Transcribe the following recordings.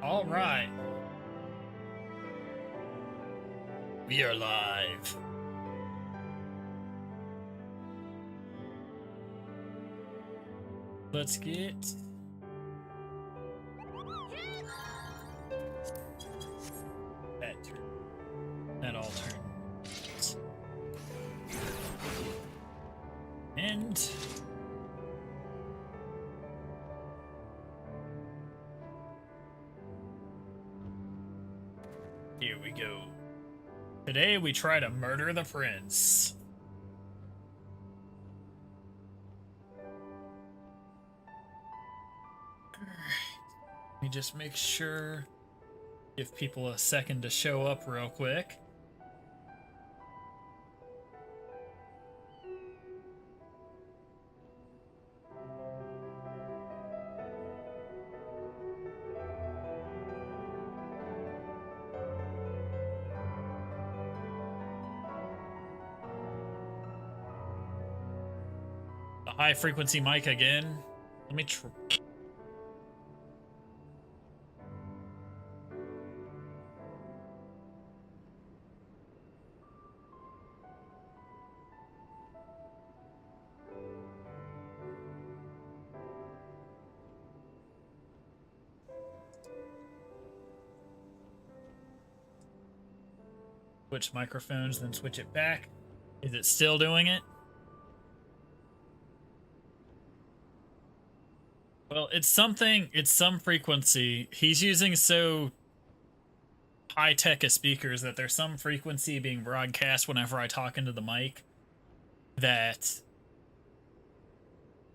All right, we are live. Let's get that turn. That all turn. And here we go. Today we try to murder the prince. Let me just make sure. Give people a second to show up real quick. The high frequency mic again. Let me try. Switch microphones, then switch it back. Is it still doing it? Well, it's something, it's some frequency. He's using so high-tech of speakers that there's some frequency being broadcast whenever I talk into the mic that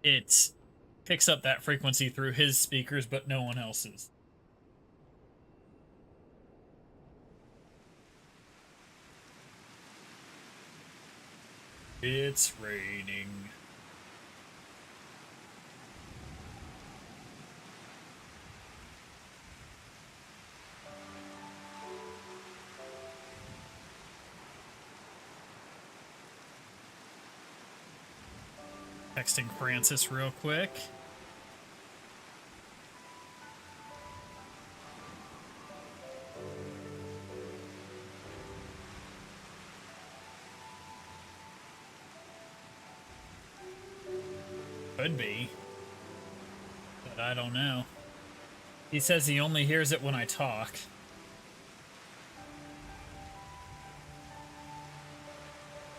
it picks up that frequency through his speakers, but no one else's. It's raining. Texting Francis real quick. Could be, but I don't know. He says he only hears it when I talk.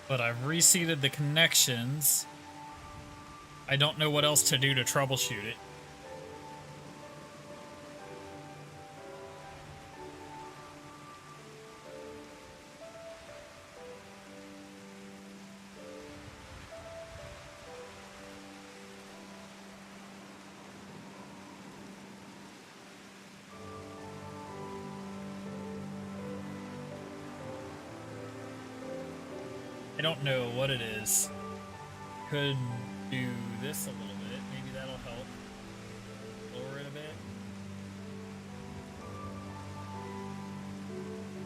But I've reseated the connections. I don't know what else to do to troubleshoot it. I don't know what it is. Could do this a little bit. Maybe that'll help. Lower it a bit.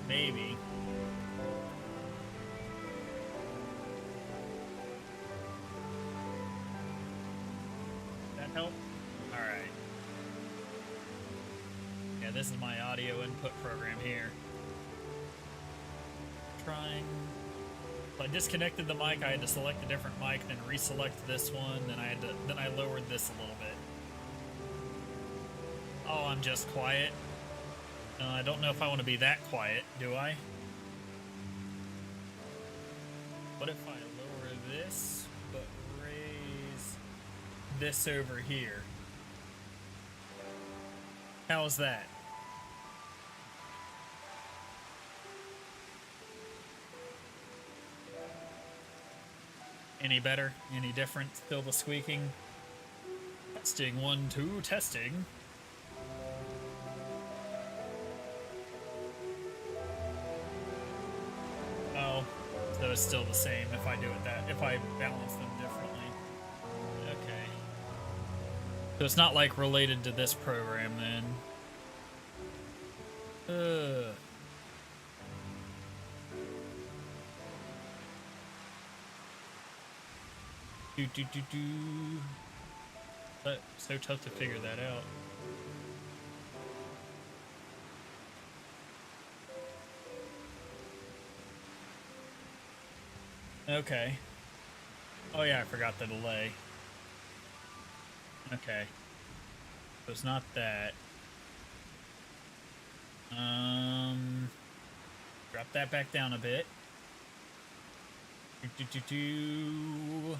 Maybe. That help? Alright. Yeah, this is my audio input program here. Trying. I disconnected the mic. I had to select a different mic, then reselect this one. Then I lowered this a little bit. Oh, I'm just quiet. I don't know if I want to be that quiet, do I? What if I lower this, but raise this over here? How's that? Any better? Any different? Still the squeaking? Testing, 1, 2, testing. Oh, so it's still the same if I do it if I balance them differently. Okay. So it's not like related to this program then. But so tough to figure that out. Okay. Oh yeah, I forgot the delay. Okay. So it's not that. Drop that back down a bit. Do.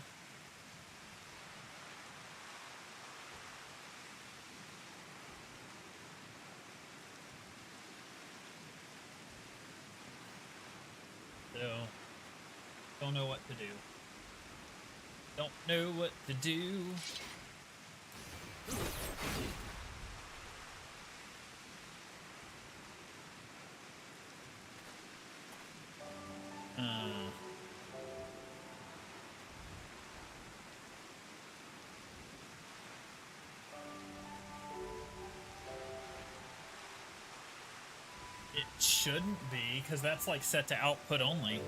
So, don't know what to do. Don't know what to do. It shouldn't be, because that's like set to output only.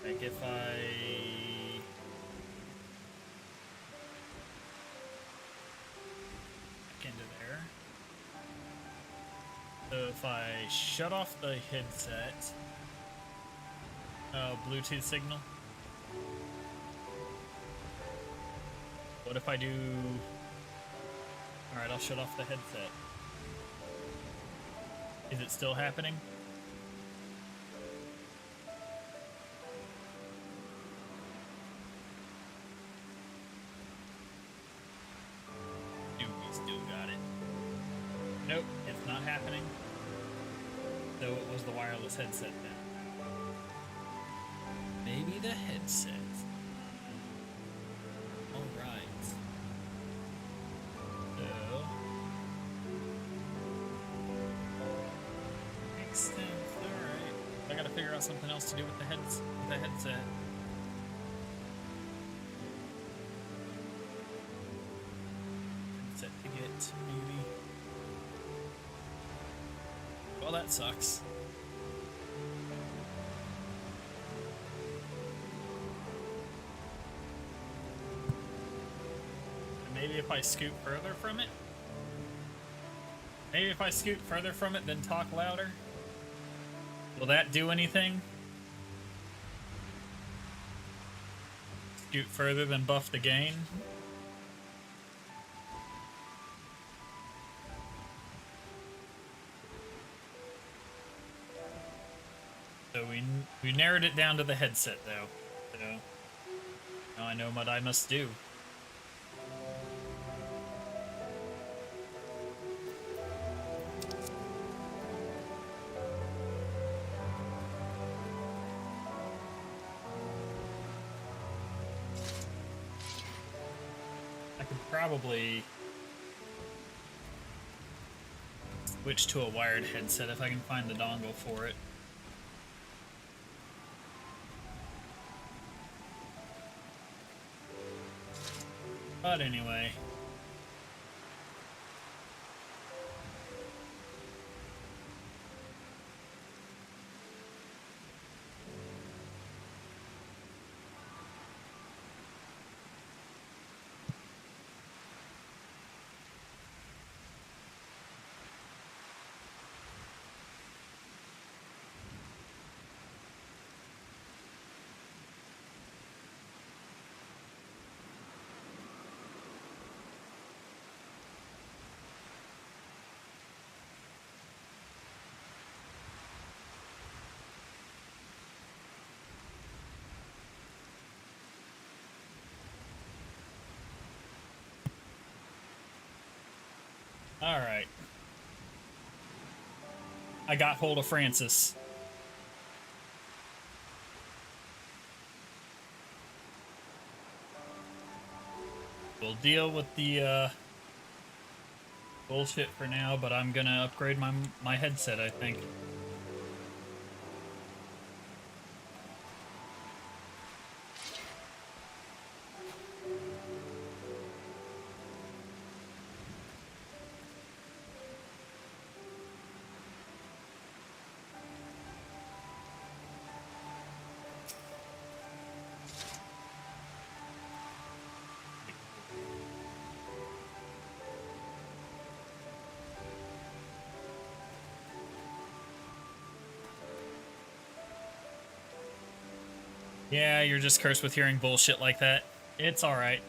Like if I back into there. So if I shut off the headset, Bluetooth signal. What if I do? All right, I'll shut off the headset. Is it still happening? Dude, we still got it. Nope, it's not happening. So it was the wireless headset then. Maybe the headset. Alright. So makes sense. Alright. I gotta figure out something else to do with the headset. Headset to get, maybe. Well, that sucks. Maybe if I scoot further from it? Maybe if I scoot further from it, then talk louder? Will that do anything? Scoot further, then buff the gain? So we narrowed it down to the headset, though. So now I know what I must do. I could probably switch to a wired headset if I can find the dongle for it. But anyway. Alright. I got hold of Francis. We'll deal with the bullshit for now, but I'm gonna upgrade my headset, I think. Yeah, you're just cursed with hearing bullshit like that. It's alright.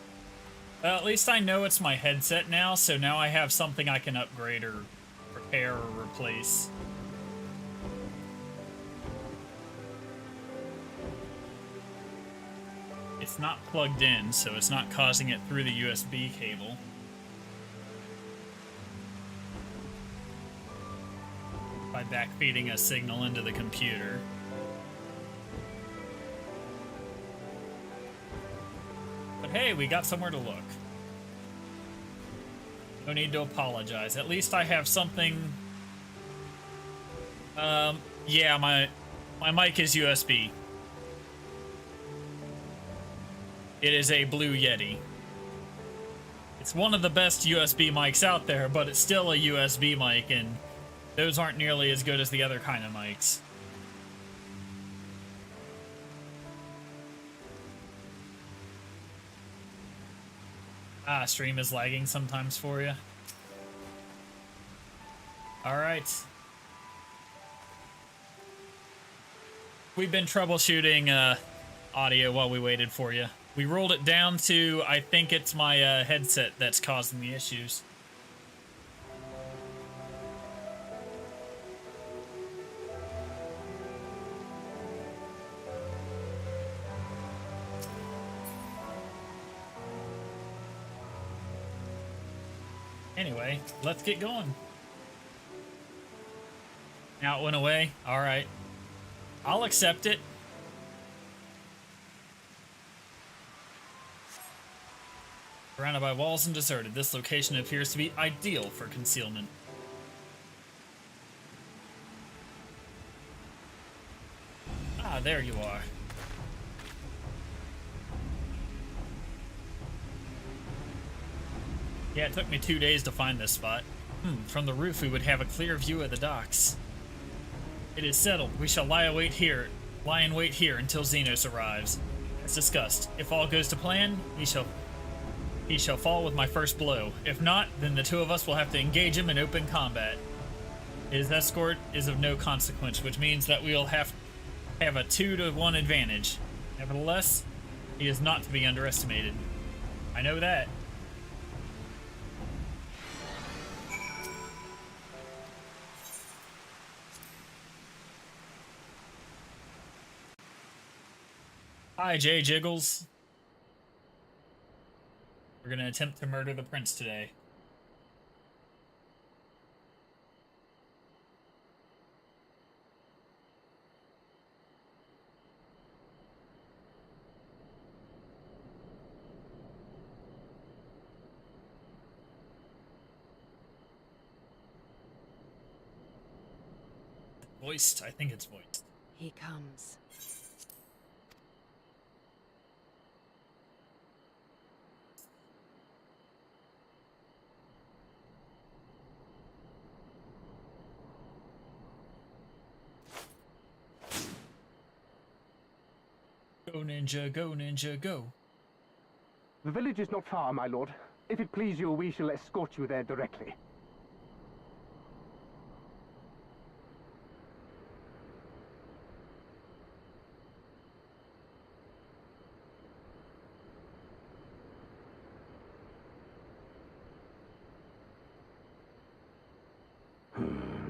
At least I know it's my headset now, so now I have something I can upgrade or repair or replace. It's not plugged in, so it's not causing it through the USB cable. By backfeeding a signal into the computer. But hey, we got somewhere to look. No need to apologize. At least I have something... yeah, my mic is USB. It is a Blue Yeti. It's one of the best USB mics out there, but it's still a USB mic, and those aren't nearly as good as the other kind of mics. Ah, stream is lagging sometimes for you. Alright. We've been troubleshooting audio while we waited for you. We rolled it down to, I think it's my headset that's causing the issues. Anyway, let's get going. Now it went away. Alright. I'll accept it. Surrounded by walls and deserted, this location appears to be ideal for concealment. Ah, there you are. Yeah, it took me 2 days to find this spot. From the roof we would have a clear view of the docks. It is settled. We shall lie in wait here until Xenos arrives. As discussed, if all goes to plan, he shall fall with my first blow. If not, then the two of us will have to engage him in open combat. His escort is of no consequence, which means that we'll have a 2-to-1 advantage. Nevertheless, he is not to be underestimated. I know that. Hi, Jay Jiggles. We're gonna attempt to murder the prince today. Voiced? I think it's voiced. He comes. Go ninja, go ninja, go. The village is not far, my lord. If it please you, we shall escort you there directly.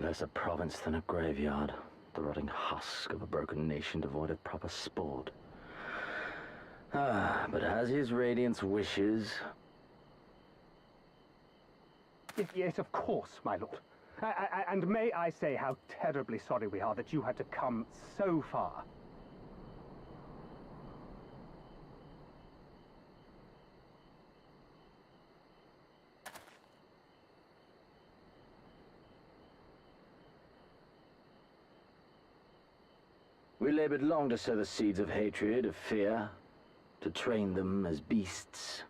Less a province than a graveyard. The rotting husk of a broken nation devoid of proper sport. But as his radiance wishes... Yes, of course, my lord. And may I say how terribly sorry we are that you had to come so far. We labored long to sow the seeds of hatred, of fear, to train them as beasts.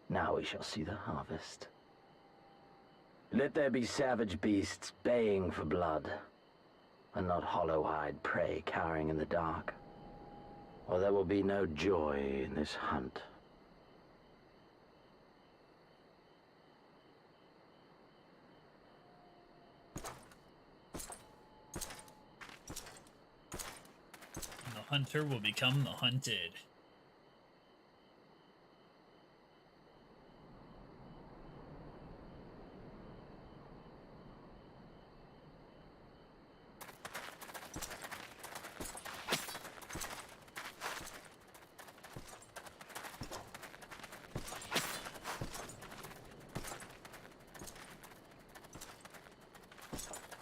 Now we shall see the harvest. Let there be savage beasts baying for blood, and not hollow-eyed prey cowering in the dark, or there will be no joy in this hunt. hunter will become the hunted.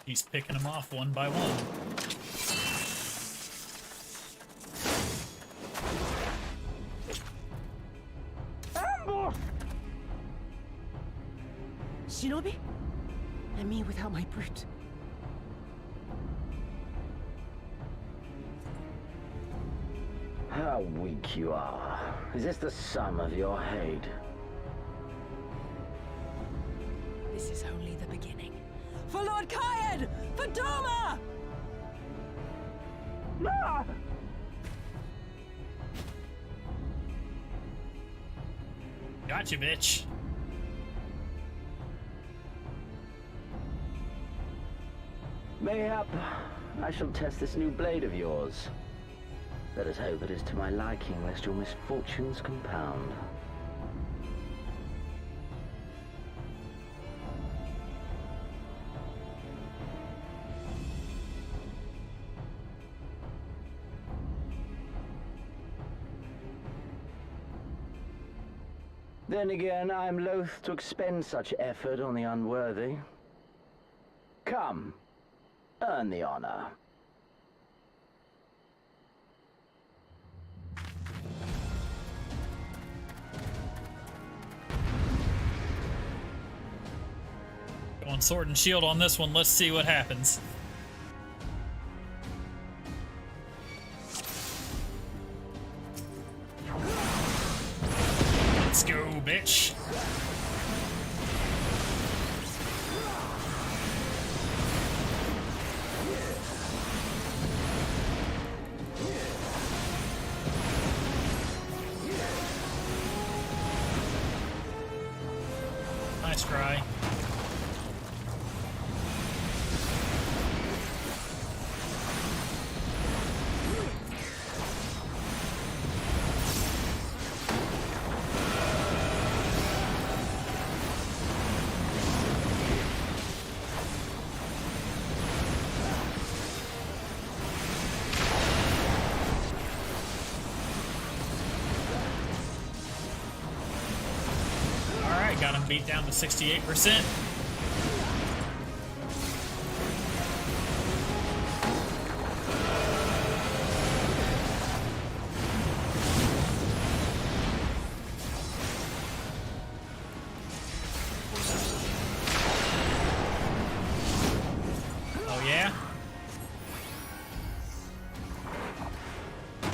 He's picking them off one by one. Ambush! Shinobi? And me without my brute. How weak you are. Is this the sum of your hate? This is only the beginning. For Lord Kayed! For Doma! Ah! Gotcha, bitch. Mayhap I shall test this new blade of yours. Let us hope it is to my liking, lest your misfortunes compound. Then again, I am loath to expend such effort on the unworthy. Come, earn the honor. Going sword and shield on this one. Let's see what happens. Let's go, bitch. Nice try. Got him beat down to 68%. Oh yeah?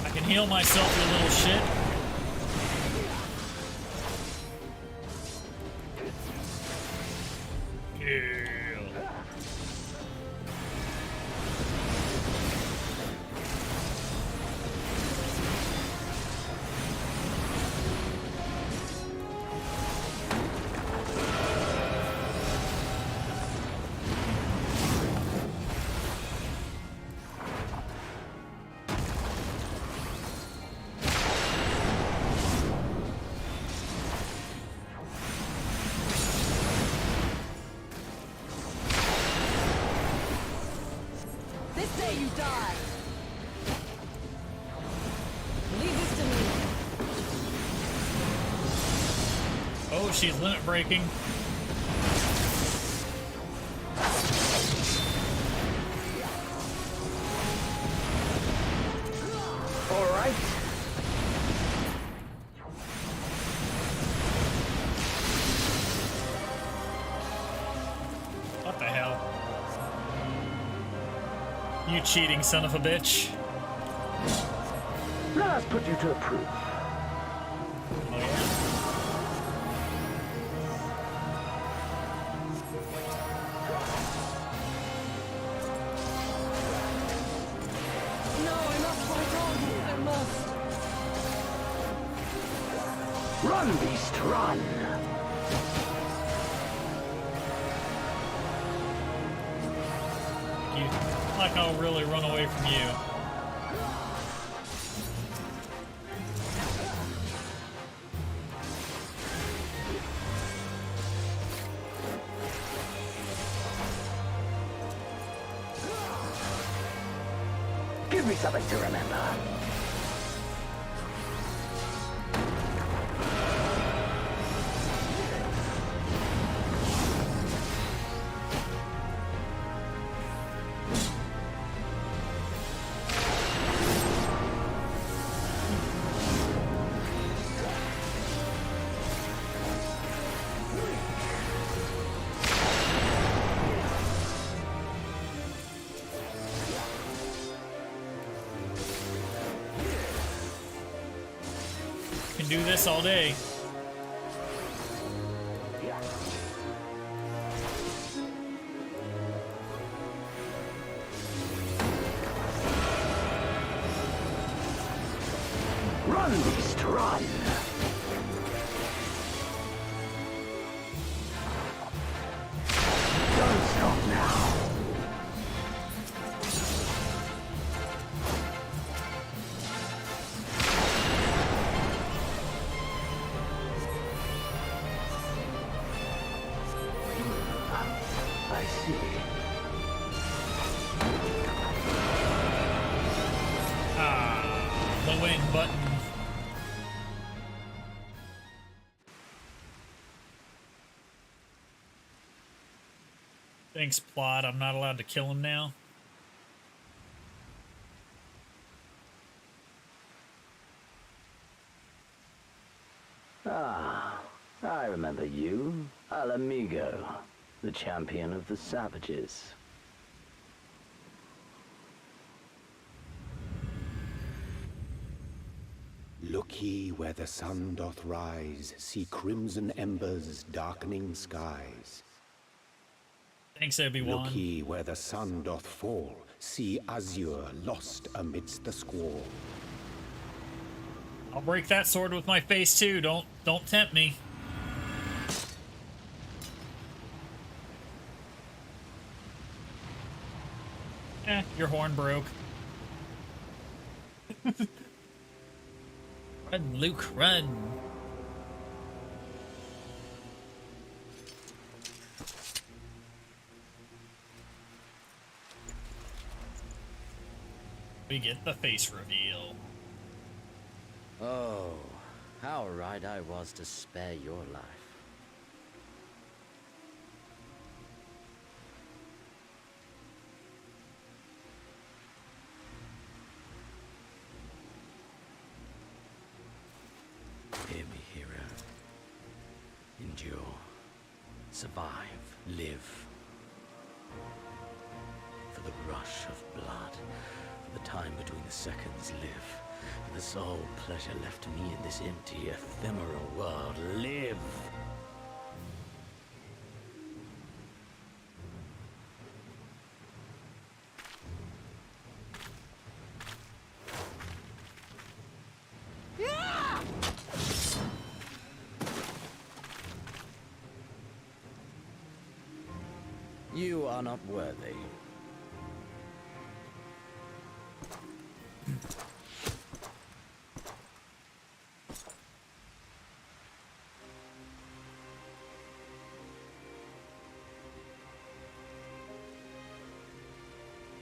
I can heal myself, you little shit. You die! Leave this to me. Oh, she's limit breaking. All right. What the hell? You cheating son of a bitch. Let us put you to a proof. Oh, yeah. No, I must fight on. I must. Run, beast, run! You like I'll really run away from you. Give me something to remember. Can do this all day. Run, beast, run! Don't stop now. I see. The wing button. Thanks, plot. I'm not allowed to kill him now. Ah, I remember you. Al Amigo, the champion of the savages. Look ye where the sun doth rise, see crimson embers darkening skies. Thanks, Obi-Wan. Look ye where the sun doth fall, see azure lost amidst the squall. I'll break that sword with my face too. Don't tempt me. Your horn broke. Run, Luke, run. We get the face reveal. Oh, how right I was to spare your life. Hear me, hero. Endure. Survive. Live. For the rush of blood. For the time between the seconds. Live. For the sole pleasure left to me in this empty, ephemeral world. Live. You are not worthy.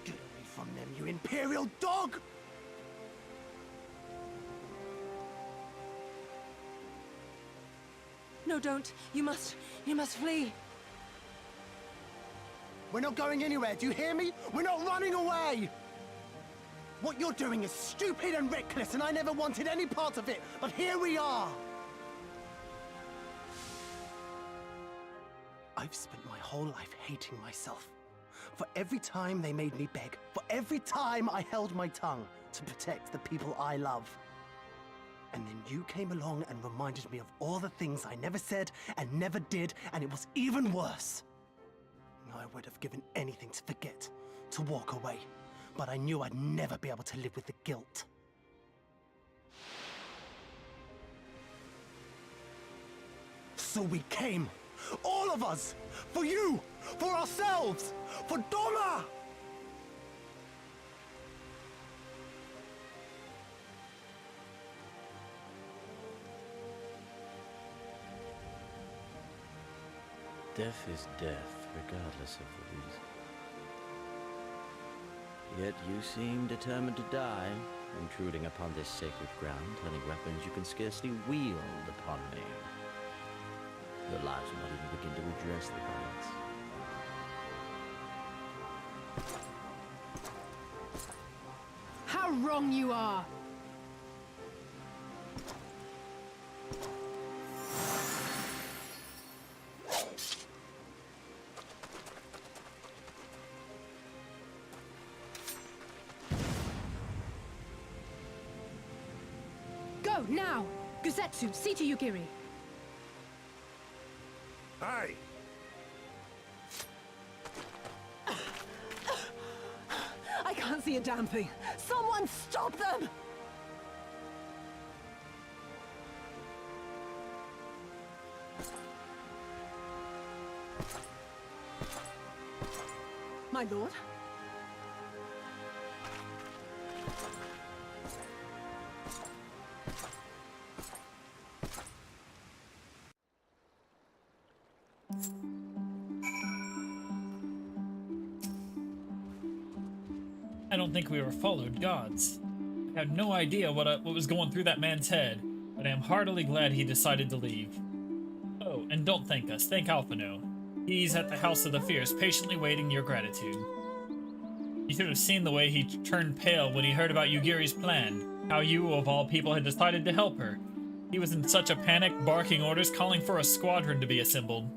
Get away from them, you Imperial dog! No, don't. You must flee. We're not going anywhere, do you hear me? We're not running away! What you're doing is stupid and reckless, and I never wanted any part of it, but here we are! I've spent my whole life hating myself. For every time they made me beg, for every time I held my tongue to protect the people I love. And then you came along and reminded me of all the things I never said and never did, and it was even worse. I would have given anything to forget, to walk away, but I knew I'd never be able to live with the guilt. So we came, all of us, for you, for ourselves, for Doma! Death is death, regardless of the reason. Yet you seem determined to die, intruding upon this sacred ground, turning weapons you can scarcely wield upon me. Your lives will not even begin to redress the violence. How wrong you are! Go, now! Gusetsu, see to Yugiri. Hi! I can't see a damn thing. Someone stop them! My lord? I don't think we were followed gods. I had no idea what was going through that man's head, but I am heartily glad he decided to leave. Oh, and don't thank us, thank Alphino. He's at the House of the Fierce, patiently waiting your gratitude. You should have seen the way he turned pale when he heard about Yugiri's plan, how you, of all people, had decided to help her. He was in such a panic, barking orders, calling for a squadron to be assembled.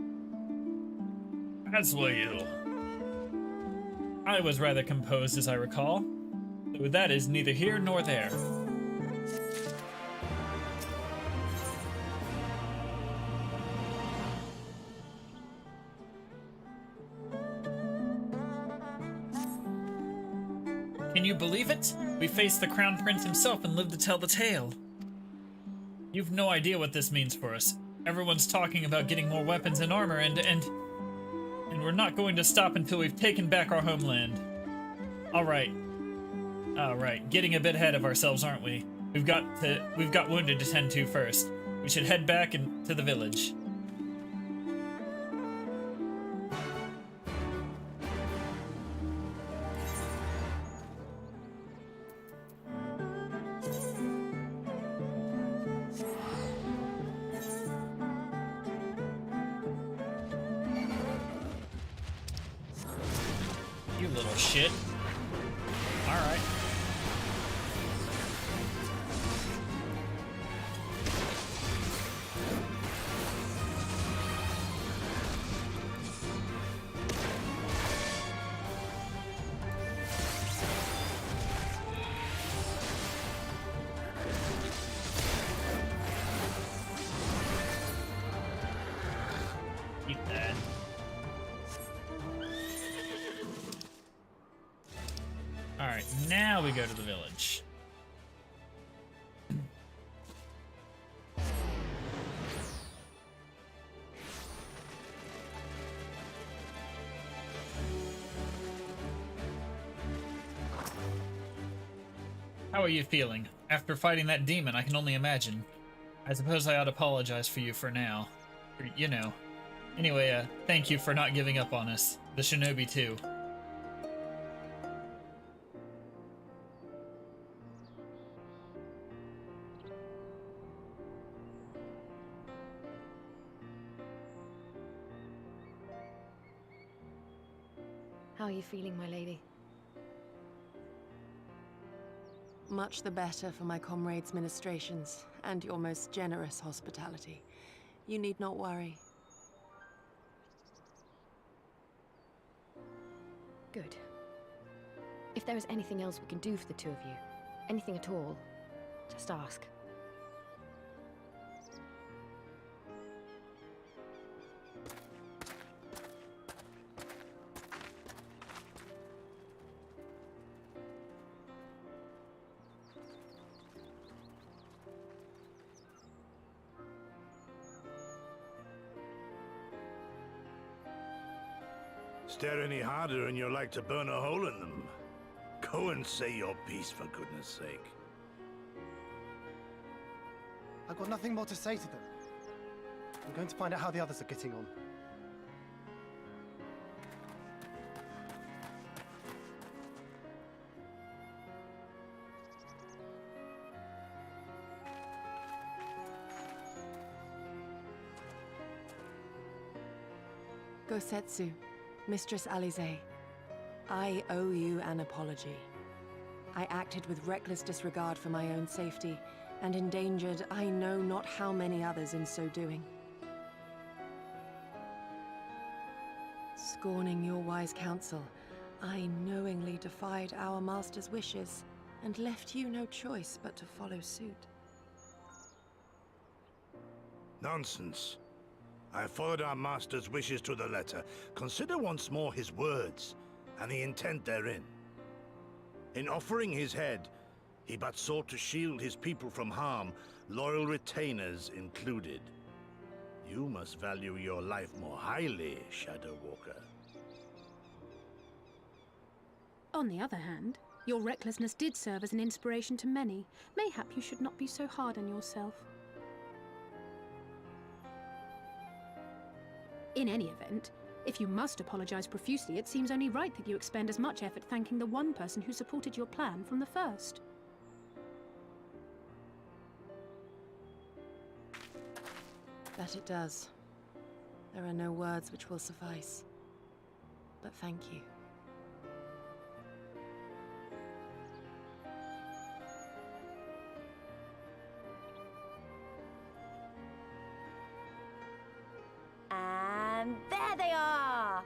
As were you. I was rather composed, as I recall, though that is neither here nor there. Can you believe it? We faced the Crown Prince himself and lived to tell the tale. You've no idea what this means for us. Everyone's talking about getting more weapons and armor, and we're not going to stop until we've taken back our homeland. Alright, getting a bit ahead of ourselves, aren't we? We've got wounded to tend to first. We should head back to the village. You little shit. Alright. Keep that. Alright, now we go to the village. How are you feeling? After fighting that demon, I can only imagine. I suppose I ought to apologize for you for now. You know. Anyway, thank you for not giving up on us. The shinobi too. How are you feeling, my lady? Much the better for my comrades' ministrations and your most generous hospitality. You need not worry. Good. If there is anything else we can do for the two of you, anything at all, just ask. Stare any harder and you're like to burn a hole in them. Go and say your piece, for goodness sake. I've got nothing more to say to them. I'm going to find out how the others are getting on. Gosetsu, Mistress Alize, I owe you an apology. I acted with reckless disregard for my own safety, and endangered I know not how many others in so doing. Scorning your wise counsel, I knowingly defied our master's wishes, and left you no choice but to follow suit. Nonsense. I followed our master's wishes to the letter. Consider once more his words, and the intent therein. In offering his head, he but sought to shield his people from harm, loyal retainers included. You must value your life more highly, Shadow Walker. On the other hand, your recklessness did serve as an inspiration to many. Mayhap you should not be so hard on yourself. In any event, if you must apologize profusely, it seems only right that you expend as much effort thanking the one person who supported your plan from the first. That it does. There are no words which will suffice. But thank you. And there they are!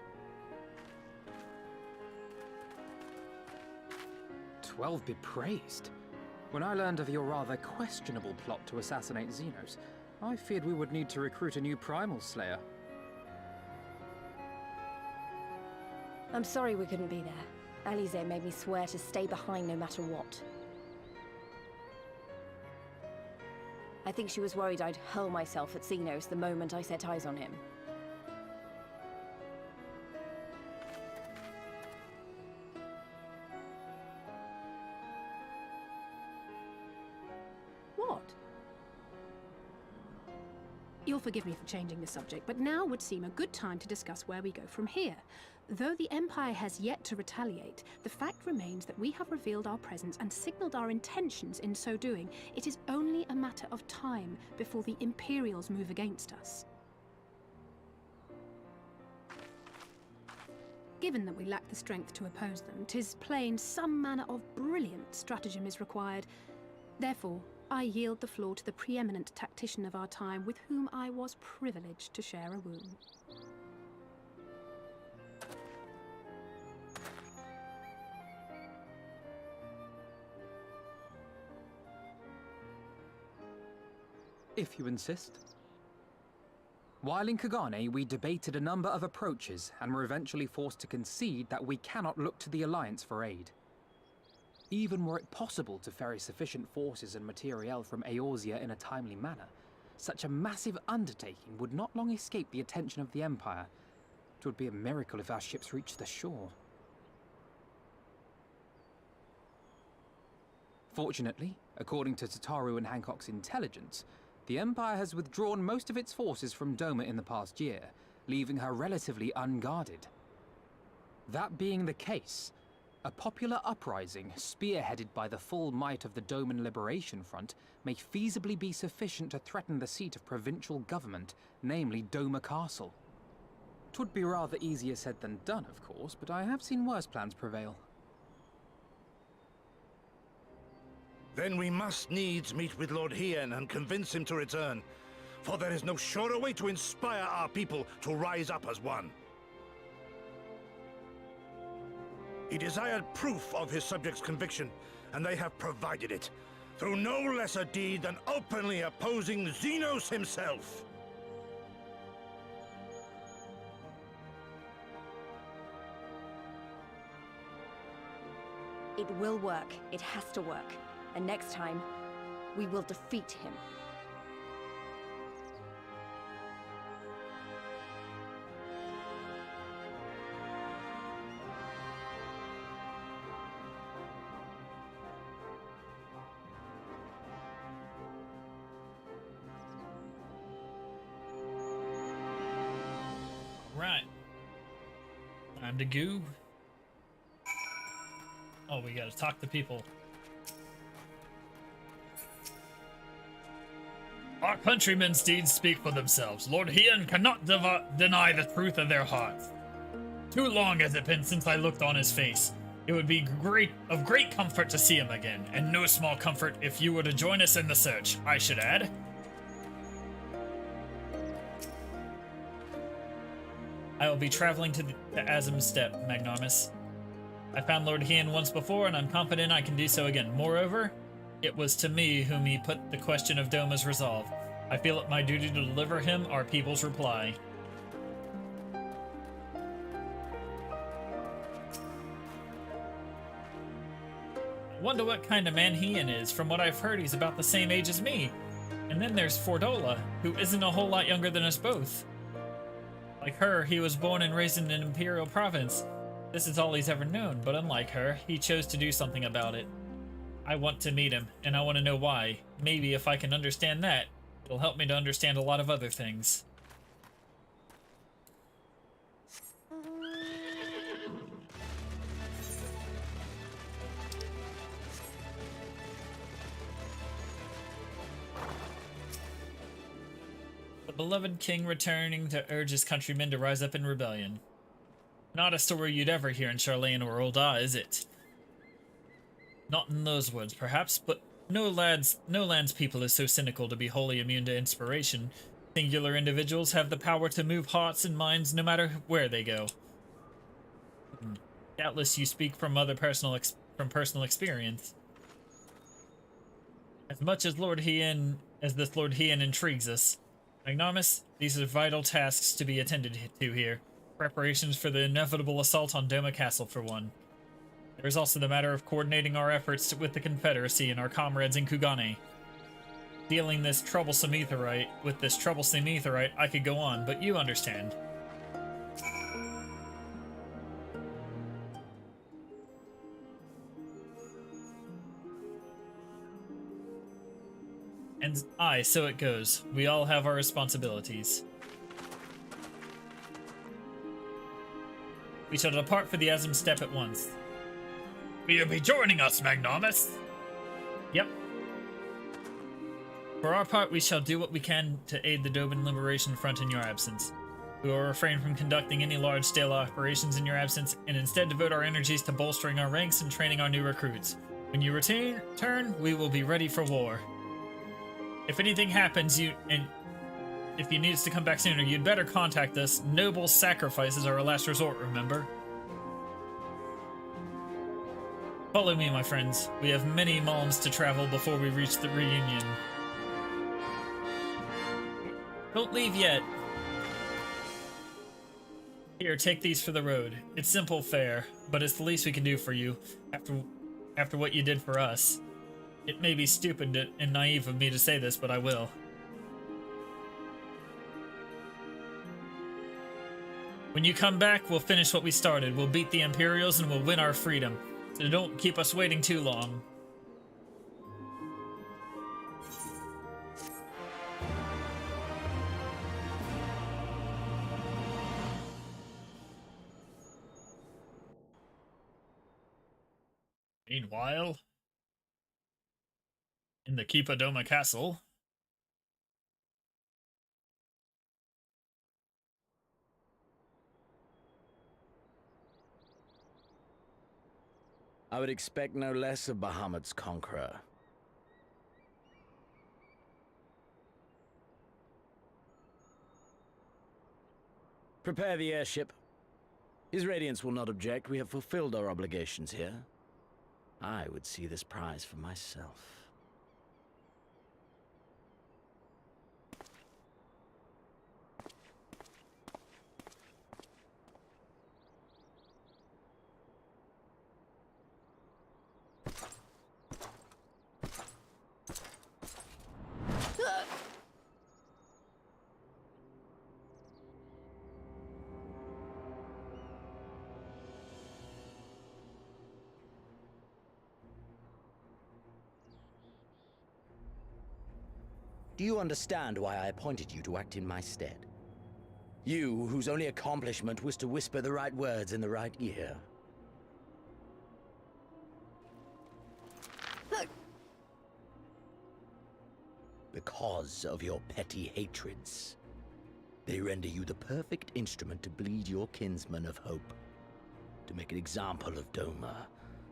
12 be praised. When I learned of your rather questionable plot to assassinate Xenos, I feared we would need to recruit a new Primal Slayer. I'm sorry we couldn't be there. Alize made me swear to stay behind no matter what. I think she was worried I'd hurl myself at Xenos the moment I set eyes on him. What? You'll forgive me for changing the subject, but now would seem a good time to discuss where we go from here. Though the Empire has yet to retaliate, the fact remains that we have revealed our presence and signaled our intentions in so doing. It is only a matter of time before the Imperials move against us. Given that we lack the strength to oppose them, 'tis plain some manner of brilliant stratagem is required. Therefore, I yield the floor to the preeminent tactician of our time, with whom I was privileged to share a room. If you insist. While in Kagane, we debated a number of approaches and were eventually forced to concede that we cannot look to the Alliance for aid. Even were it possible to ferry sufficient forces and materiel from Eorzea in a timely manner, such a massive undertaking would not long escape the attention of the Empire. It would be a miracle if our ships reached the shore. Fortunately, according to Tataru and Hancock's intelligence, the Empire has withdrawn most of its forces from Doma in the past year, leaving her relatively unguarded. That being the case, a popular uprising, spearheaded by the full might of the Doman Liberation Front, may feasibly be sufficient to threaten the seat of provincial government, namely Doma Castle. 'Twould be rather easier said than done, of course, but I have seen worse plans prevail. Then we must needs meet with Lord Hien and convince him to return, for there is no surer way to inspire our people to rise up as one. He desired proof of his subjects' conviction, and they have provided it, through no less a deed than openly opposing Xenos himself. It will work. It has to work. And next time, we will defeat him. Right. Time to go. Oh, we gotta talk to people. Our countrymen's deeds speak for themselves. Lord Hian cannot deny the truth of their hearts. Too long has it been since I looked on his face. It would be of great comfort to see him again, and no small comfort if you were to join us in the search, I should add. I will be traveling to Azim's Step, Magnarmus. I found Lord Hian once before, and I'm confident I can do so again. Moreover, it was to me whom he put the question of Doma's resolve. I feel it my duty to deliver him our people's reply. Wonder what kind of man Hian is. From what I've heard, he's about the same age as me. And then there's Fordola, who isn't a whole lot younger than us both. Like her, he was born and raised in an imperial province. This is all he's ever known, but unlike her, he chose to do something about it. I want to meet him, and I want to know why. Maybe if I can understand that, it'll help me to understand a lot of other things. The beloved king returning to urge his countrymen to rise up in rebellion. Not a story you'd ever hear in Charlene or Ul'dah, is it? Not in those words, perhaps, but no land's people is so cynical to be wholly immune to inspiration. Singular individuals have the power to move hearts and minds no matter where they go. Doubtless you speak from personal experience. As much as this Lord Hian intrigues us, Magnarmus, these are vital tasks to be attended to here. Preparations for the inevitable assault on Doma Castle, for one. There is also the matter of coordinating our efforts with the Confederacy and our comrades in Kugane. With this troublesome etherite, I could go on, but you understand. And aye, so it goes. We all have our responsibilities. We shall depart for the Azim Step at once. Will you be joining us, Magnarmus? Yep. For our part, we shall do what we can to aid the Doban Liberation Front in your absence. We will refrain from conducting any large-scale operations in your absence, and instead devote our energies to bolstering our ranks and training our new recruits. When you return, we will be ready for war. If anything happens, if you need us to come back sooner, you'd better contact us. Noble sacrifices are our last resort, remember? Follow me, my friends. We have many malms to travel before we reach the reunion. Don't leave yet. Here, take these for the road. It's simple fare, but it's the least we can do for you after what you did for us. It may be stupid and naive of me to say this, but I will. When you come back, we'll finish what we started. We'll beat the Imperials and we'll win our freedom. So don't keep us waiting too long. Meanwhile, in the Keep of Doma Castle, I would expect no less of Bahamut's conqueror. Prepare the airship. His Radiance will not object. We have fulfilled our obligations here. I would see this prize for myself. Do you understand why I appointed you to act in my stead? You, whose only accomplishment was to whisper the right words in the right ear. because of your petty hatreds. They render you the perfect instrument to bleed your kinsmen of hope, to make an example of Doma,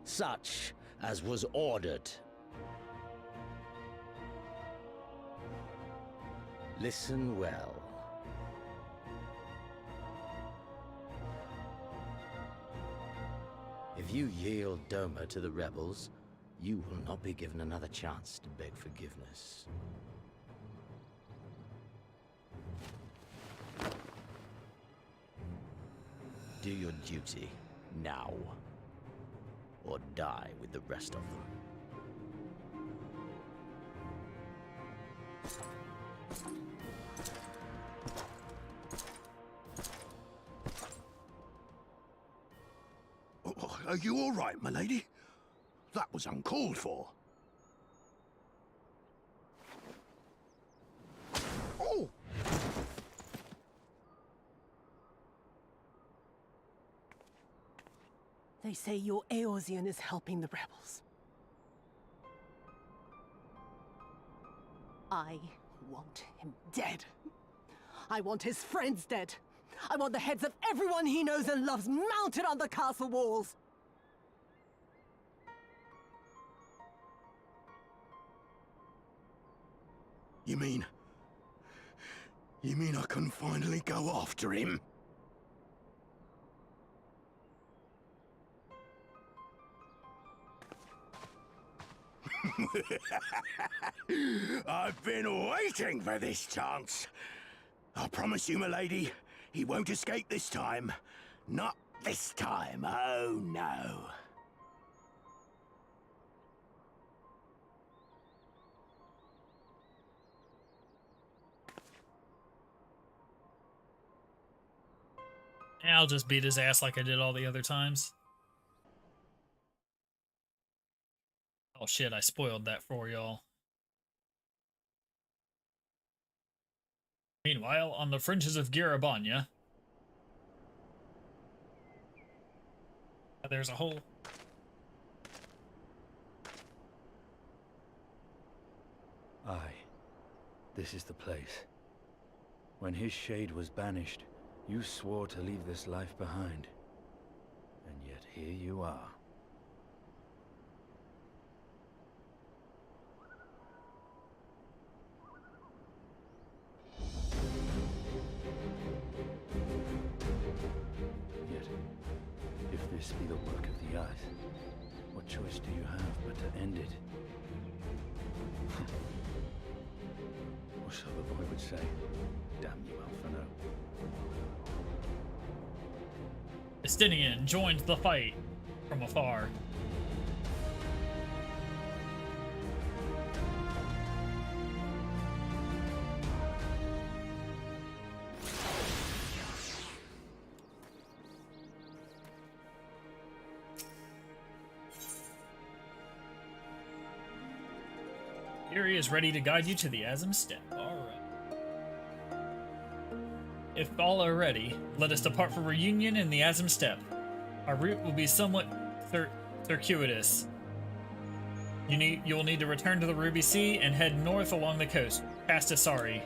such as was ordered. Listen well. If you yield Doma to the rebels, you will not be given another chance to beg forgiveness. Do your duty now, or die with the rest of them. Are you all right, my lady? That was uncalled for. Oh! They say your Eorzean is helping the rebels. I want him dead. I want his friends dead. I want the heads of everyone he knows and loves mounted on the castle walls. You mean I can finally go after him? I've been waiting for this chance. I promise you, milady, he won't escape this time. Not this time, oh no. I'll just beat his ass like I did all the other times. Oh shit, I spoiled that for y'all. Meanwhile, on the fringes of Garabanya, there's a hole. Aye, this is the place. When his shade was banished, you swore to leave this life behind. And yet here you are. Yet, if this be the work of the eyes, what choice do you have but to end it? Or so the boy would say. Damn you, Alphino. Estinian joins the fight from afar. Yuri is ready to guide you to the Azim Steppe. Alright. If all are ready, let us depart for reunion in the Azim Steppe. Our route will be somewhat circuitous. You will need to return to the Ruby Sea and head north along the coast, past Asari.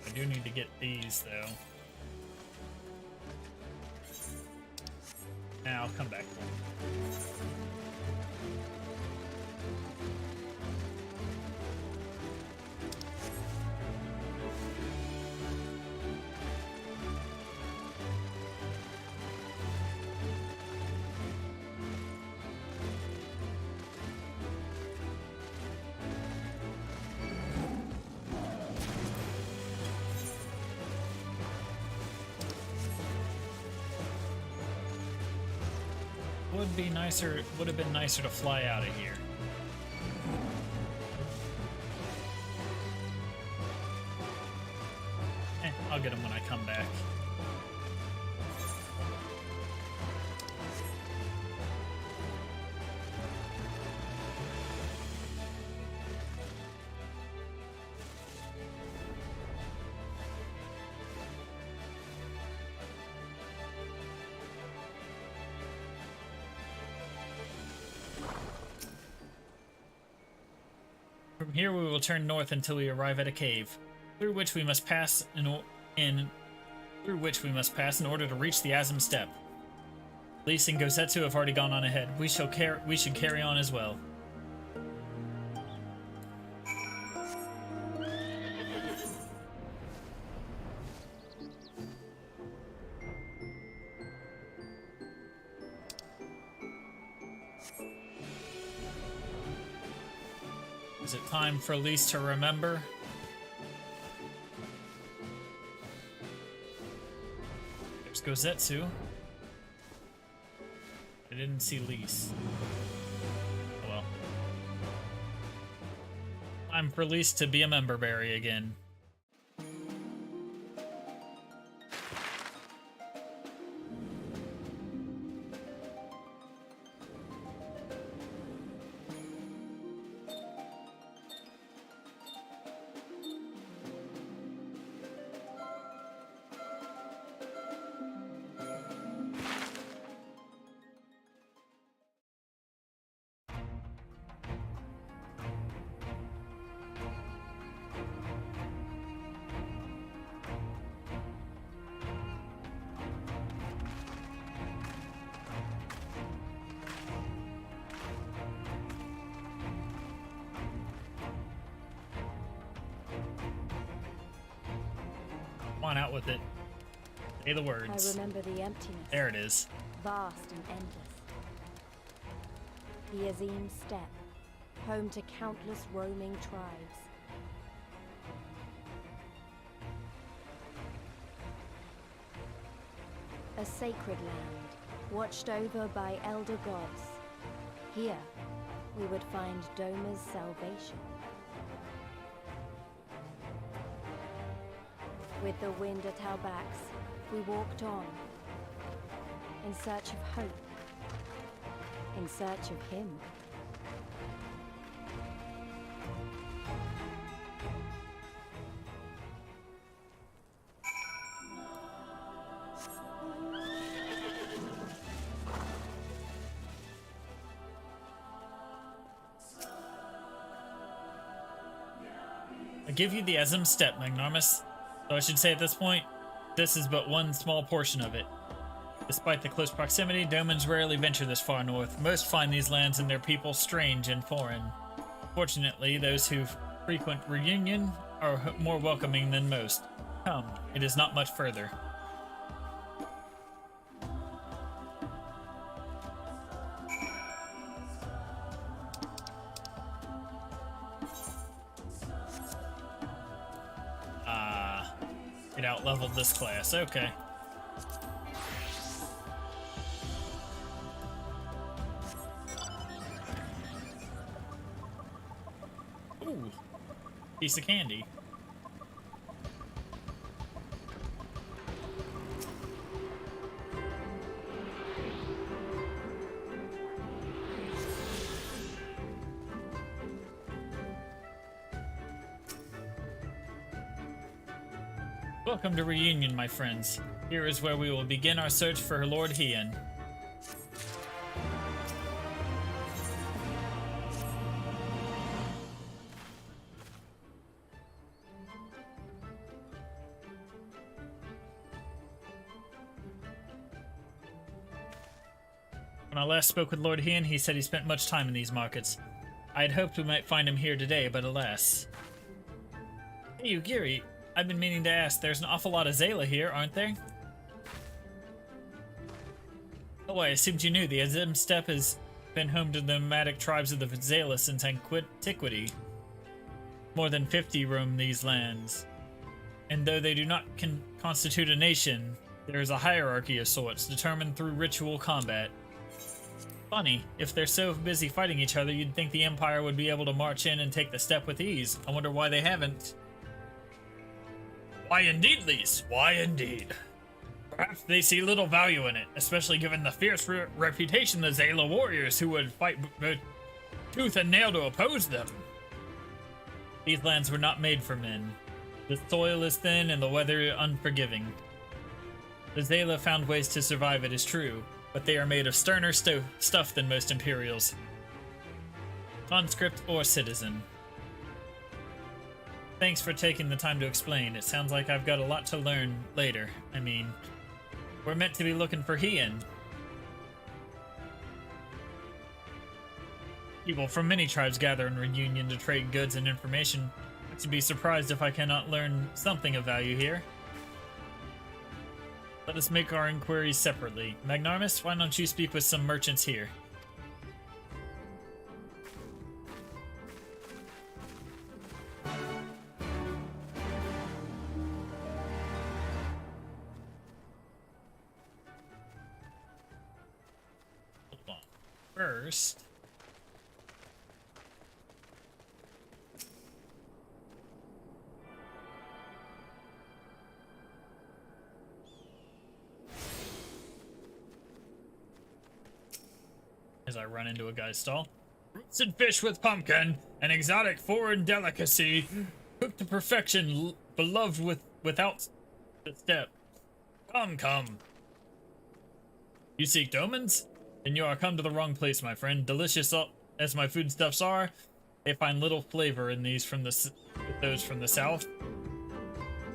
I do need to get these, though. Now I'll come back for them. Would have been nicer to fly out of here. I'll get them when I come back. From here we will turn north until we arrive at a cave, through which we must pass in order to reach the Azim Steppe. Lys and Gosetsu have already gone on ahead. We should carry on as well. Is it time for Lys to remember? There's Gosetsu. I didn't see Lys. Oh well. Time for Lys to be a member berry again. Come on, out with it. Say the words. I remember the emptiness. There it is. Vast and endless. The Azim Steppe, home to countless roaming tribes. A sacred land, watched over by elder gods. Here, we would find Doma's salvation. With the wind at our backs, we walked on, in search of hope, in search of him. I give you the Azim Steppe, Magnarmus. Though I should say at this point, this is but one small portion of it. Despite the close proximity, Domans rarely venture this far north. Most find these lands and their people strange and foreign. Fortunately, those who frequent Reunion are more welcoming than most. Come, it is not much further. It out-leveled this class, okay. Ooh, piece of candy. Welcome to Reunion, my friends. Here is where we will begin our search for Lord Hien. When I last spoke with Lord Hien, he said he spent much time in these markets. I had hoped we might find him here today, but alas. Hey, Ugiri. I've been meaning to ask, there's an awful lot of Zayla here, aren't there? Oh, I assumed you knew. The Azim Steppe has been home to the nomadic tribes of the Zayla since antiquity. More than 50 roam these lands. And though they do not constitute a nation, there is a hierarchy of sorts, determined through ritual combat. Funny, if they're so busy fighting each other, you'd think the Empire would be able to march in and take the steppe with ease. I wonder why they haven't. Why indeed, Lys? Why indeed? Perhaps they see little value in it, especially given the fierce reputation of the Zayla warriors who would fight tooth and nail to oppose them. These lands were not made for men. The soil is thin and the weather unforgiving. The Zayla found ways to survive, it is true, but they are made of sterner stuff than most Imperials. Conscript or citizen. Thanks for taking the time to explain. It sounds like I've got a lot to learn later. I mean, we're meant to be looking for Hien. People from many tribes gather in reunion to trade goods and information. To be surprised if I cannot learn something of value here. Let us make our inquiries separately. Magnarmus, why don't you speak with some merchants here? Hold on. First... as I run into a guy's stall. Roasted fish with pumpkin, an exotic foreign delicacy, cooked to perfection, beloved without the step. Come. You seek domans? Then you are come to the wrong place, my friend. Delicious as my foodstuffs are, they find little flavor in these those from the south.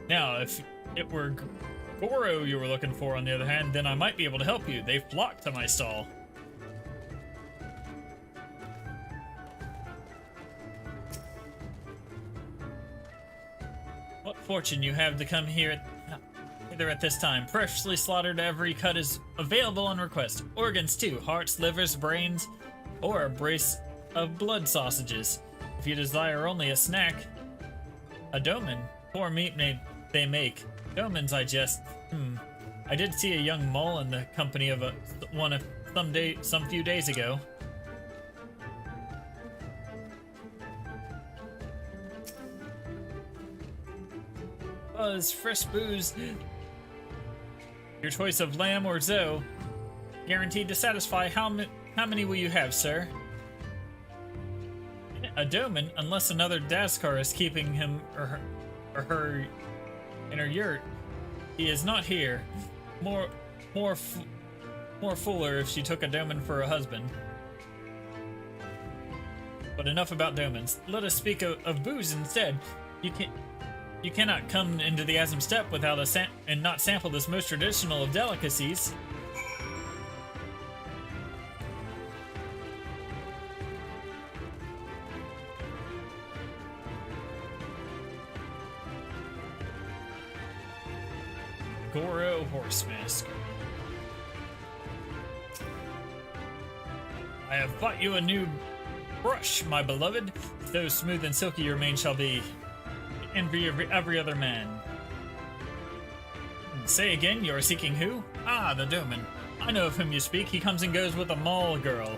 Now, if it were Goro you were looking for, on the other hand, then I might be able to help you. They flock to my stall. What fortune you have to come hither at this time. Freshly slaughtered, every cut is available on request. Organs too, hearts, livers, brains, or a brace of blood sausages. If you desire only a snack, a doman, poor meat they make. Domans, I jest. I did see a young mull in the company of some few days ago. Fresh booze. Your choice of lamb or zo, guaranteed to satisfy. How many will you have, sir? A doman, unless another Daskar is keeping him or her in her yurt. He is not here. More fuller if she took a doman for a husband. But enough about domans. Let us speak of booze instead. You cannot come into the Azim Steppe without and not sample this most traditional of delicacies. Goro horse mask. I have bought you a new brush, my beloved. So smooth and silky your mane shall be. Envy of every other man. Say again, you are seeking who? Ah, the doman. I know of whom you speak. He comes and goes with a mall girl.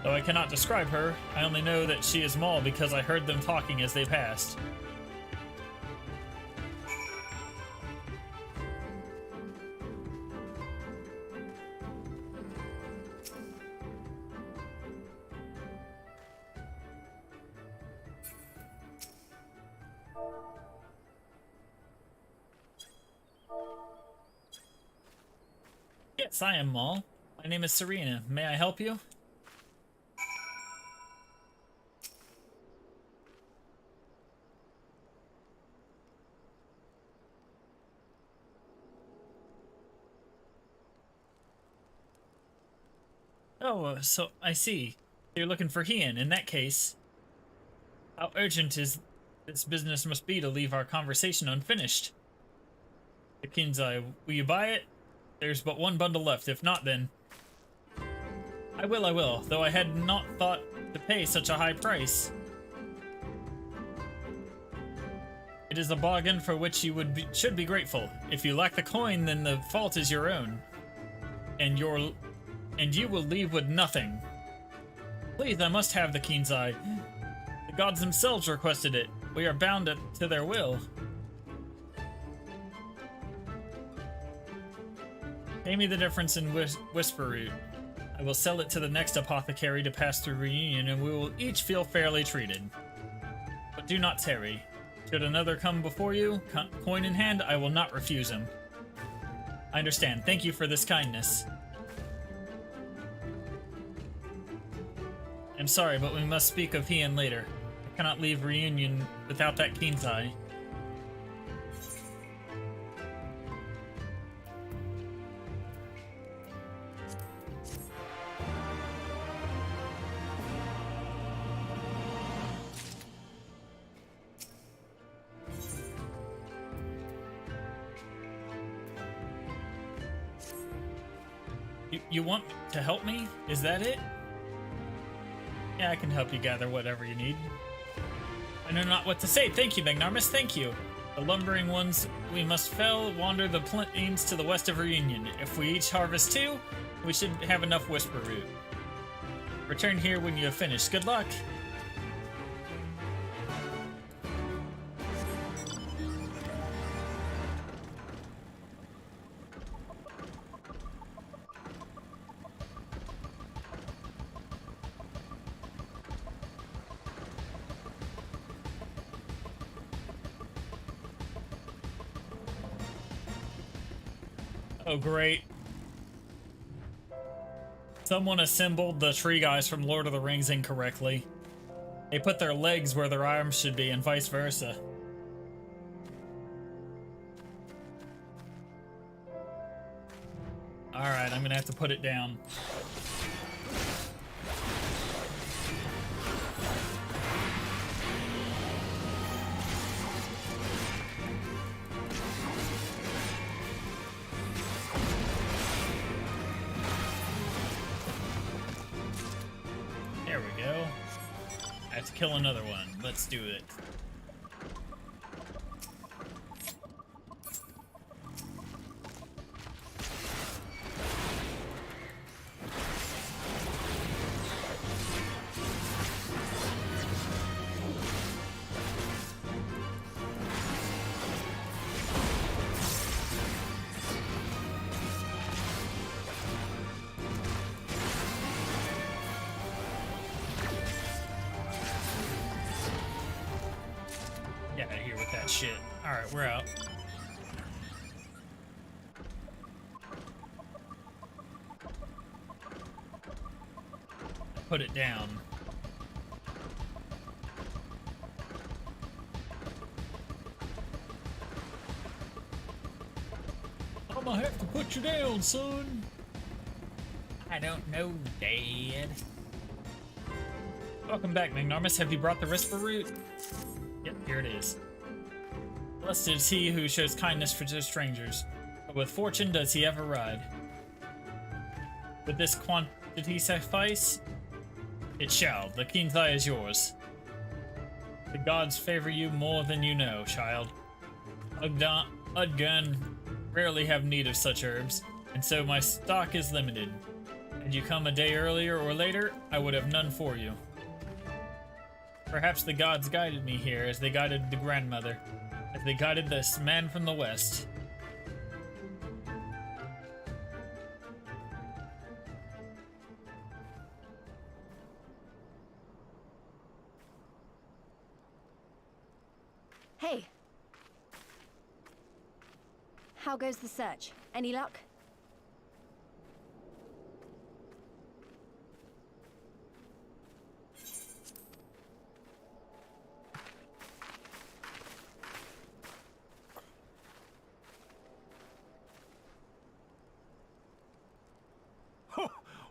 Though I cannot describe her, I only know that she is mall because I heard them talking as they passed. Yes, I am Maul. My name is Serena. May I help you? Oh, so I see. You're looking for Hien. In that case, how urgent is this business must be to leave our conversation unfinished? The King's Eye, will you buy it? There's but one bundle left. If not, then... I will, though I had not thought to pay such a high price. It is a bargain for which you should be grateful. If you lack the coin, then the fault is your own. And you will leave with nothing. Please, I must have the King's Eye. The gods themselves requested it. We are bound to their will. Pay me the difference in whisper root. I will sell it to the next apothecary to pass through reunion, and we will each feel fairly treated. But do not tarry. Should another come before you, coin in hand, I will not refuse him. I understand. Thank you for this kindness. I'm sorry, but we must speak of Hien later. I Cannot leave Reunion without that Keen's Eye. You want to help me? Is that it? Yeah, I can help you gather whatever you need. I know not what to say. Thank you, Magnarmus. Thank you. The lumbering ones we must fell wander the plains to the west of Reunion. If we each harvest 2, we should have enough Whisper Root. Return here when you have finished. Good luck. Oh, great. Someone assembled the tree guys from Lord of the Rings incorrectly. They put their legs where their arms should be and vice versa. Alright, I'm gonna have to put it down. There we go. I have to kill another one. Let's do it. Get out of here with that shit. Alright, we're out. Put it down. I'm gonna have to put you down, son. I don't know, Dad. Welcome back, Magnarmus. Have you brought the Whisper Root? Yep, here it is. Blessed is he who shows kindness for strangers, but with fortune does he ever ride. Would this quantity suffice? It shall. The Keen's Eye is yours. The gods favor you more than you know, child. Udgun rarely have need of such herbs, and so my stock is limited. Had you come a day earlier or later, I would have none for you. Perhaps the gods guided me here as they guided the grandmother, as they guided this man from the west. Hey. How goes the search? Any luck?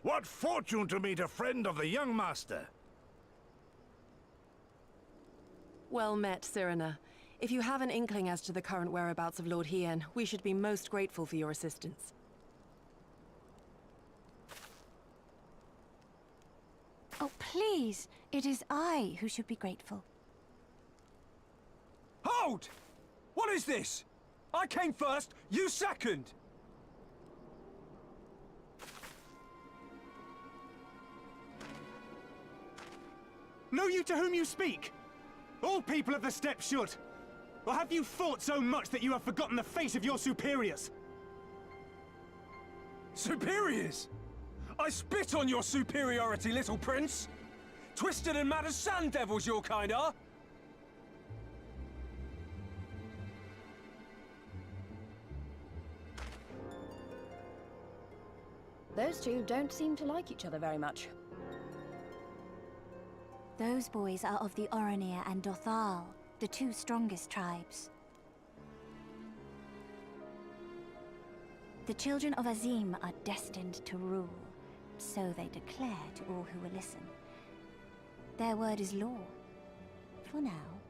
What fortune to meet a friend of the young master! Well met, Cyrena. If you have an inkling as to the current whereabouts of Lord Hien, we should be most grateful for your assistance. Oh, please! It is I who should be grateful. Hold! What is this? I came first, you second! Know you to whom you speak? All people of the steppe should. Or have you fought so much that you have forgotten the fate of your superiors? Superiors? I spit on your superiority, little prince! Twisted and mad as sand devils your kind are! Those two don't seem to like each other very much. Those boys are of the Oronir and Dothal, the two strongest tribes. The children of Azim are destined to rule, so they declare to all who will listen. Their word is law. For now.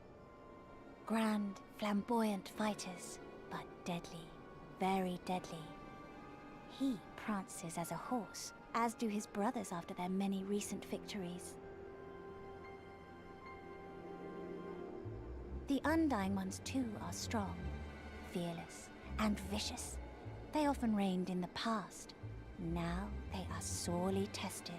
Grand, flamboyant fighters, but deadly, very deadly. He prances as a horse, as do his brothers after their many recent victories. The Undying ones too are strong, fearless, and vicious. They often reigned in the past. Now they are sorely tested.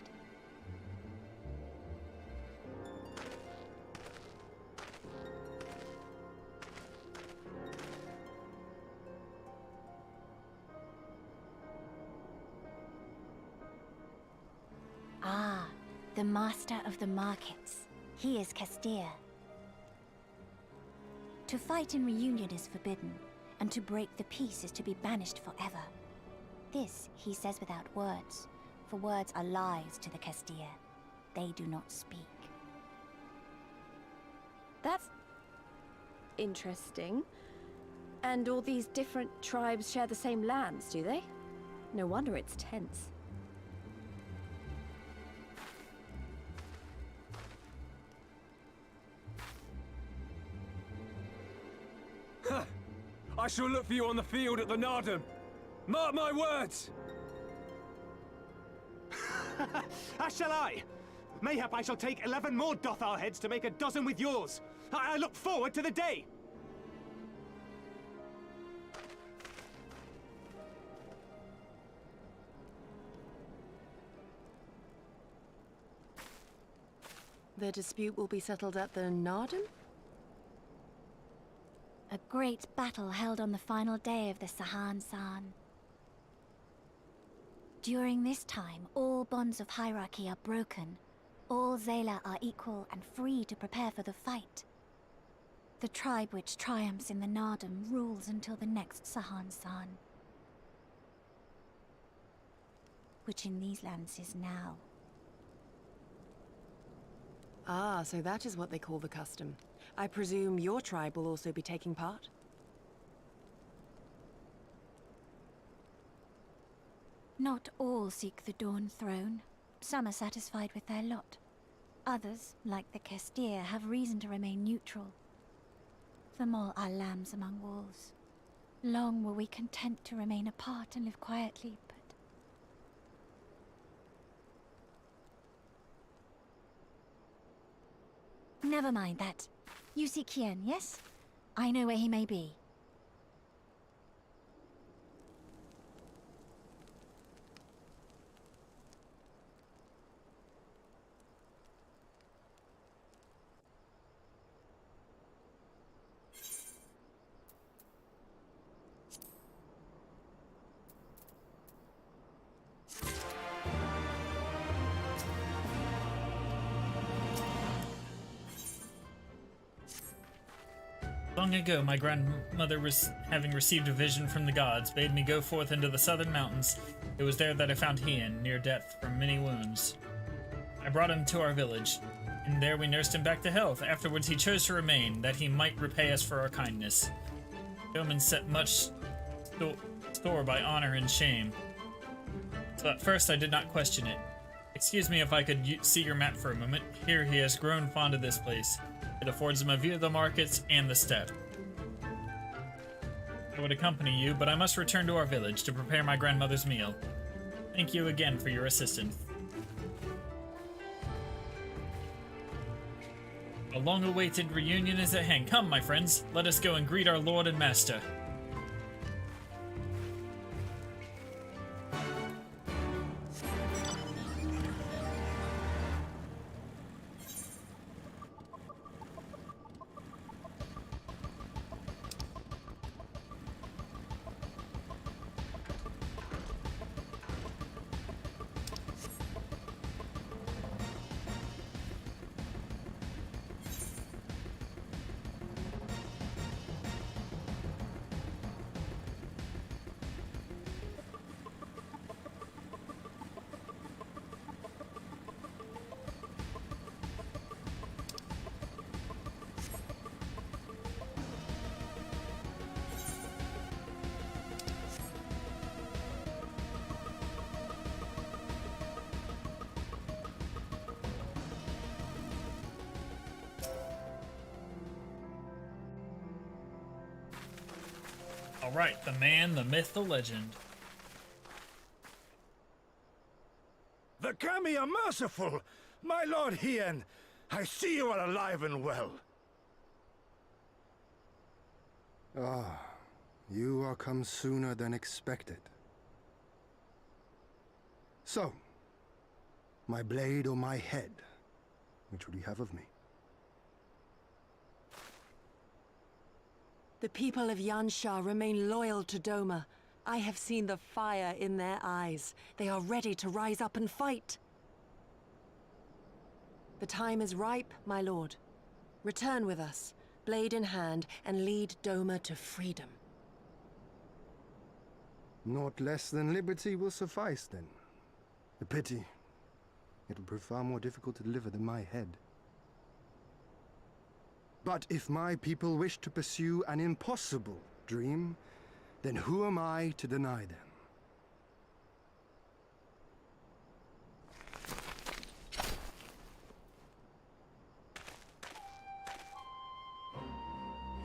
Ah, the master of the markets. He is Castir. To fight in reunion is forbidden, and to break the peace is to be banished forever. This he says without words, for words are lies to the Castir. They do not speak. That's interesting. And all these different tribes share the same lands, do they? No wonder it's tense. I shall look for you on the field at the Nardum. Mark my words! As shall I. Mayhap I shall take 11 more Dothal heads to make a dozen with yours. I look forward to the day. The dispute will be settled at the Nardum? A great battle held on the final day of the Sahan San. During this time, all bonds of hierarchy are broken. All Zayla are equal and free to prepare for the fight. The tribe which triumphs in the Nardum rules until the next Sahan San. Which in these lands is now. Ah, so that is what they call the custom. I presume your tribe will also be taking part? Not all seek the Dawn Throne. Some are satisfied with their lot. Others, like the Castir, have reason to remain neutral. Them all are lambs among wolves. Long were we content to remain apart and live quietly, but... Never mind that. You see Kien, yes? I know where he may be. Long ago, my grandmother, having received a vision from the gods, bade me go forth into the southern mountains. It was there that I found Hien, near death from many wounds. I brought him to our village, and there we nursed him back to health. Afterwards he chose to remain, that he might repay us for our kindness. Yeomen set much store by honor and shame, so at first I did not question it. Excuse me if I could see your map for a moment. Here he has grown fond of this place. It affords him a view of the markets and the steppe. I would accompany you, but I must return to our village to prepare my grandmother's meal. Thank you again for your assistance. A long-awaited reunion is at hand. Come, my friends, let us go and greet our lord and master. Alright, the man, the myth, the legend. The Kami are merciful! My lord Hien, I see you are alive and well. Ah, you are come sooner than expected. So, my blade or my head? Which would you have of me? The people of Yansha remain loyal to Doma. I have seen the fire in their eyes. They are ready to rise up and fight. The time is ripe, my lord. Return with us, blade in hand, and lead Doma to freedom. Naught less than liberty will suffice, then. A pity. It will prove far more difficult to deliver than my head. But if my people wish to pursue an impossible dream, then who am I to deny them?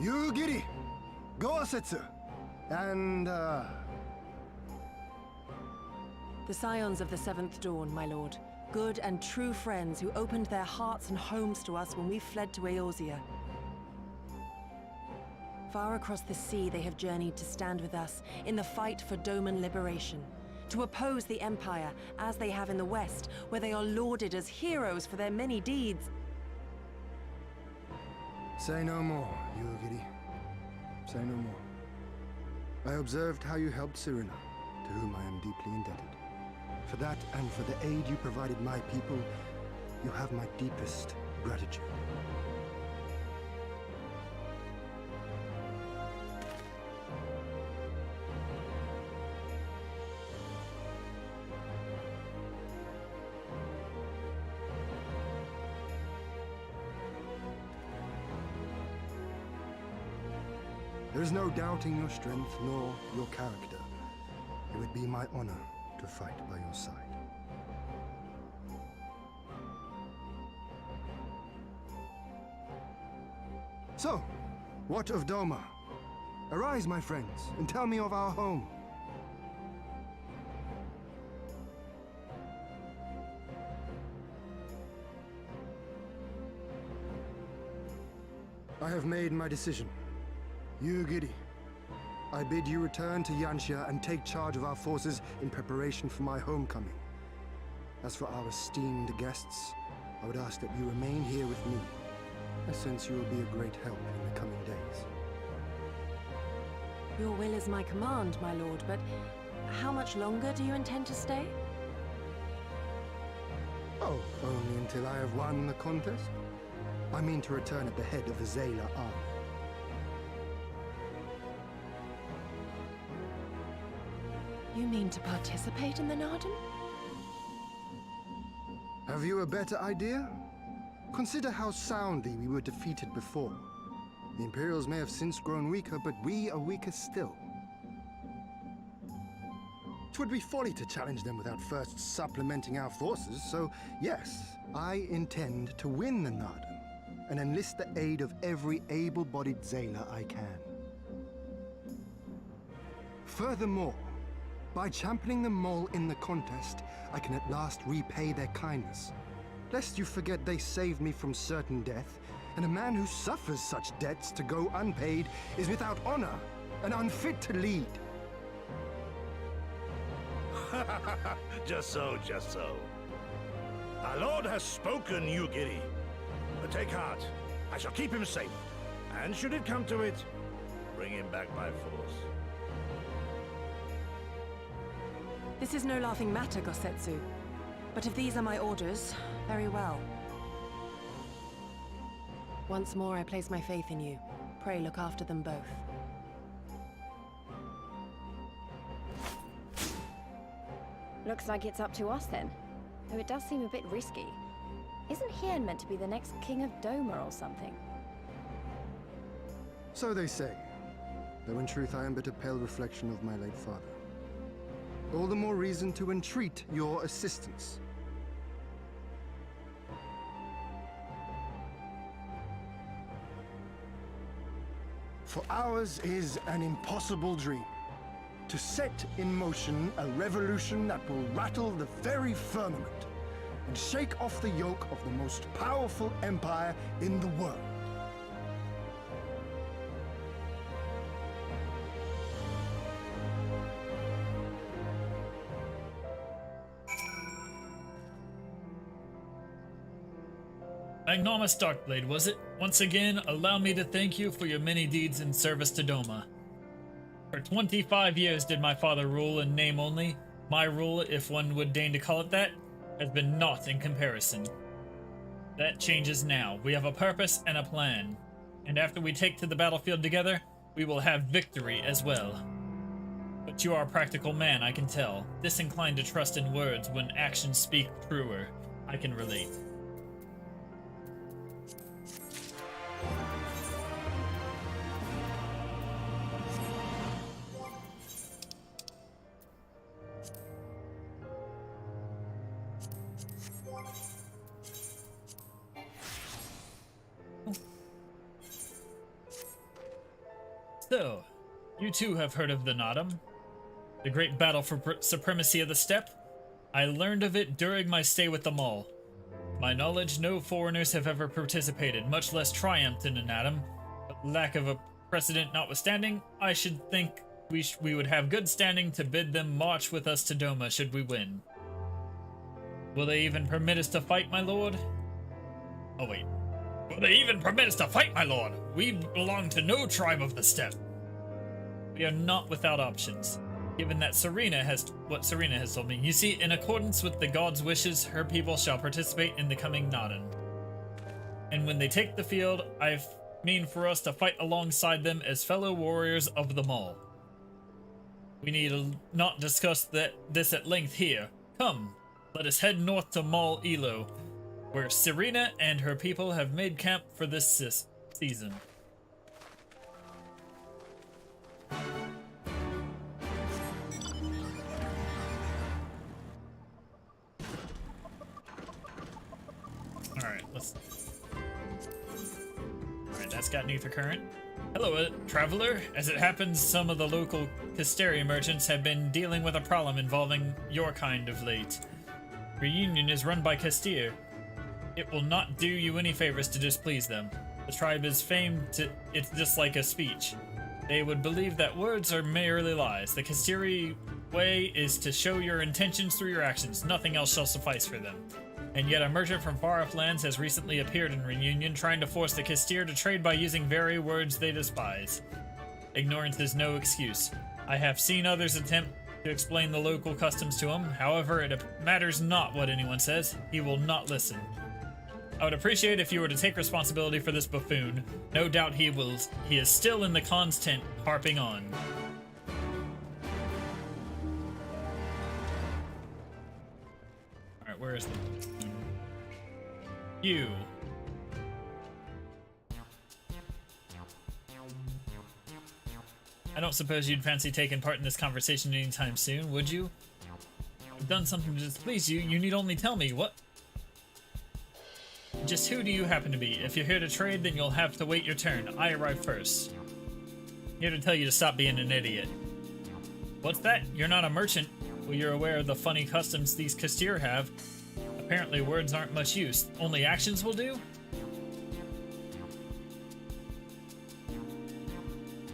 You, Giri, Gosetsu, and, The scions of the Seventh Dawn, my lord. Good and true friends who opened their hearts and homes to us when we fled to Eorzea. Far across the sea they have journeyed to stand with us in the fight for Doman liberation. To oppose the Empire, as they have in the West, where they are lauded as heroes for their many deeds. Say no more, Yugiri. Say no more. I observed how you helped Serena, to whom I am deeply indebted. For that and for the aid you provided my people, you have my deepest gratitude. There is no doubting your strength nor your character. It would be my honor to fight by your side. So, what of Doma? Arise, my friends, and tell me of our home. I have made my decision. You, Giri, I bid you return to Yansha and take charge of our forces in preparation for my homecoming. As for our esteemed guests, I would ask that you remain here with me. I sense you will be a great help in the coming days. Your will is my command, my lord, but how much longer do you intend to stay? Oh, only until I have won the contest? I mean to return at the head of the Zayla army. You mean to participate in the Narden? Have you a better idea? Consider how soundly we were defeated before. The Imperials may have since grown weaker, but we are weaker still. It would be folly to challenge them without first supplementing our forces, so yes, I intend to win the Narden and enlist the aid of every able-bodied Zayla I can. Furthermore, by championing the Mole in the contest, I can at last repay their kindness. Lest you forget they saved me from certain death, and a man who suffers such debts to go unpaid is without honor and unfit to lead. Just so, just so. Our lord has spoken, Yugiri. But take heart. I shall keep him safe. And should it come to it, bring him back by force. This is no laughing matter, Gosetsu. But if these are my orders, very well. Once more, I place my faith in you. Pray look after them both. Looks like it's up to us then. Though it does seem a bit risky. Isn't Hien meant to be the next king of Doma or something? So they say, though in truth I am but a pale reflection of my late father. All the more reason to entreat your assistance. For ours is an impossible dream. To set in motion a revolution that will rattle the very firmament and shake off the yoke of the most powerful empire in the world. Magnanimous Darkblade, was it? Once again, allow me to thank you for your many deeds in service to Doma. For 25 years did my father rule in name only. My rule, if one would deign to call it that, has been naught in comparison. That changes now. We have a purpose and a plan. And after we take to the battlefield together, we will have victory as well. But you are a practical man, I can tell. Disinclined to trust in words when actions speak truer. I can relate. So, you too have heard of the Nodum, the great battle for supremacy of the steppe. I learned of it during my stay with the Maul. To my knowledge, no foreigners have ever participated, much less triumphed in an atom. But lack of a precedent notwithstanding, I should think we would have good standing to bid them march with us to Doma should we win. Will they even permit us to fight, my lord? Oh wait. Will they even permit us to fight, my lord? We belong to no tribe of the steppe. We are not without options, given that what Serena has told me. You see, in accordance with the god's wishes, her people shall participate in the coming Nodun. And when they take the field, I mean for us to fight alongside them as fellow warriors of the Maul. We need not discuss this at length here. Come, let us head north to Maul Elo, where Serena and her people have made camp for this season. Alright, that's got Nether Current. Hello, traveler. As it happens, some of the local Casteria merchants have been dealing with a problem involving your kind of late. Reunion is run by Castir. It will not do you any favors to displease them. The tribe is famed to its dislike of speech. They would believe that words are merely lies. The Castiri way is to show your intentions through your actions. Nothing else shall suffice for them. And yet a merchant from far-off lands has recently appeared in Reunion, trying to force the Castir to trade by using very words they despise. Ignorance is no excuse. I have seen others attempt to explain the local customs to him. However, it matters not what anyone says. He will not listen. I would appreciate if you were to take responsibility for this buffoon. No doubt he is still in the Khan's tent, harping on. Alright, where is the buffoon? You. I don't suppose you'd fancy taking part in this conversation anytime soon, would you? I've done something to displease you. You need only tell me. What? Just who do you happen to be? If you're here to trade, then you'll have to wait your turn. I arrive first. Here to tell you to stop being an idiot. What's that? You're not a merchant. Well, you're aware of the funny customs these Castir have. Apparently words aren't much use. Only actions will do?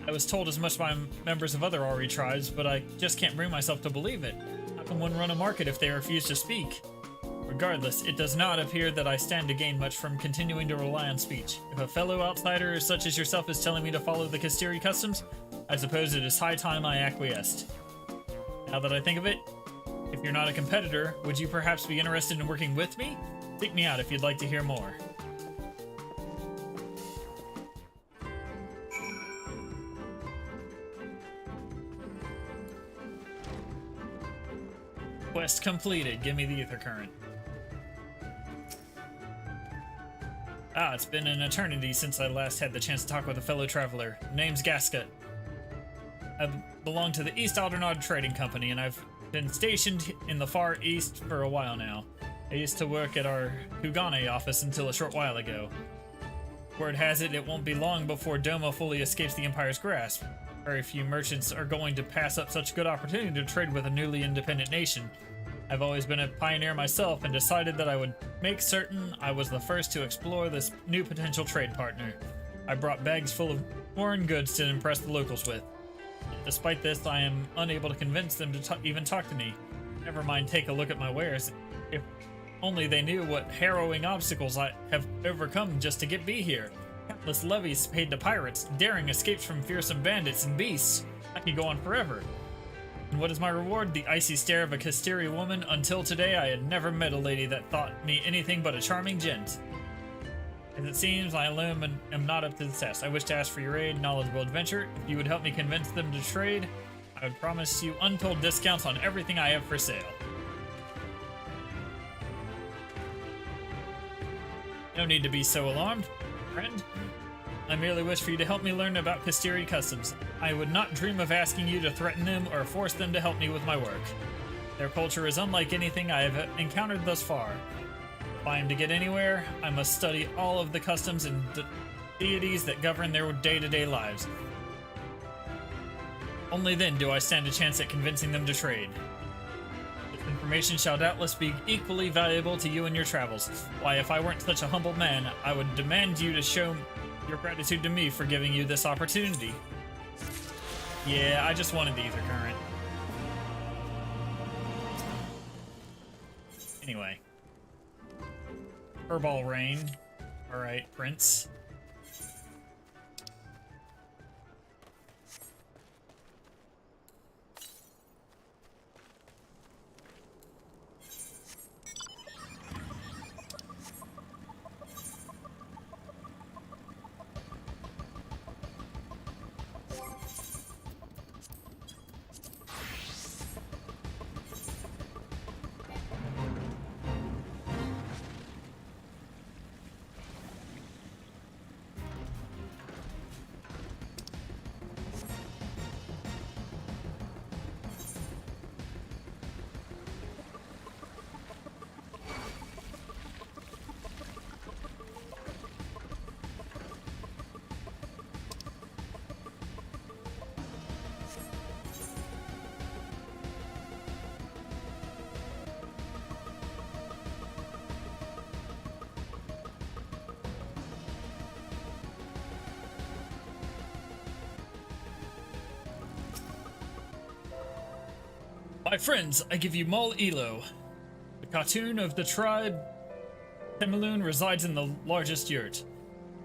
I was told as much by members of other Ari tribes, but I just can't bring myself to believe it. How can one run a market if they refuse to speak? Regardless, it does not appear that I stand to gain much from continuing to rely on speech. If a fellow outsider such as yourself is telling me to follow the Castiri customs, I suppose it is high time I acquiesced. Now that I think of it, if you're not a competitor, would you perhaps be interested in working with me? Seek me out if you'd like to hear more. Quest completed. Give me the Ether Current. It's been an eternity since I last had the chance to talk with a fellow traveler. Name's Gasket. I belong to the East Aldernod Trading Company, and I've been stationed in the Far East for a while now. I used to work at our Hugane office until a short while ago. Word has it, it won't be long before Doma fully escapes the Empire's grasp. Very few merchants are going to pass up such a good opportunity to trade with a newly independent nation. I've always been a pioneer myself and decided that I would make certain I was the first to explore this new potential trade partner. I brought bags full of foreign goods to impress the locals with. Despite this, I am unable to convince them to even talk to me. Never mind take a look at my wares. If only they knew what harrowing obstacles I have overcome just to be here. Countless levies paid to pirates, daring escapes from fearsome bandits and beasts. I could go on forever. And what is my reward? The icy stare of a Kastiri woman. Until today, I had never met a lady that thought me anything but a charming gent. As it seems, I alone am not up to the test. I wish to ask for your aid, knowledgeable adventure. If you would help me convince them to trade, I would promise you untold discounts on everything I have for sale. No need to be so alarmed, friend. I merely wish for you to help me learn about Kastiri customs. I would not dream of asking you to threaten them or force them to help me with my work. Their culture is unlike anything I have encountered thus far. If I am to get anywhere, I must study all of the customs and deities that govern their day-to-day lives. Only then do I stand a chance at convincing them to trade. This information shall doubtless be equally valuable to you in your travels. Why, if I weren't such a humble man, I would demand you to show your gratitude to me for giving you this opportunity. Yeah, I just wanted the Ether Current. Anyway. Furball Rain. Alright, Prince. My friends, I give you Mul Elo. The cartoon of the tribe Temaloon resides in the largest yurt.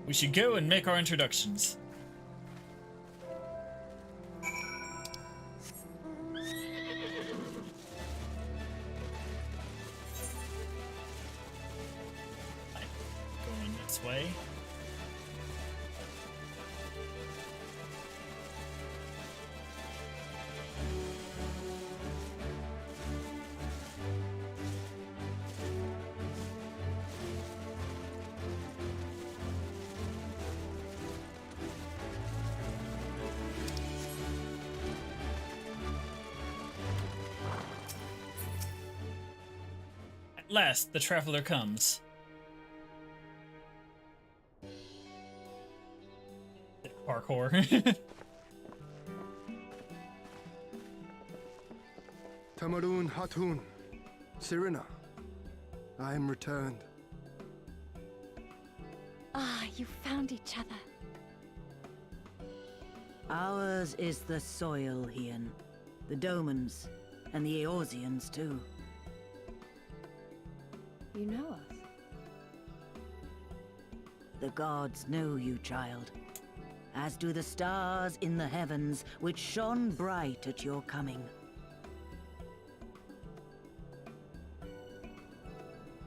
We should go and make our introductions. Going this way. At last, the traveler comes. Parkour. Tamarun Hatun, Sirina, I am returned. Ah, you found each other. Ours is the soil, Hien. The Domans, and the Eorzeans, too. You know us? The gods know you, child. As do the stars in the heavens, which shone bright at your coming.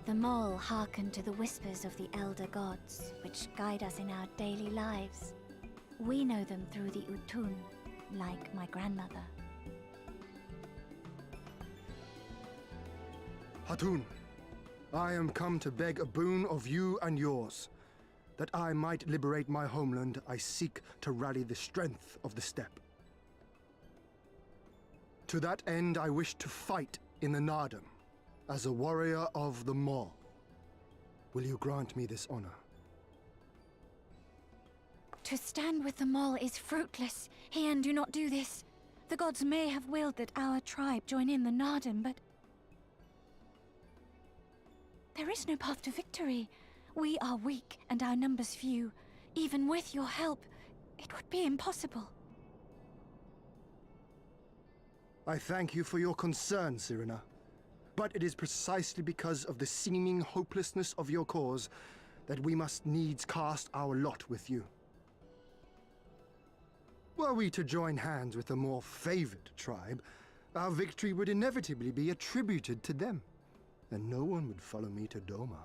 The Mole hearken to the whispers of the elder gods, which guide us in our daily lives. We know them through the Utun, like my grandmother. Hatun, I am come to beg a boon of you and yours. That I might liberate my homeland, I seek to rally the strength of the steppe. To that end, I wish to fight in the Nardum, as a warrior of the Maw. Will you grant me this honor? To stand with the Mall is fruitless. Hien, do not do this. The gods may have willed that our tribe join in the Nardum, but... there is no path to victory. We are weak and our numbers few. Even with your help, it would be impossible. I thank you for your concern, Cyrena. But it is precisely because of the seeming hopelessness of your cause that we must needs cast our lot with you. Were we to join hands with a more favored tribe, our victory would inevitably be attributed to them, and no one would follow me to Doma.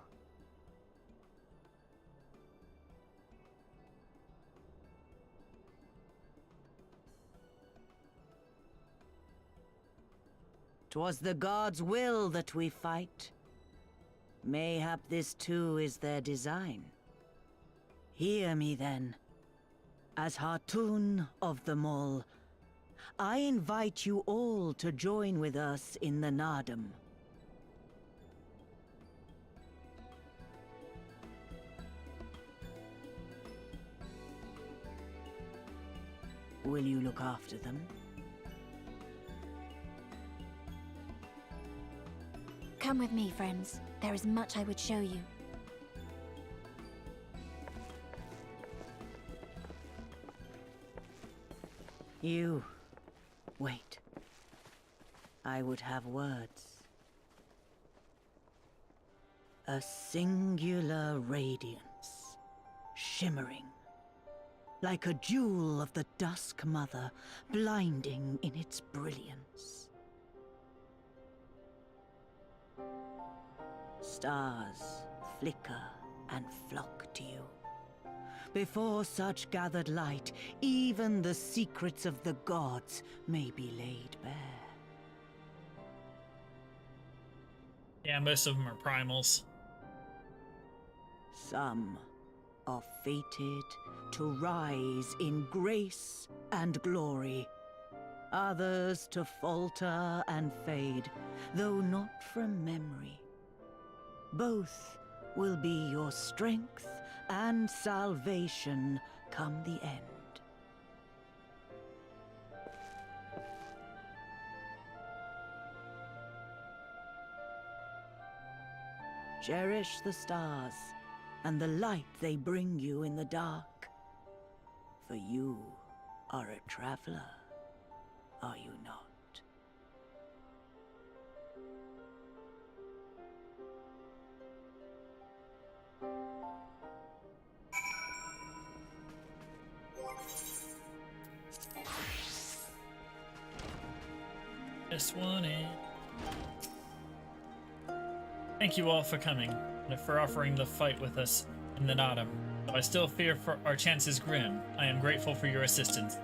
'Twas the gods' will that we fight. Mayhap this too is their design. Hear me then. As Hartun of the Mall, I invite you all to join with us in the Nardum. Will you look after them? Come with me, friends. There is much I would show you. You... wait. I would have words. A singular radiance, shimmering, like a jewel of the Dusk Mother, blinding in its brilliance. Stars flicker and flock to you. Before such gathered light, even the secrets of the gods may be laid bare. Yeah, most of them are primals. Some are fated to rise in grace and glory. Others to falter and fade, though not from memory. Both will be your strength and salvation come the end. Cherish the stars and the light they bring you in the dark. For you are a traveler, are you not? This one in. Thank you all for coming, and for offering the fight with us in the Nardum. Though I still fear for our chances grim, I am grateful for your assistance.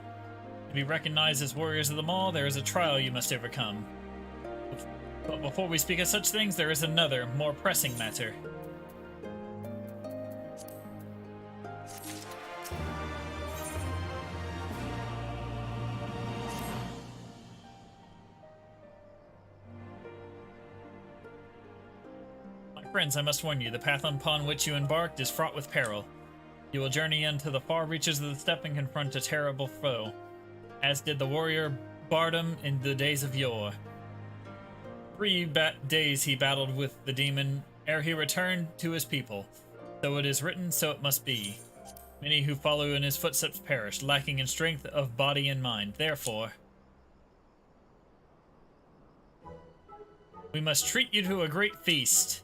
To be recognized as warriors of the Mall, there is a trial you must overcome. But before we speak of such things, there is another, more pressing matter. Friends, I must warn you, the path upon which you embarked is fraught with peril. You will journey into the far reaches of the steppe and confront a terrible foe, as did the warrior Bardam in the days of yore. 3 days he battled with the demon ere he returned to his people. So it is written, so it must be. Many who follow in his footsteps perished, lacking in strength of body and mind. Therefore, we must treat you to a great feast.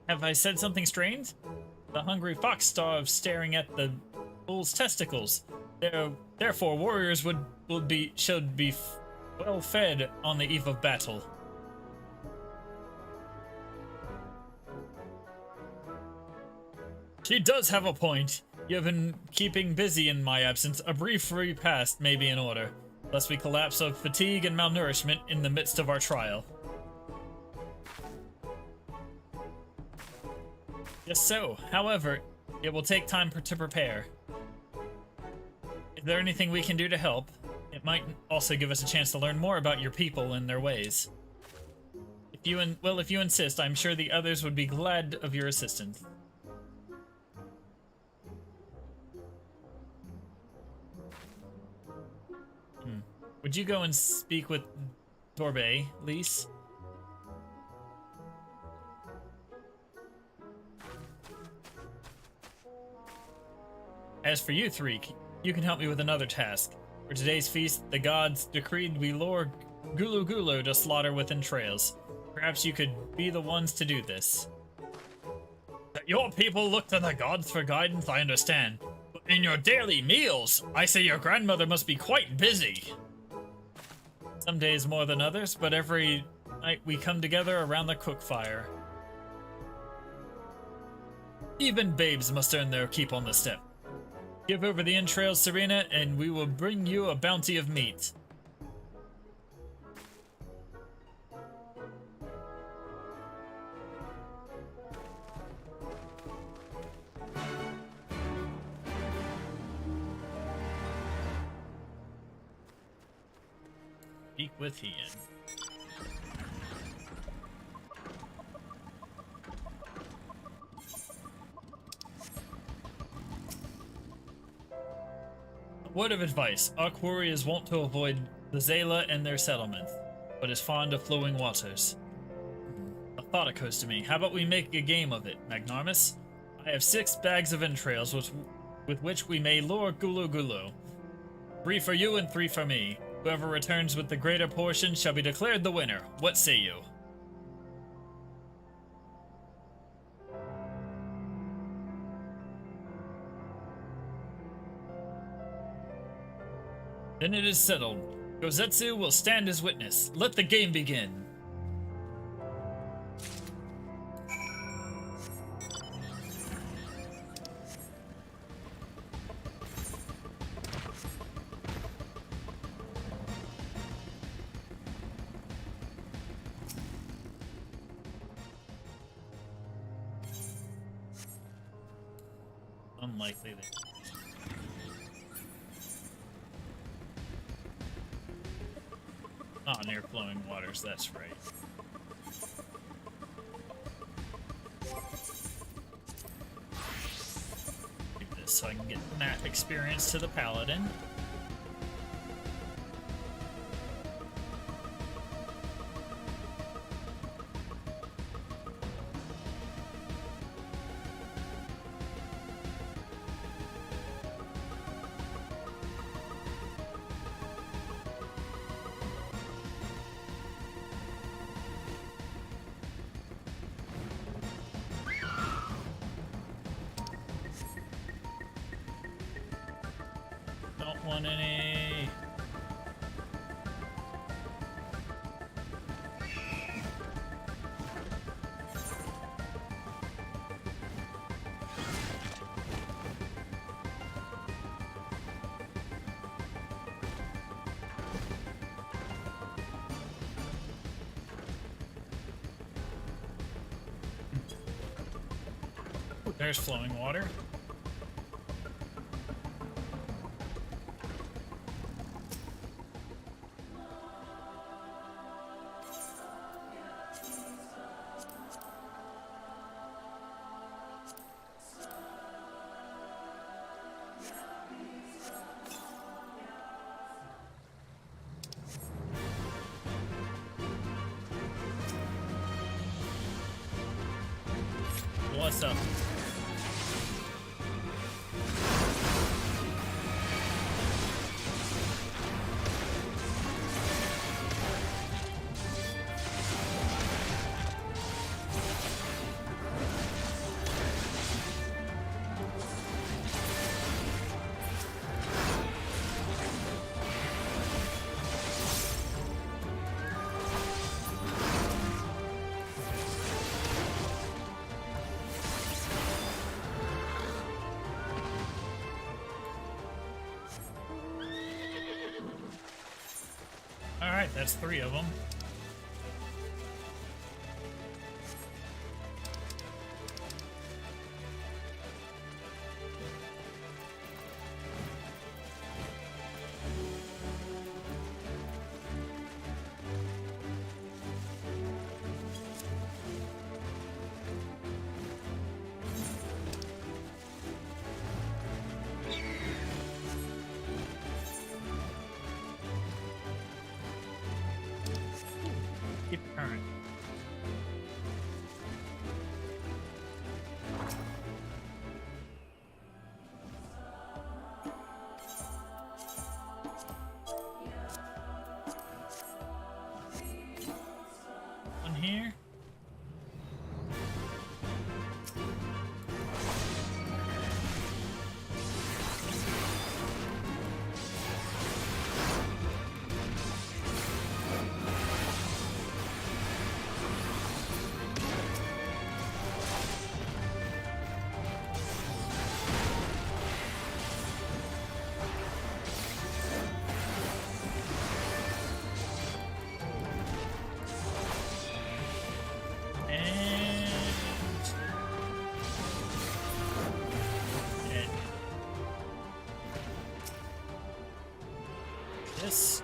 Have I said something strange? The hungry fox starves staring at the bull's testicles. Therefore, warriors should be well fed on the eve of battle. She does have a point. You have been keeping busy in my absence. A brief repast may be in order, lest we collapse of fatigue and malnourishment in the midst of our trial. Just so. However, it will take time to prepare. Is there anything we can do to help? It might also give us a chance to learn more about your people and their ways. If you insist, I'm sure the others would be glad of your assistance. Would you go and speak with Torbay, Lise? As for you three, you can help me with another task. For today's feast, the gods decreed we lure Gulu Gulu to slaughter with entrails. Perhaps you could be the ones to do this. That your people look to the gods for guidance, I understand. But in your daily meals, I say your grandmother must be quite busy. Some days more than others, but every night we come together around the cook fire. Even babes must earn their keep on the step. Give over the entrails, Serena, and we will bring you a bounty of meat. Speak with Ian. Word of advice, our quarry is wont to avoid the Zayla and their settlements, but is fond of flowing waters. A thought occurs to me. How about we make a game of it, Magnarmus? I have 6 bags of entrails with which we may lure Gulu Gulu. 3 for you and 3 for me. Whoever returns with the greater portion shall be declared the winner. What say you? Then it is settled. Gozetsu will stand as witness. Let the game begin. Unlikely that. Ah, near flowing waters, that's right. Do this so I can get map experience to the paladin. Don't want any. Ooh, there's flowing water. What's up? Alright, that's 3 of them. this.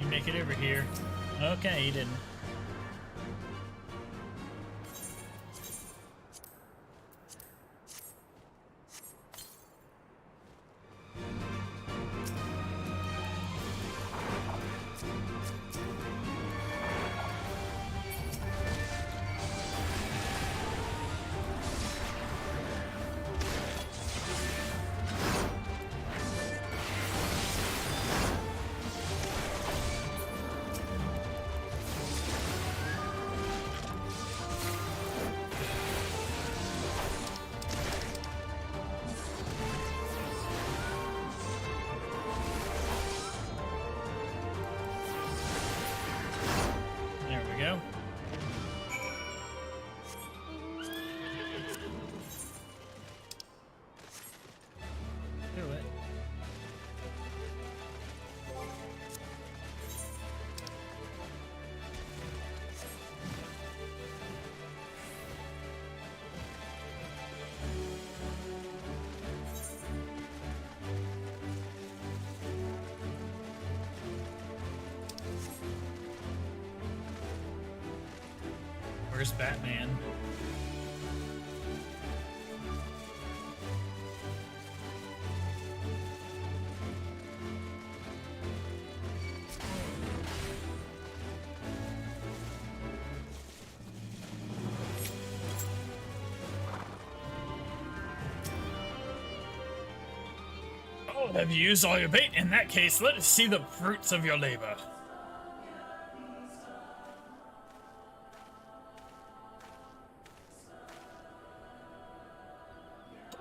Make it over here. Okay, he didn't. Go. Do it. Where's Batman? Oh, have you used all your bait? In that case, let us see the fruits of your labor.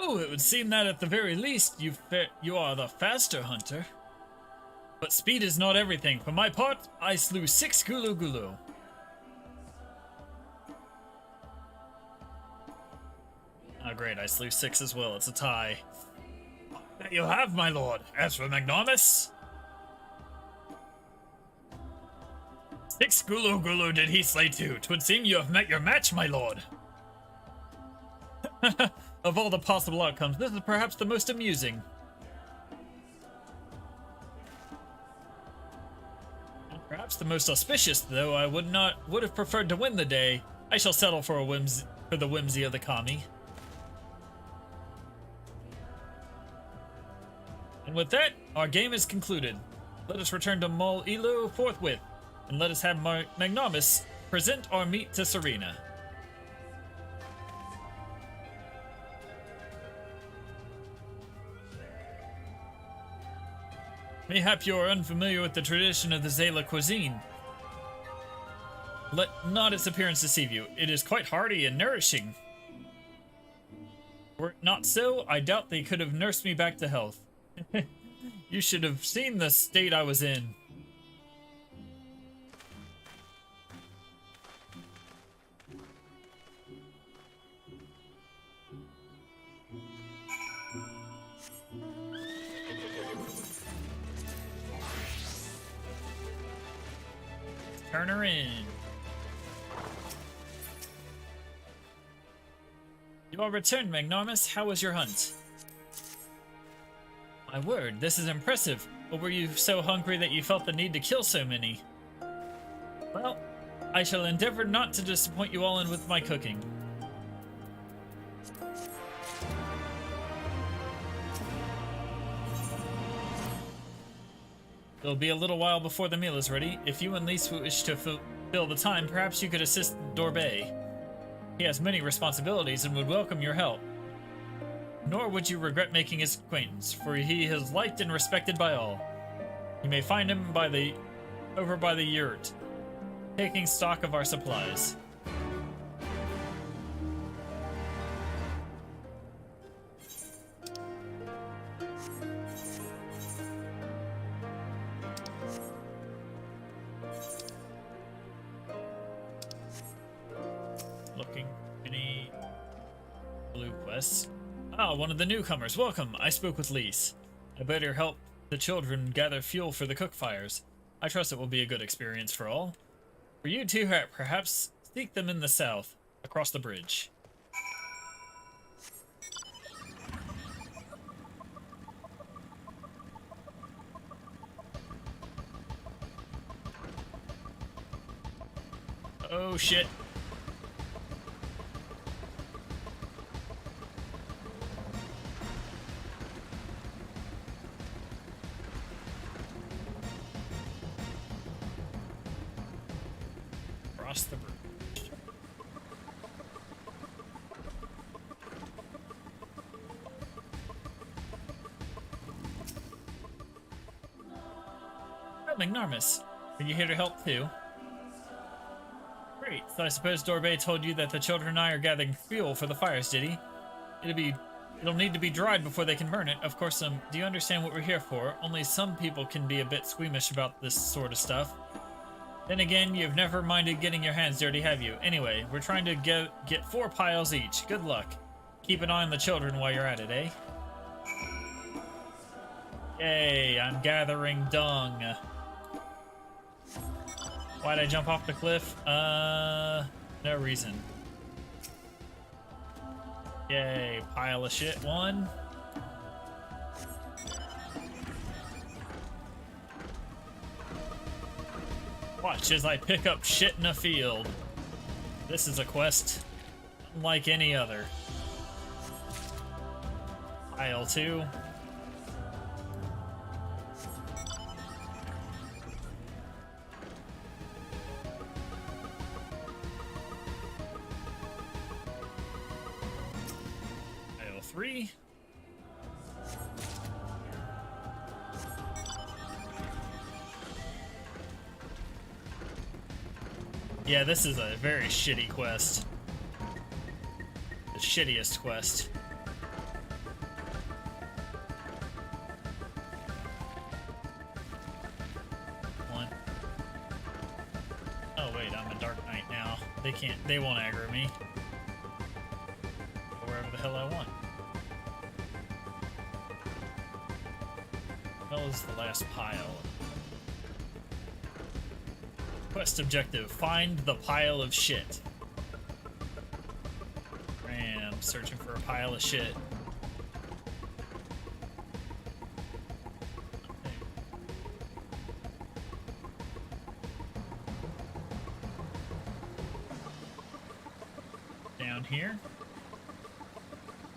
Oh, it would seem that at the very least you are the faster hunter. But speed is not everything. For my part, I slew 6 Gulu Gulu. Oh great, I slew 6 as well. It's a tie. That you have, my lord. As for Magnanimous, 6 Gulu Gulu did he slay too. 'Twould seem you have met your match, my lord. Of all the possible outcomes, this is perhaps the most amusing. Perhaps the most auspicious, though I would have preferred to win the day. I shall settle for the whimsy of the kami. And with that, our game is concluded. Let us return to Mol Ilo forthwith, and let us have Magnanimous present our meat to Serena. Mayhap you are unfamiliar with the tradition of the Zala cuisine. Let not its appearance deceive you. It is quite hearty and nourishing. Were it not so, I doubt they could have nursed me back to health. You should have seen the state I was in. Turn her in. You are returned, Magnanimous. How was your hunt? My word, this is impressive. Or were you so hungry that you felt the need to kill so many? Well, I shall endeavor not to disappoint you all in with my cooking. It'll be a little while before the meal is ready. If you and Lise wish to fill the time, perhaps you could assist Dorbet. He has many responsibilities and would welcome your help. Nor would you regret making his acquaintance, for he is liked and respected by all. You may find him over by the yurt, taking stock of our supplies. quest. Ah, one of the newcomers. Welcome. I spoke with Lise. I better help the children gather fuel for the cook fires. I trust it will be a good experience for all. For you two, perhaps seek them in the south, across the bridge. Oh shit. Cross the bridge. Oh, McNarmus, are you here to help too? Great, so I suppose Dorbay told you that the children and I are gathering fuel for the fires, did he? It'll need to be dried before they can burn it. Of course, do you understand what we're here for? Only some people can be a bit squeamish about this sort of stuff. Then again, you've never minded getting your hands dirty, have you? Anyway, we're trying to get 4 piles each. Good luck. Keep an eye on the children while you're at it, eh? Yay, I'm gathering dung. Why'd I jump off the cliff? No reason. Yay, pile of shit 1. Watch as I pick up shit in a field. This is a quest unlike any other. Pile 2. Pile 3. Yeah, this is a very shitty quest. The shittiest quest. One. Oh wait, I'm a Dark Knight now. They won't aggro me. Go wherever the hell I want. What is the last pile? Quest objective, find the pile of shit. Man, I'm searching for a pile of shit. Okay. Down here.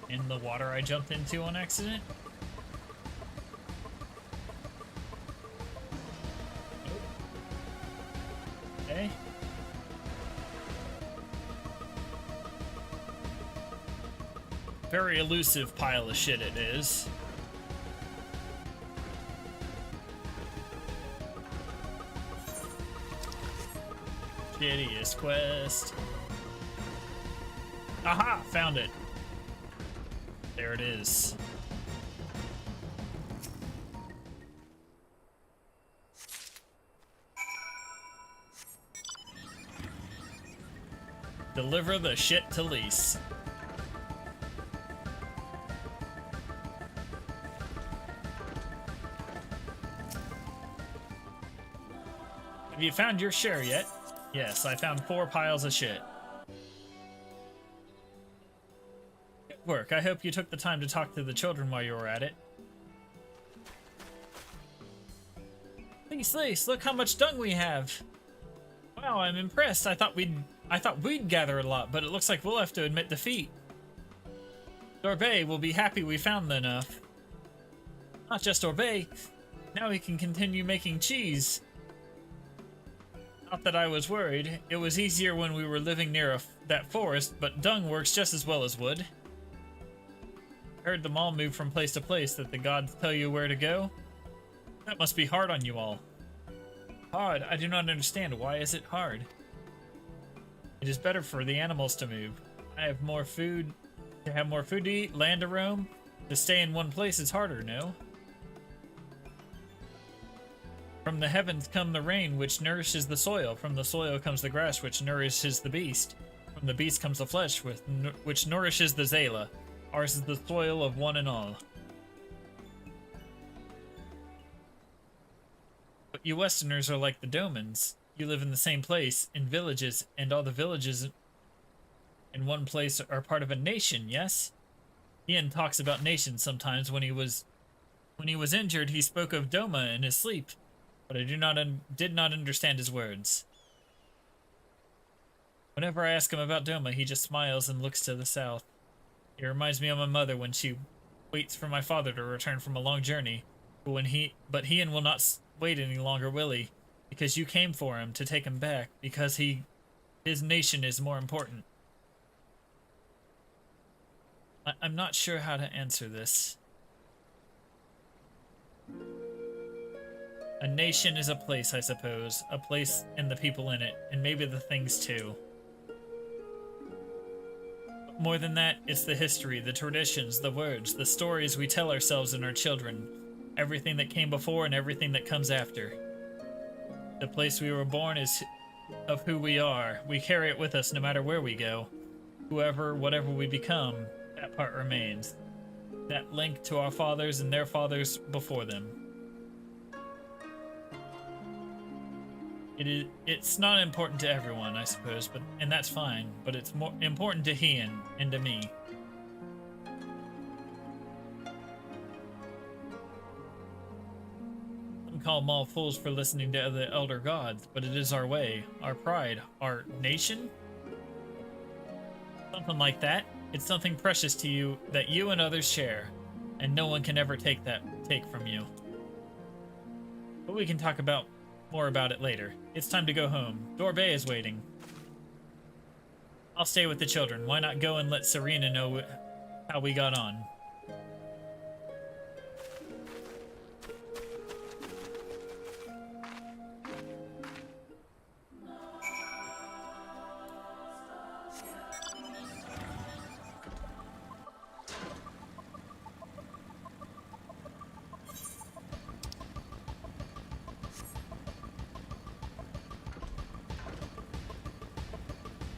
In the water I jumped into on accident. Okay. Very elusive pile of shit it is. Shittiest quest. Aha! Found it. There it is. Deliver the shit to Lise. Have you found your share yet? Yes, I found 4 piles of shit. Good work. I hope you took the time to talk to the children while you were at it. Lise, look how much dung we have. Wow, I'm impressed. I thought we'd gather a lot, but it looks like we'll have to admit defeat. Dorbay will be happy we found enough. Not just Dorbay. Now we can continue making cheese. Not that I was worried. It was easier when we were living near that forest, but dung works just as well as wood. I heard them all move from place to place, that the gods tell you where to go. That must be hard on you all. Hard? I do not understand. Why is it hard? It is better for the animals to move. I have more food. To have more food to eat, land to roam. To stay in one place is harder, no? From the heavens come the rain, which nourishes the soil. From the soil comes the grass, which nourishes the beast. From the beast comes the flesh, which nourishes the Zayla. Ours is the soil of one and all. But you Westerners are like the Domans. You live in the same place, in villages, and all the villages in one place are part of a nation, yes? Ian talks about nations sometimes. When he was injured, he spoke of Doma in his sleep, but I did not understand his words. Whenever I ask him about Doma, he just smiles and looks to the south. It reminds me of my mother when she waits for my father to return from a long journey. But Ian will not wait any longer, will he? Because you came for him to take him back. Because his nation is more important. I'm not sure how to answer this. A nation is a place, I suppose. A place and the people in it, and maybe the things too. But more than that, it's the history, the traditions, the words, the stories we tell ourselves and our children. Everything that came before and everything that comes after. The place we were born is of who we are. We carry it with us no matter where we go. Whatever we become, that part remains. That link to our fathers and their fathers before them. It's not important to everyone, I suppose, and that's fine, but it's more important to Ian and to me. Some call them all fools for listening to the elder gods, but it is our way, our pride, our nation? Something like that. It's something precious to you that you and others share, and no one can ever take from you. But we can talk more about it later. It's time to go home. Dorbay is waiting. I'll stay with the children. Why not go and let Serena know how we got on?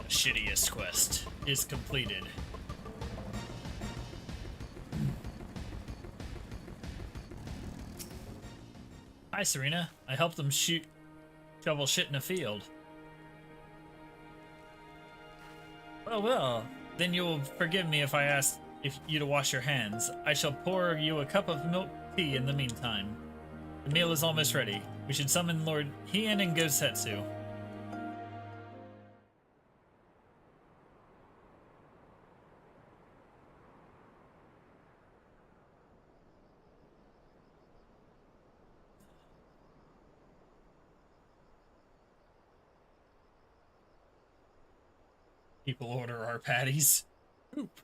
Shittiest quest is completed. Hi, Serena. I helped them shovel shit in a field. Well, then you will forgive me if I ask you to wash your hands. I shall pour you a cup of milk tea in the meantime. The meal is almost ready. We should summon Lord Hien and Gosetsu. People order our patties. Oop.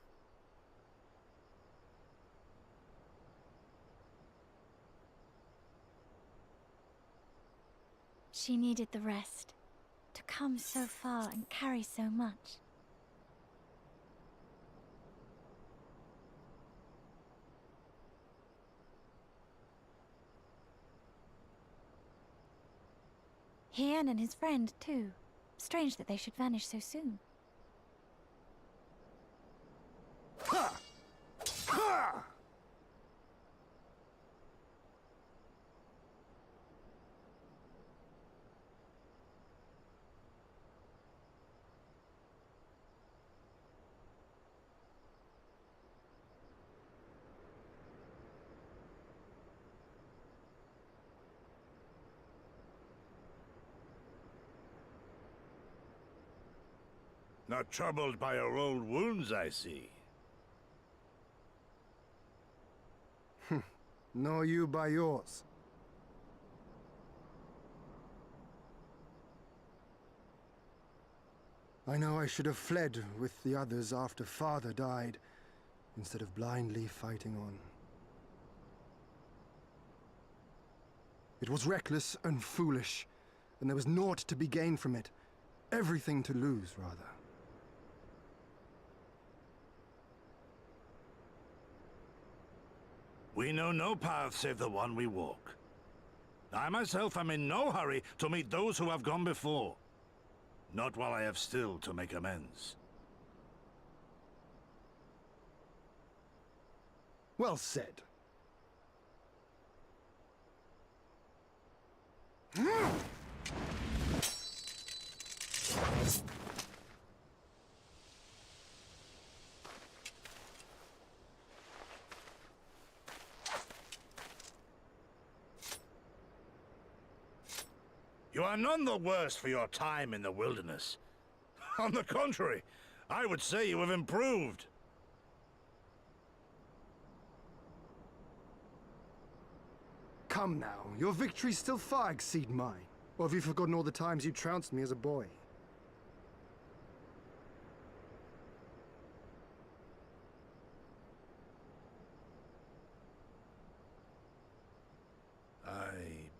She needed the rest. To come so far and carry so much. Hien and his friend, too. Strange that they should vanish so soon. Not troubled by your old wounds, I see. Nor you by yours. I know I should have fled with the others after Father died, instead of blindly fighting on. It was reckless and foolish, and there was naught to be gained from it. Everything to lose, rather. We know no path save the one we walk. I myself am in no hurry to meet those who have gone before. Not while I have still to make amends. Well said. You are none the worse for your time in the wilderness. On the contrary, I would say you have improved. Come now, your victories still far exceed mine. Or have you forgotten all the times you trounced me as a boy? I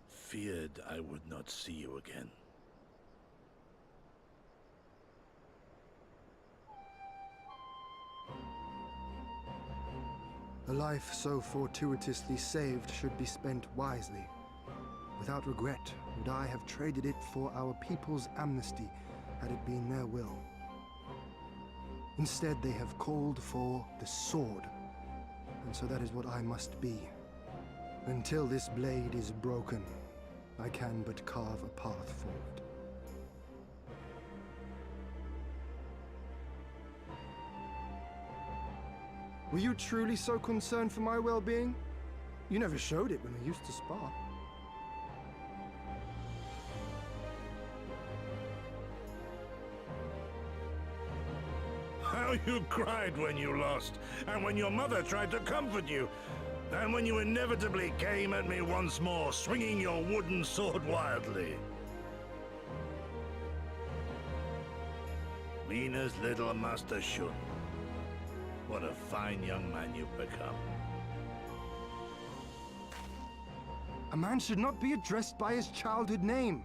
feared I would not see you again. A life so fortuitously saved should be spent wisely. Without regret, would I have traded it for our people's amnesty had it been their will. Instead, they have called for the sword, and so that is what I must be. Until this blade is broken, I can but carve a path forward. Were you truly so concerned for my well-being? You never showed it when we used to spar. How you cried when you lost, and when your mother tried to comfort you, and when you inevitably came at me once more, swinging your wooden sword wildly. Mina's little Master Shun. What a fine young man you've become. A man should not be addressed by his childhood name.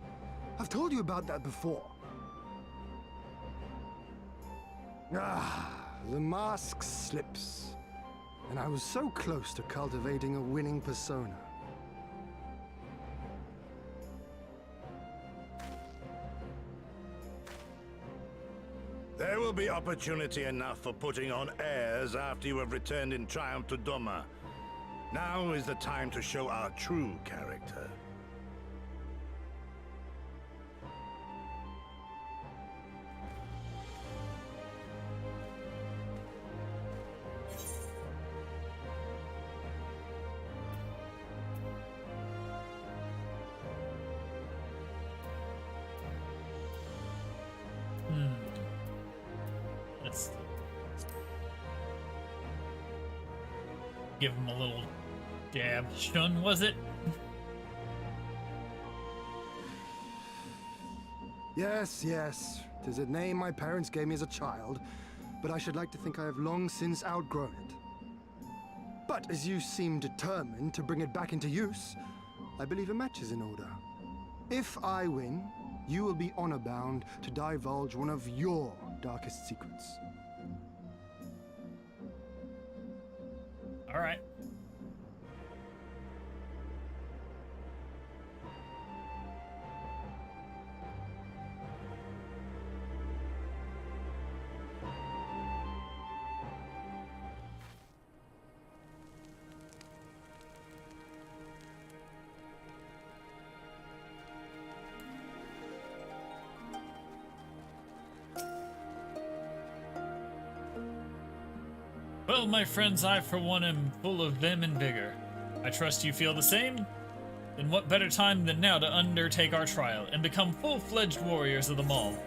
I've told you about that before. The mask slips. And I was so close to cultivating a winning persona. There will be opportunity enough for putting on airs after you have returned in triumph to Doma. Now is the time to show our true character. Let's give him a little jab. Shun, was it? Yes, yes. 'Tis a name my parents gave me as a child, but I should like to think I have long since outgrown it. But as you seem determined to bring it back into use, I believe a match is in order. If I win, you will be honor-bound to divulge one of your darkest secrets. All right. Well, my friends, I for one am full of vim and vigor. I trust you feel the same? Then what better time than now to undertake our trial and become full-fledged warriors of the Maul?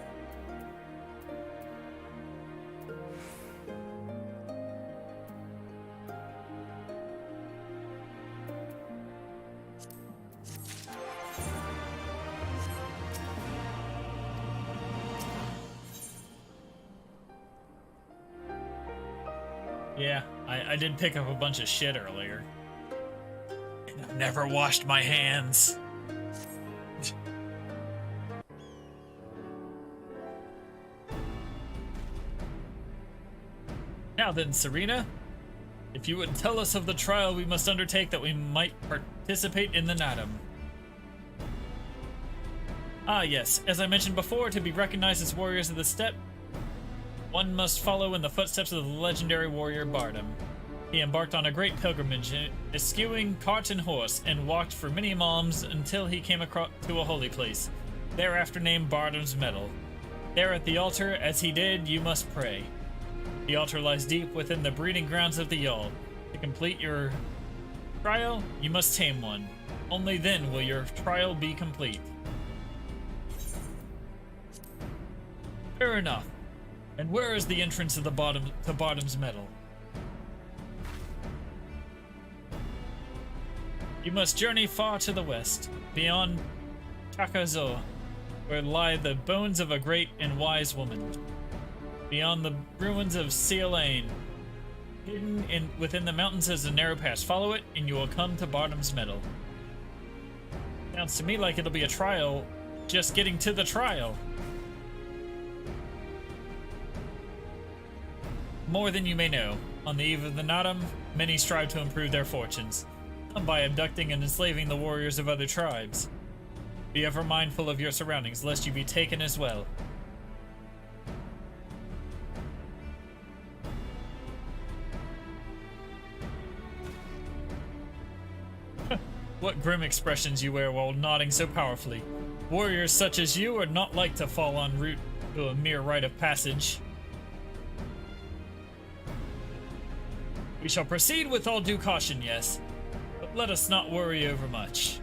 Yeah, I did pick up a bunch of shit earlier. And I've never washed my hands. Now then, Serena, if you would tell us of the trial we must undertake that we might participate in the Natum. Ah yes, as I mentioned before, to be recognized as warriors of the steppe, one must follow in the footsteps of the legendary warrior Bardam. He embarked on a great pilgrimage, eschewing cart and horse, and walked for many malms until he came across to a holy place, thereafter named Bardam's Meadow. There at the altar, as he did, you must pray. The altar lies deep within the breeding grounds of the Jarl. To complete your trial, you must tame one. Only then will your trial be complete. Fair enough. And where is the entrance to Bardam's Meadow? You must journey far to the west, beyond Takazo, where lie the bones of a great and wise woman. Beyond the ruins of Sealane, hidden within the mountains is a narrow pass. Follow it, and you will come to Bardam's Meadow. Sounds to me like it'll be a trial, just getting to the trial. More than you may know, on the eve of the Naadam, many strive to improve their fortunes. Some by abducting and enslaving the warriors of other tribes. Be ever mindful of your surroundings, lest you be taken as well. What grim expressions you wear while nodding so powerfully. Warriors such as you are not like to fall en route to a mere rite of passage. We shall proceed with all due caution, yes, but let us not worry overmuch.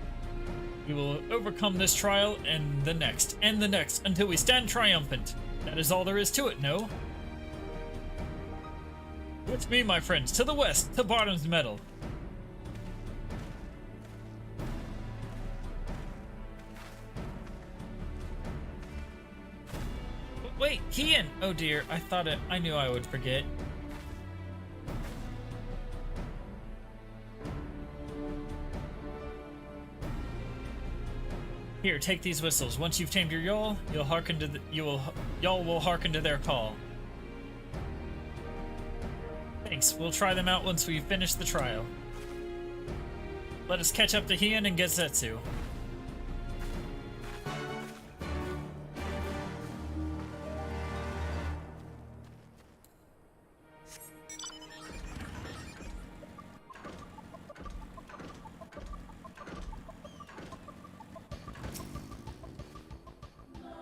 We will overcome this trial and the next, until we stand triumphant. That is all there is to it, no? With me, my friends, to the west, to Bardam's Meadow. Wait, Kian! Oh dear, I knew I would forget. Here, take these whistles. Once you've tamed your Jarl, Jarl will hearken to their call. Thanks, we'll try them out once we finish the trial. Let us catch up to Hian and Gezetsu.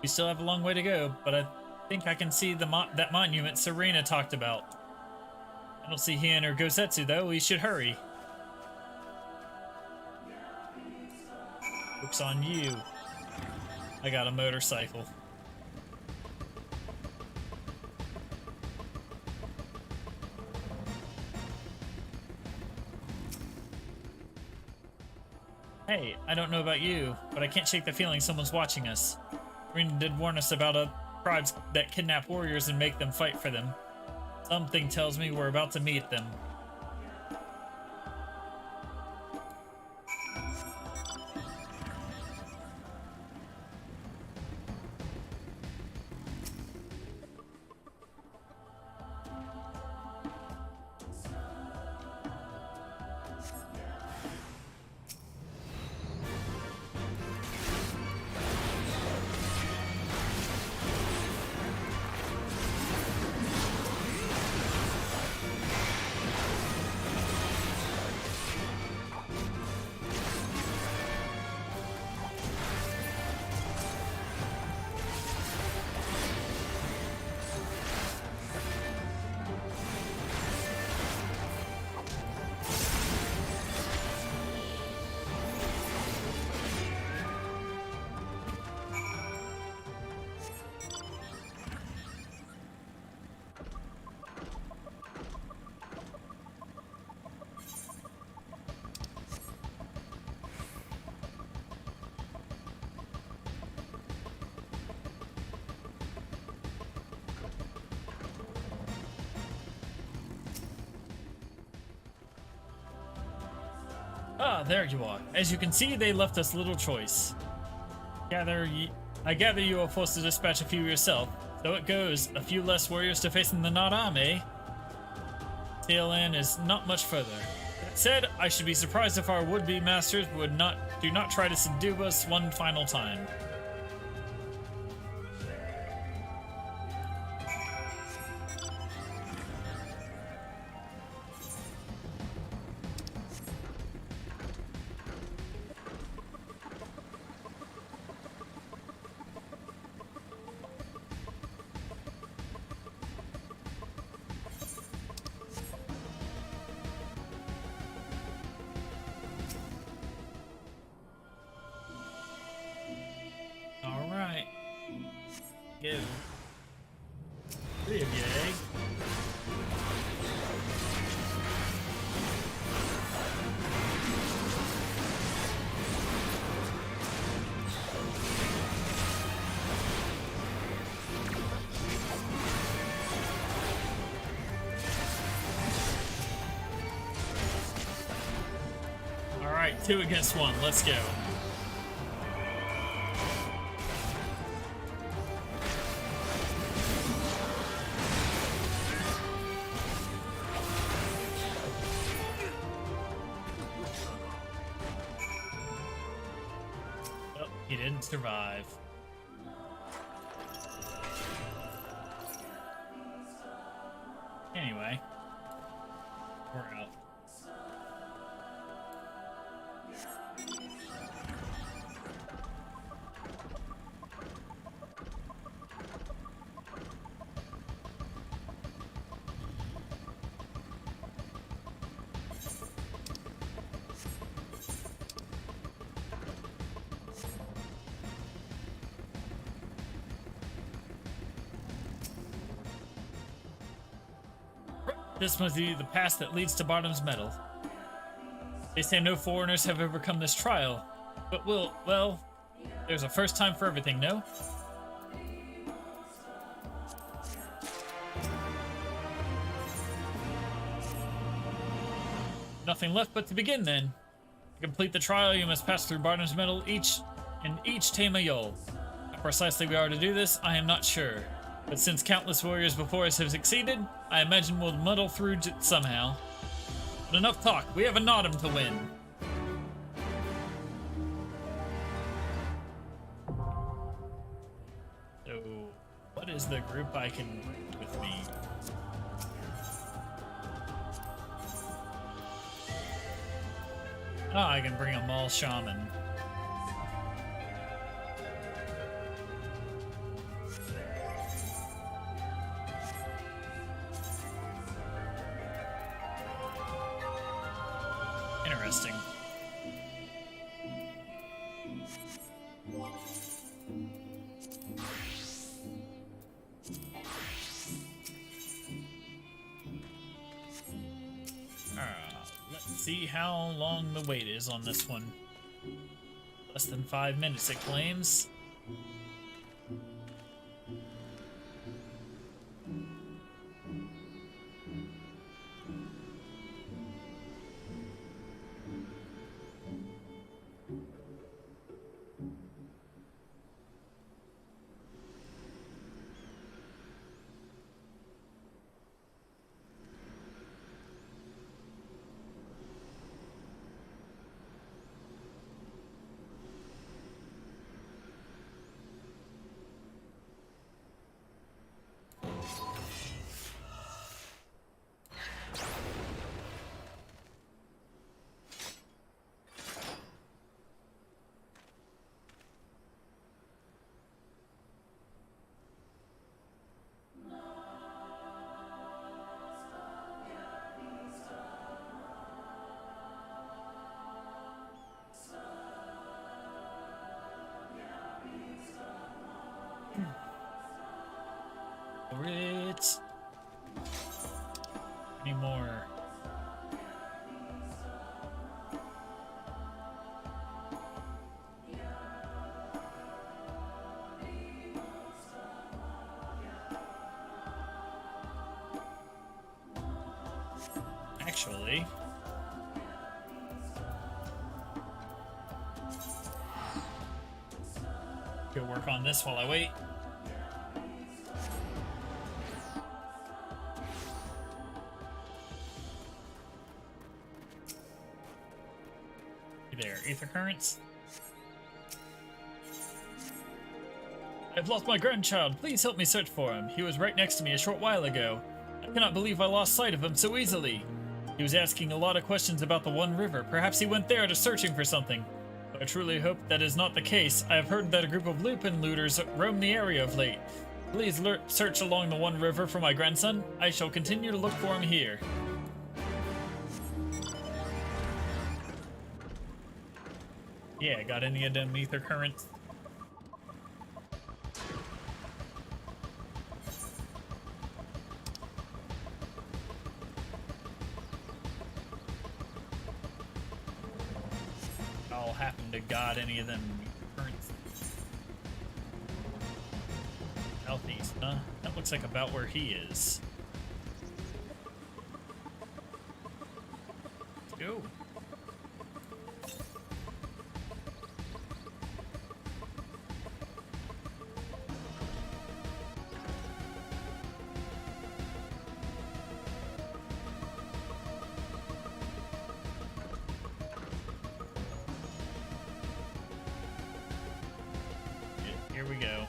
We still have a long way to go, but I think I can see that monument Serena talked about. I don't see Hian or Gozetsu though, we should hurry. Joke's on you. I got a motorcycle. Hey, I don't know about you, but I can't shake the feeling someone's watching us. Serena did warn us about tribes that kidnap warriors and make them fight for them. Something tells me we're about to meet them. Ah, there you are. As you can see, they left us little choice. I gather you are forced to dispatch a few yourself. So it goes, a few less warriors to face in the Naadam, eh? Sealane is not much further. That said, I should be surprised if our would-be masters do not try to subdue us one final time. Go. 3 of you, eh? Alright, 2 against 1. Let's go. Oh, he didn't survive. Anyway, we're out. This must be the path that leads to Bottom's Metal. They say no foreigners have overcome this trial, but well, there's a first time for everything, no? Nothing left but to begin then. To complete the trial, you must pass through Bottom's Metal each tame a Yol. How precisely we are to do this, I am not sure. But since countless warriors before us have succeeded, I imagine we'll muddle through somehow. But enough talk, we have a Nottam to win. So, what is the group I can bring with me? Oh, I can bring a Maul Shaman. Interesting. Let's see how long the wait is on this one. Less than 5 minutes, it claims. It. Any more? Actually, go work on this while I wait. There, ether currents. I've lost my grandchild. Please help me search for him. He was right next to me a short while ago. I cannot believe I lost sight of him so easily. He was asking a lot of questions about the One River. Perhaps he went there to searching for something. But I truly hope that is not the case. I have heard that a group of Lupin looters roam the area of late. Please search along the One River for my grandson. I shall continue to look for him here. Yeah, got any of them ether currents? I'll happen to got any of them currents. Southeast, huh? That looks like about where he is. Let's go. Here we go.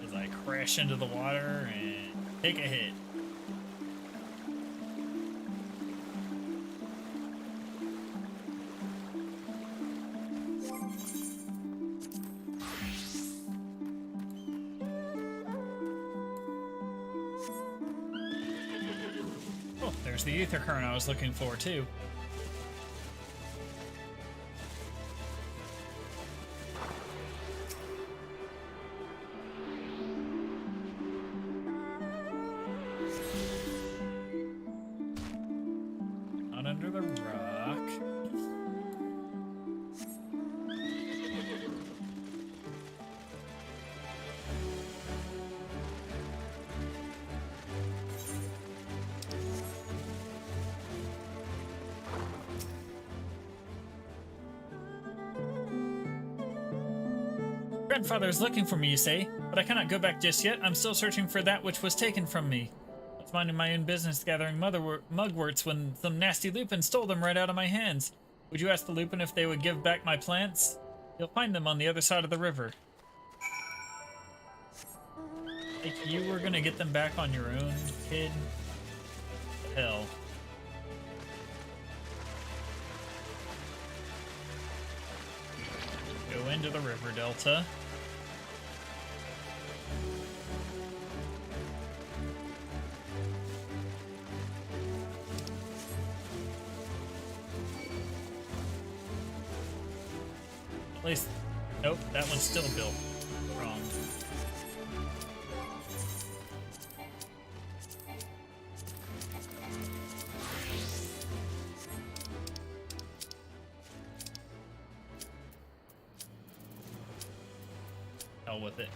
As I crash into the water and take a hit. Oh, there's the ether current I was looking for too. Under the rock. Grandfather is looking for me, you say, but I cannot go back just yet. I'm still searching for that which was taken from me. I was minding my own business gathering mugworts when some nasty lupin stole them right out of my hands. Would you ask the lupin if they would give back my plants? You'll find them on the other side of the river. Like you were gonna get them back on your own, kid? What the hell? Go into the river delta. At least, nope, that one's still built wrong. Hell with it.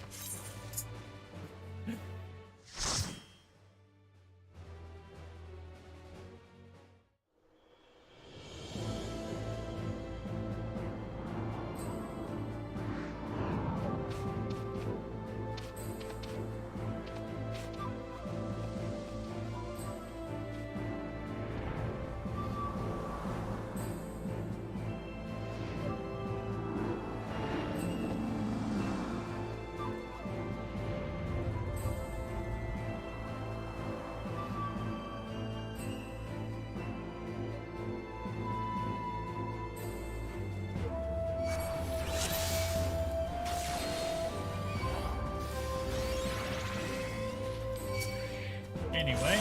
Anyway,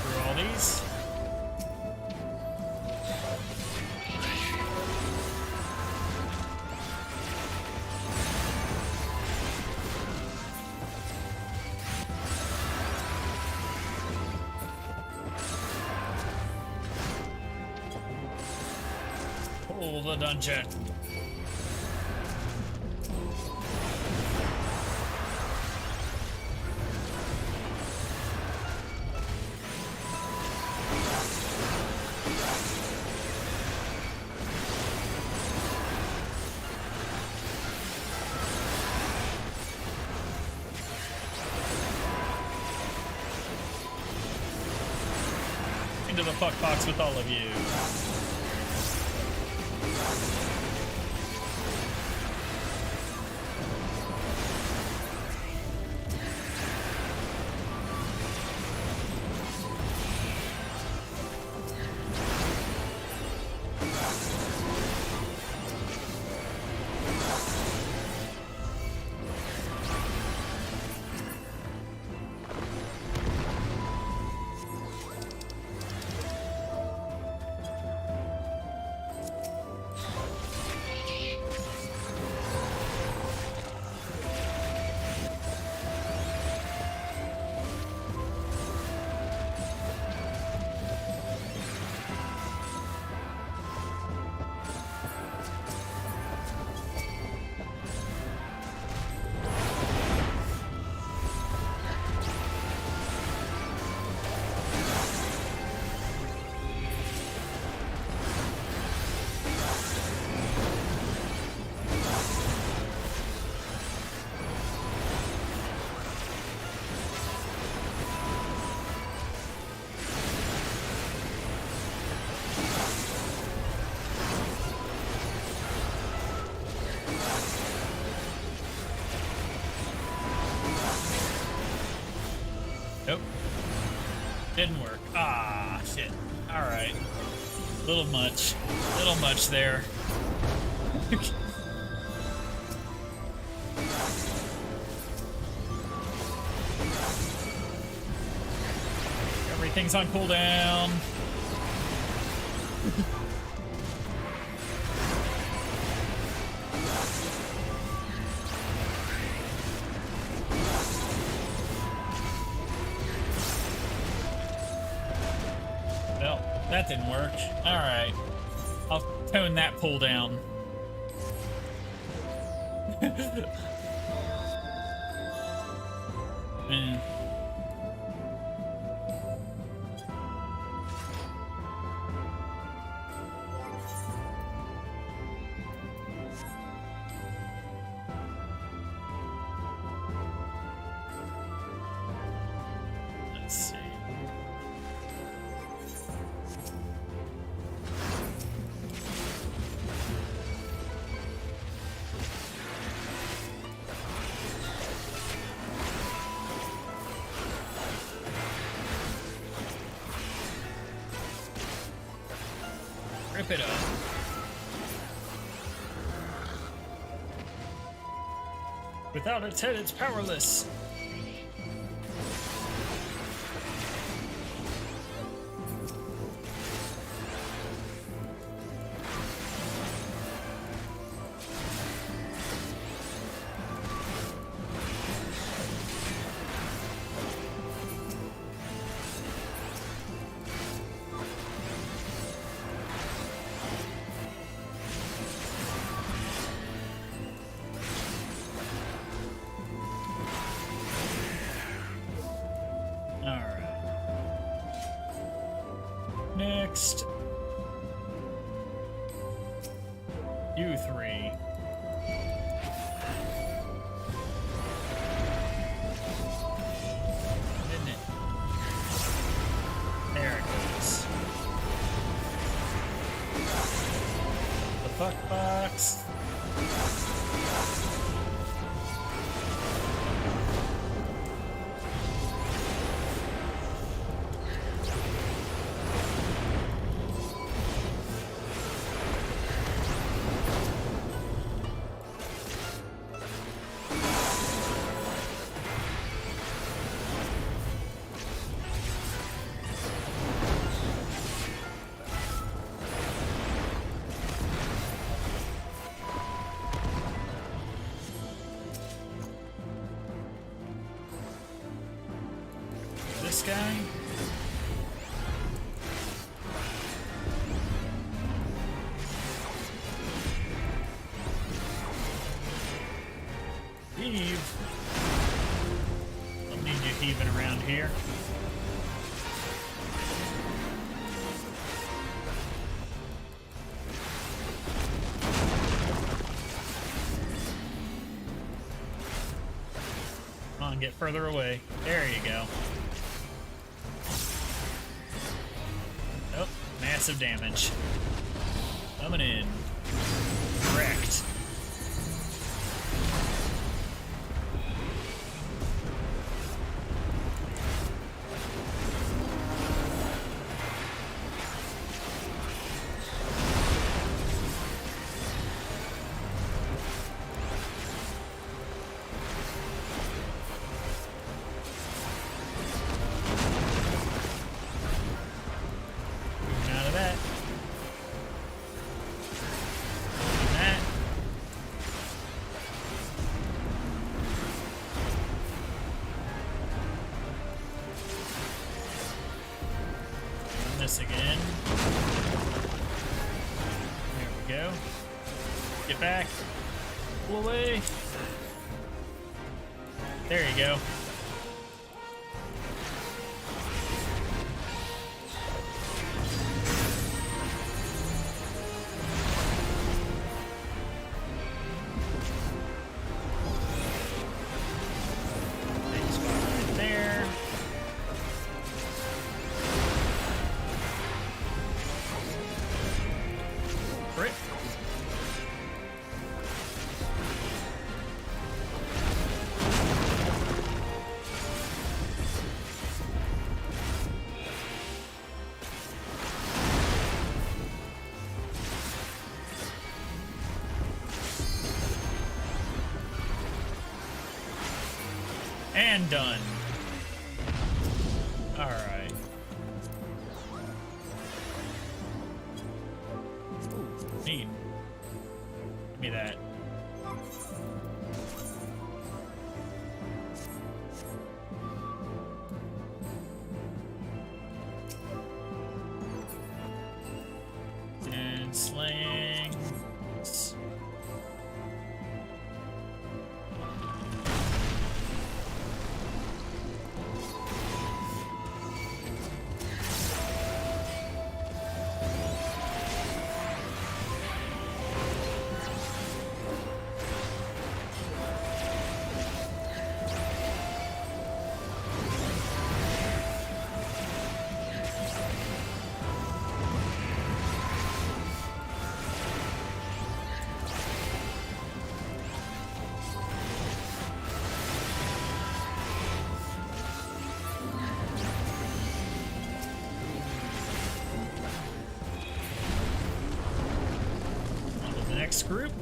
through all these. Pull the dungeon. Into the fuck box with all of you. Nope. Didn't work. Ah, shit. Alright. Little much there. Everything's on cooldown. Well, that didn't work. Alright. I'll tone that pull down. Man. Let's see. Rip it up. Without its head, it's powerless. Next. You three. Didn't it? There it goes. The fuck box. This guy. Heave. Don't need you heaving around here. Come on, get further away. There you go. Oh, massive damage. Coming in. Wrecked. Out of that. That. Run this again. There we go. Get back. Pull away. There you go. Big spot right there. Crit. And done. Alright. Neat. Give me that. And slings. Next group.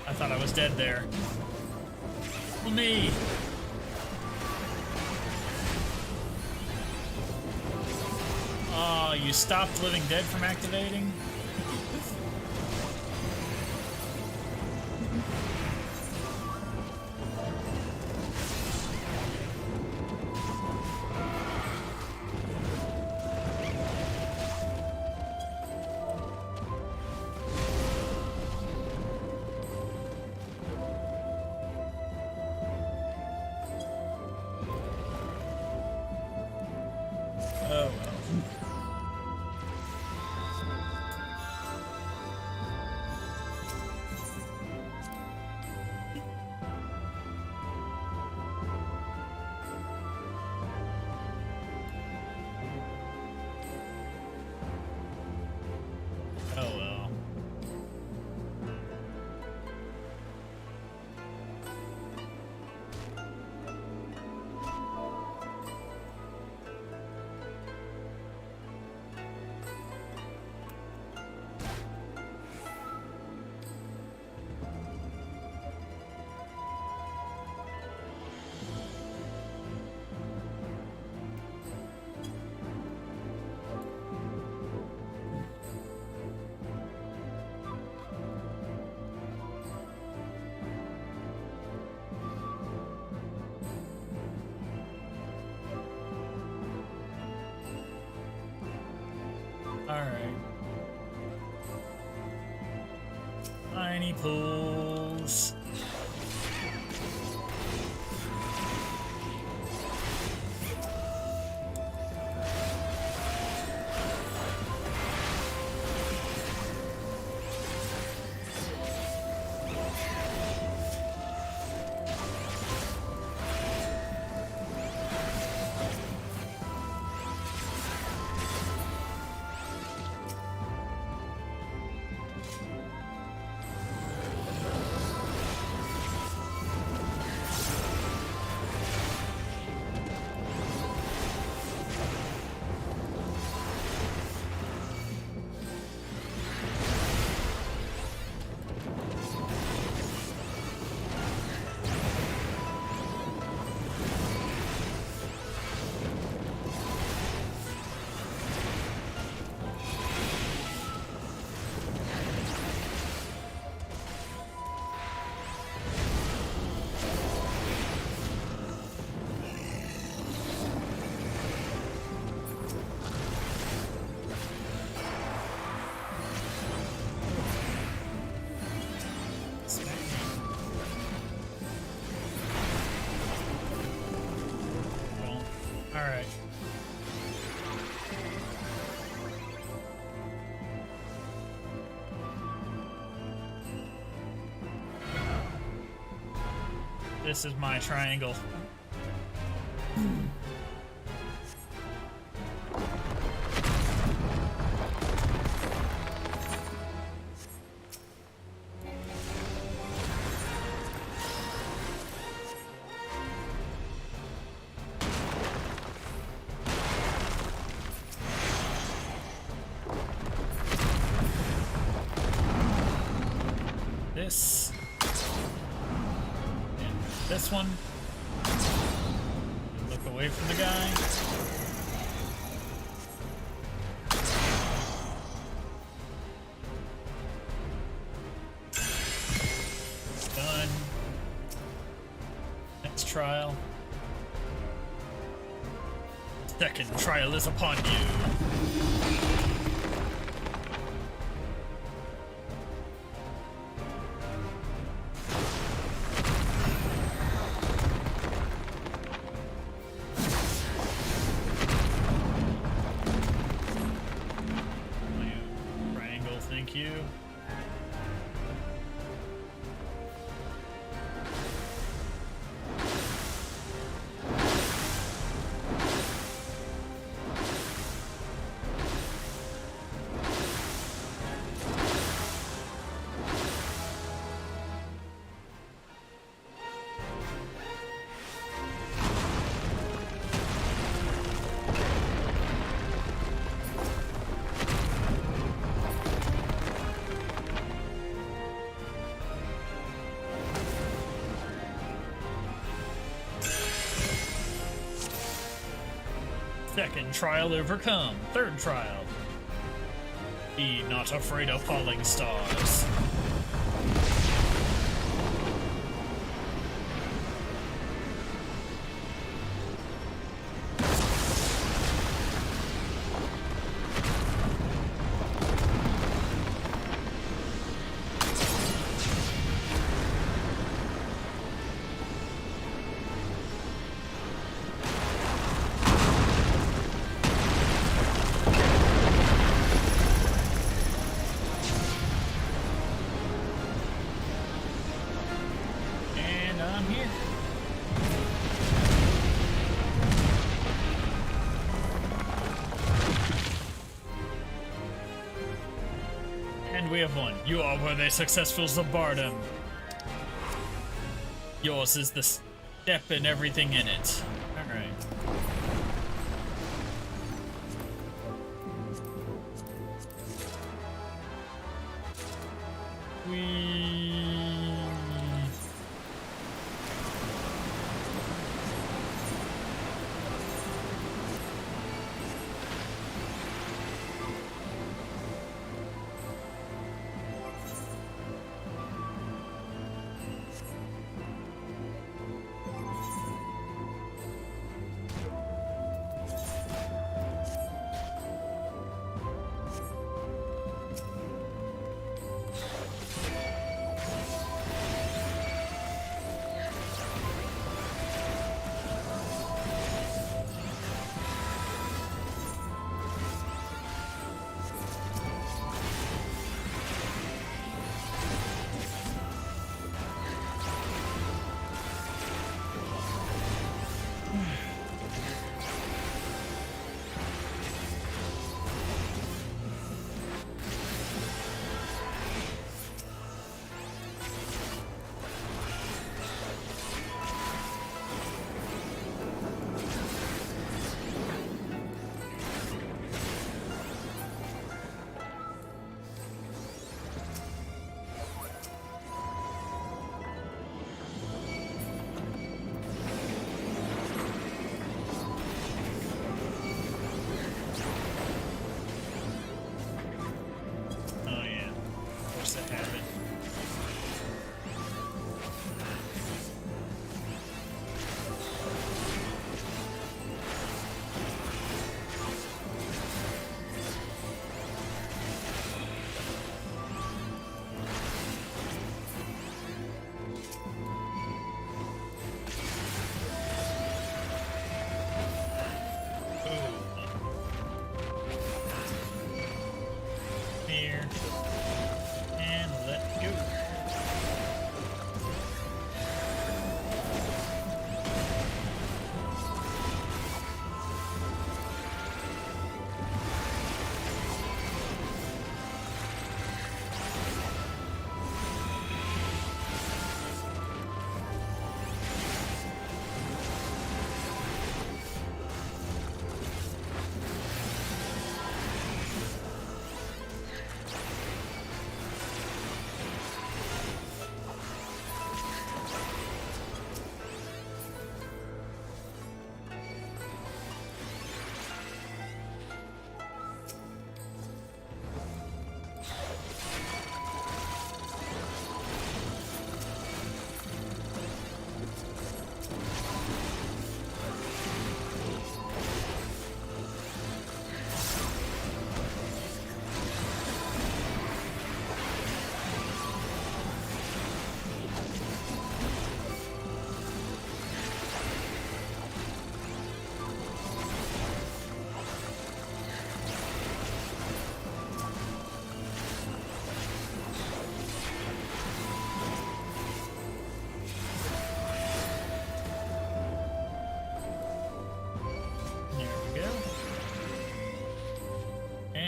I thought I was dead there. Well, me. Oh, you stopped Living Dead from activating? Oh, well. Alright. Tiny pools. Alright. This is my triangle. this. And this one. Look away from the guy. Done. Next trial. Second trial is upon you. Triangle, thank you. Second trial overcome. Third trial. Be not afraid of falling stars. We have won. You are worthy successful Zabardum. Yours is the step and everything in it. Alright.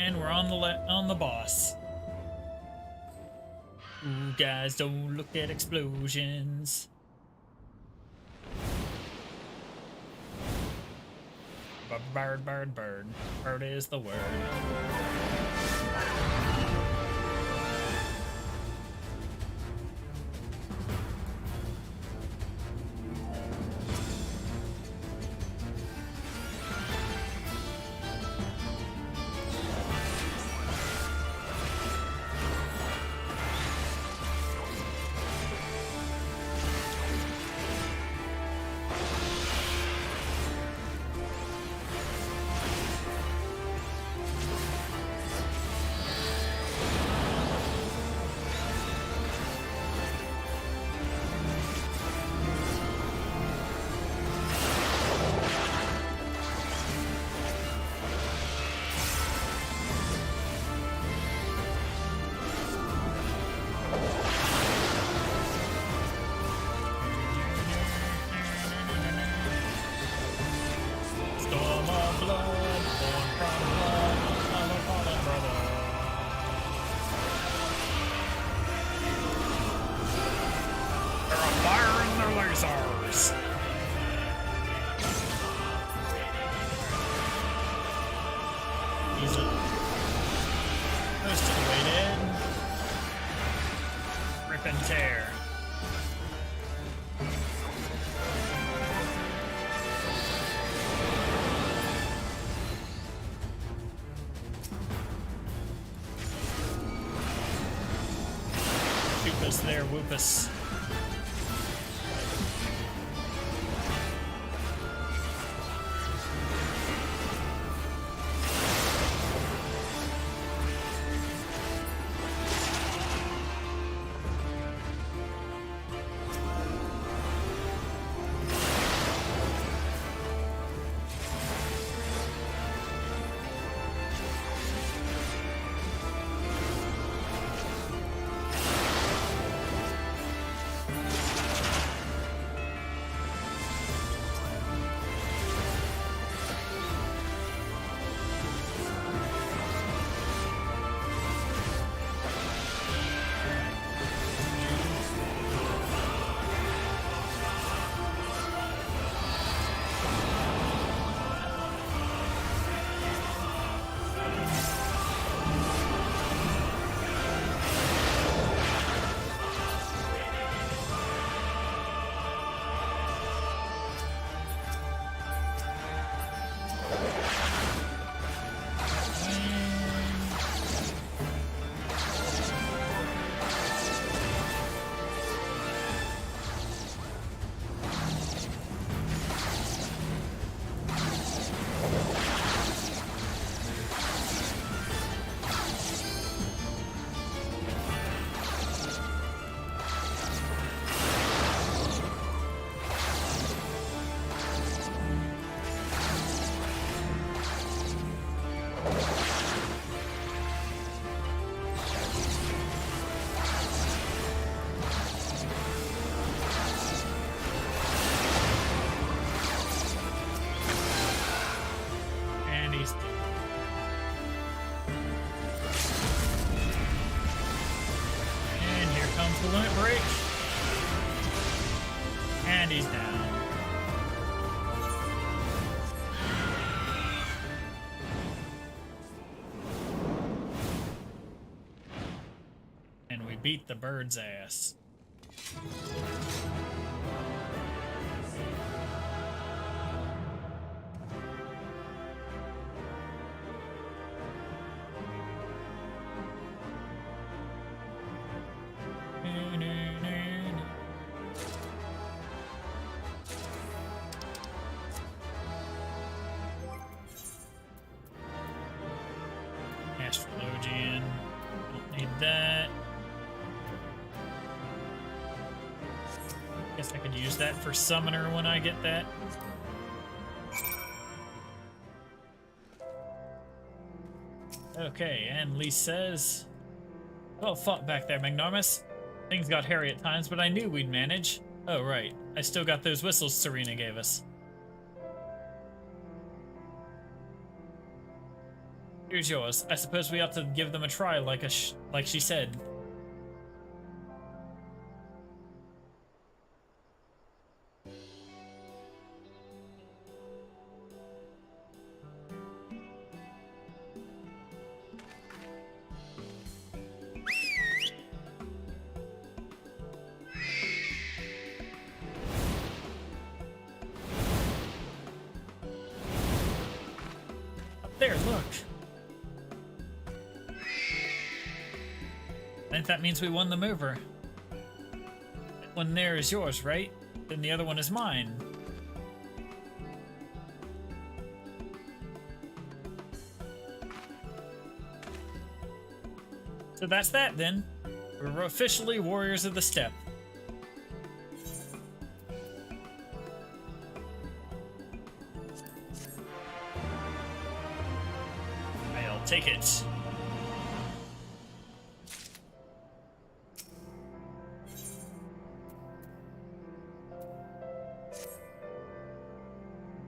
And we're on the boss. Ooh, guys, don't look at explosions. Bird, bird, bird. Bird is the word. There, Whoopus. Limit break. And he's down. And we beat the bird's ass. Astrologian. Don't need that. Guess I could use that for summoner when I get that. Okay, and Lee says, well fought back there, Magnarmus. Things got hairy at times, but I knew we'd manage. Oh, right. I still got those whistles Serena gave us. Here's yours. I suppose we ought to give them a try, like she said. There, look. I think that means we won them over. That one there is yours, right? Then the other one is mine. So that's that then. We're officially warriors of the steppe. I'll take it.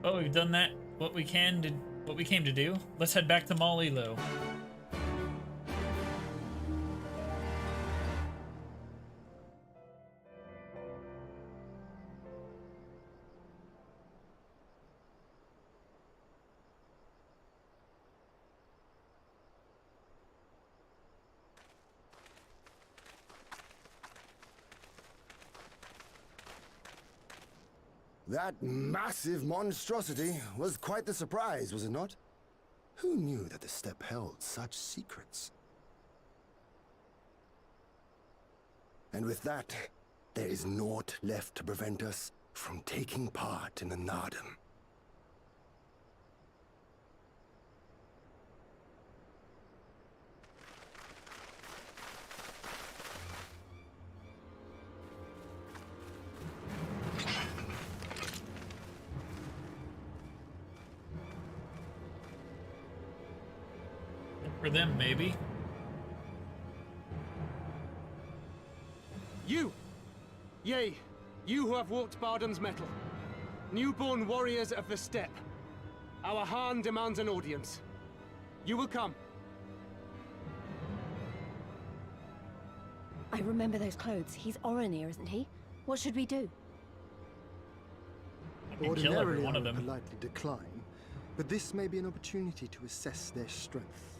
Oh, we've done that. What we came to do. Let's head back to Malilo. That massive monstrosity was quite the surprise, was it not? Who knew that the steppe held such secrets? And with that, there is naught left to prevent us from taking part in the Nardum. For them, maybe. You! Yea, you who have walked Bardam's metal. Newborn warriors of the steppe. Our Khan demands an audience. You will come. I remember those clothes. He's Oronir, isn't he? What should we do? Ordinarily, I would politely decline, but this may be an opportunity to assess their strength.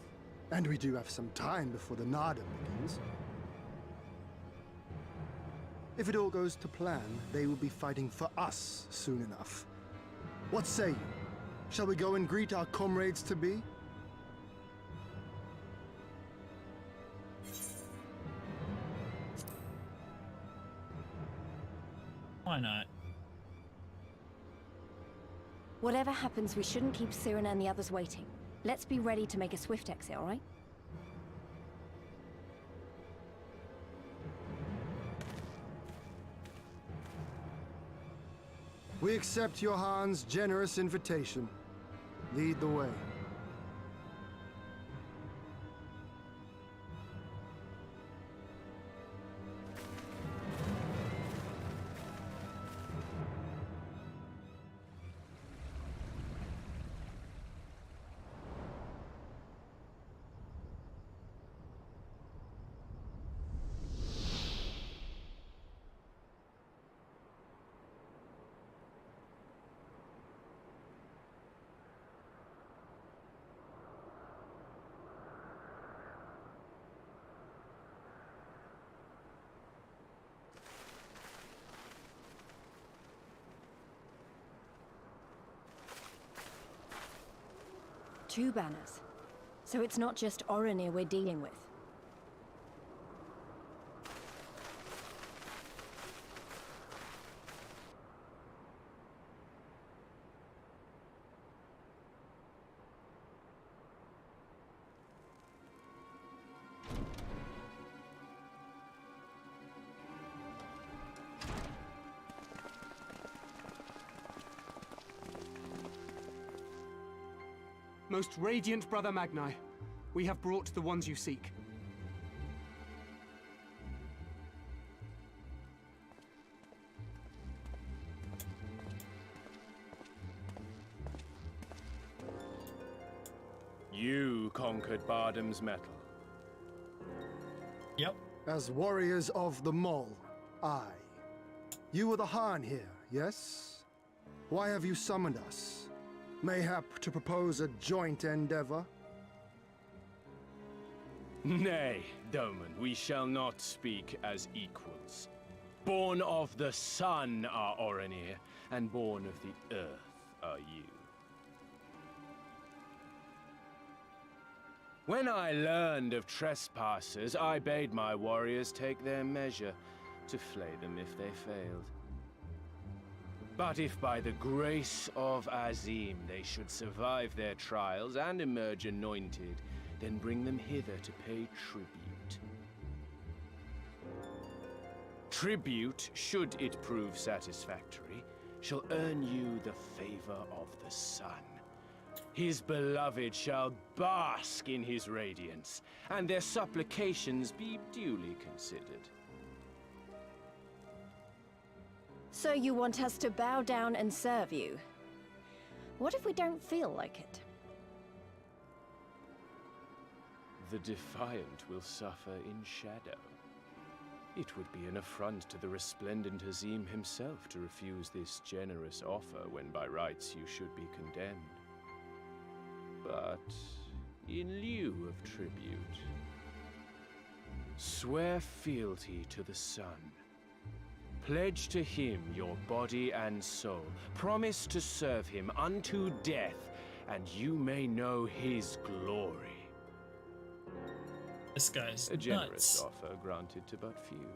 And we do have some time before the Nardum begins. If it all goes to plan, they will be fighting for us soon enough. What say you? Shall we go and greet our comrades-to-be? Why not? Whatever happens, we shouldn't keep Cyrano and the others waiting. Let's be ready to make a swift exit, all right? We accept your Khan's generous invitation. Lead the way. Two banners. So it's not just Oronir we're dealing with. Most radiant Brother Magni, we have brought the ones you seek. You conquered Bardam's metal. Yep. As warriors of the Mole, aye. You were the Khan here, yes? Why have you summoned us? Mayhap to propose a joint endeavor? Nay, Doman, we shall not speak as equals. Born of the sun are Orenir, and born of the earth are you. When I learned of trespassers, I bade my warriors take their measure, to flay them if they failed. But if by the grace of Azim they should survive their trials and emerge anointed, then bring them hither to pay tribute. Tribute, should it prove satisfactory, shall earn you the favor of the sun. His beloved shall bask in his radiance, and their supplications be duly considered. So you want us to bow down and serve you? What if we don't feel like it? The defiant will suffer in shadow. It would be an affront to the resplendent Azim himself to refuse this generous offer when by rights you should be condemned. But in lieu of tribute, swear fealty to the sun. Pledge to him your body and soul. Promise to serve him unto death, and you may know his glory. This guy's a generous nuts. offer granted to but few.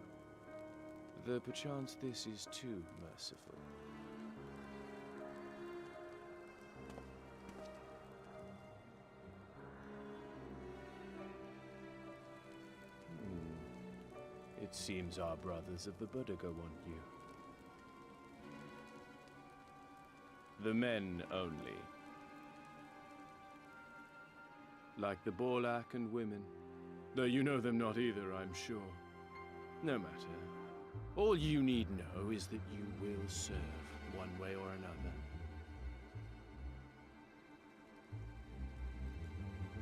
Though perchance this is too merciful. It seems our brothers of the Buddha want you. The men only. Like the Borlak and women. Though you know them not either, I'm sure. No matter. All you need know is that you will serve one way or another.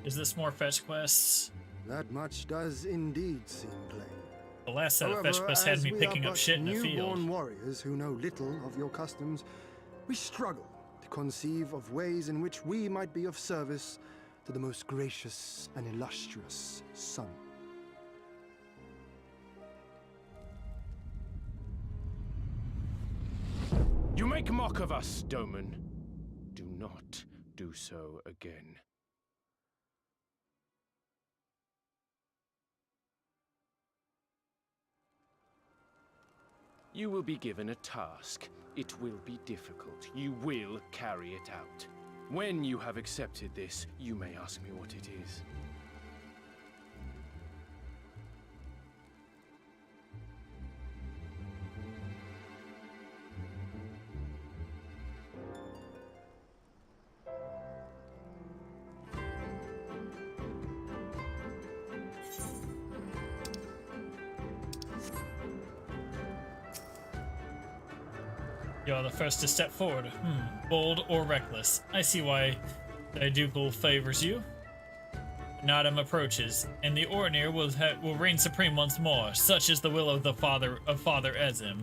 Is this more fetch quests? That much does indeed seem plain. The last set of However, fetch quests had as me we picking are up but shit in a field. newborn warriors who know little of your customs, we struggle to conceive of ways in which we might be of service to the most gracious and illustrious sun. You make mock of us, Doman. Do not do so again. You will be given a task. It will be difficult. You will carry it out. When you have accepted this, you may ask me what it is. You're the first to step forward. Bold or reckless. I see why Daidugal favors you. Nadam approaches, and the Orenir will reign supreme once more. Such is the will of the Father Ezim.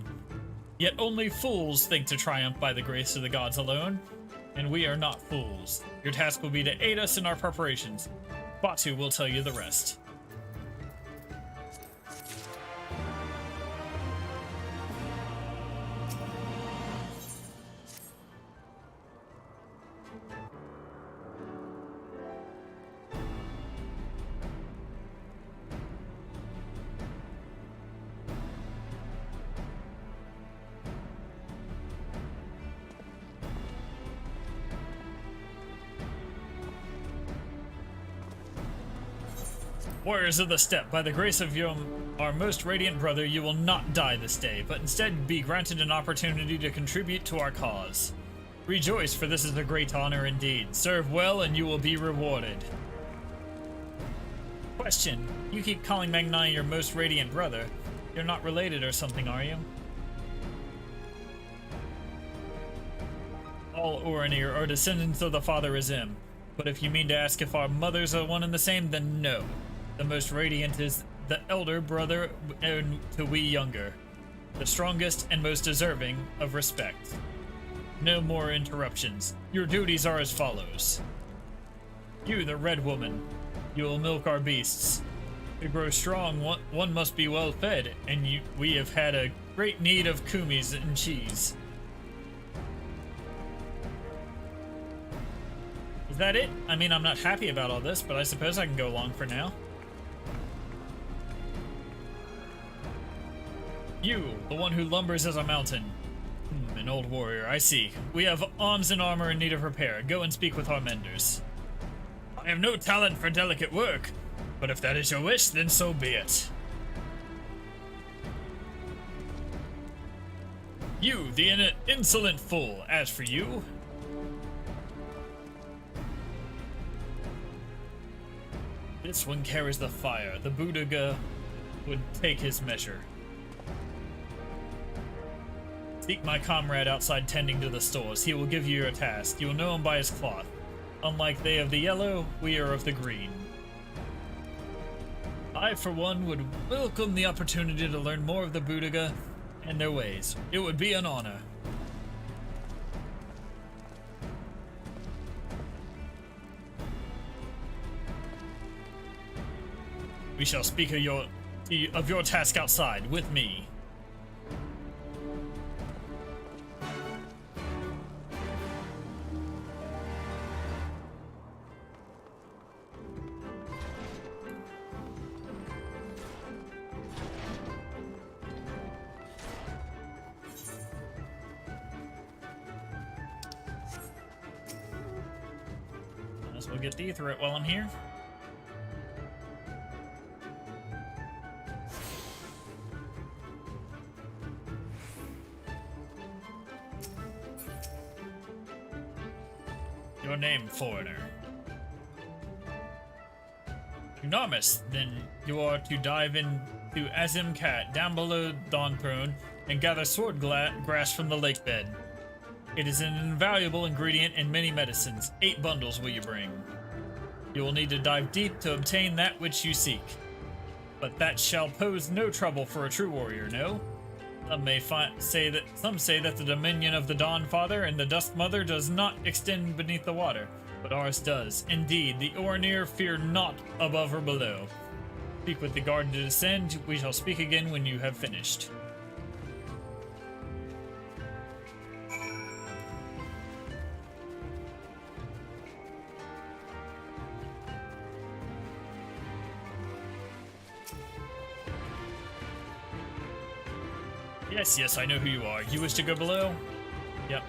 Yet only fools think to triumph by the grace of the gods alone, and we are not fools. Your task will be to aid us in our preparations. Batu will tell you the rest. Warriors of the Steppe, by the grace of our most radiant brother, you will not die this day, but instead be granted an opportunity to contribute to our cause. Rejoice, for this is a great honor indeed. Serve well, and you will be rewarded. Question. You keep calling Magni your most radiant brother. You're not related or something, are you? All Orenir are descendants of the Father Azim. But if you mean to ask if our mothers are one and the same, then no. The most radiant is the elder brother to we younger, the strongest and most deserving of respect. No more interruptions. Your duties are as follows. You, the Red Woman, you will milk our beasts. To grow strong, one must be well fed, and we have had a great need of kumis and cheese. Is that it? I mean, I'm not happy about all this, but I suppose I can go along for now. You, the one who lumbers as a mountain. An old warrior, I see. We have arms and armor in need of repair. Go and speak with our menders. I have no talent for delicate work, but if that is your wish, then so be it. You, the insolent fool. As for you... This one carries the fire. The Budaga would take his measure. Seek my comrade outside tending to the stores. He will give you your task. You will know him by his cloth. Unlike they of the yellow, we are of the green. I, for one, would welcome the opportunity to learn more of the Budaga and their ways. It would be an honor. We shall speak of your task outside with me. Might as well get through it while I'm here. Your name, foreigner. Enormous. Then you are to dive into Azim Cat down below Dawnprone and gather sword grass from the lake bed. It is an invaluable ingredient in many medicines. 8 bundles will you bring. You will need to dive deep to obtain that which you seek. But that shall pose no trouble for a true warrior, no? Some say that the dominion of the Dawn Father and the Dusk Mother does not extend beneath the water, but ours does. Indeed, the Orinir fear naught above or below. Speak with the guard to descend. We shall speak again when you have finished. Yes, I know who you are. You wish to go below? Yep.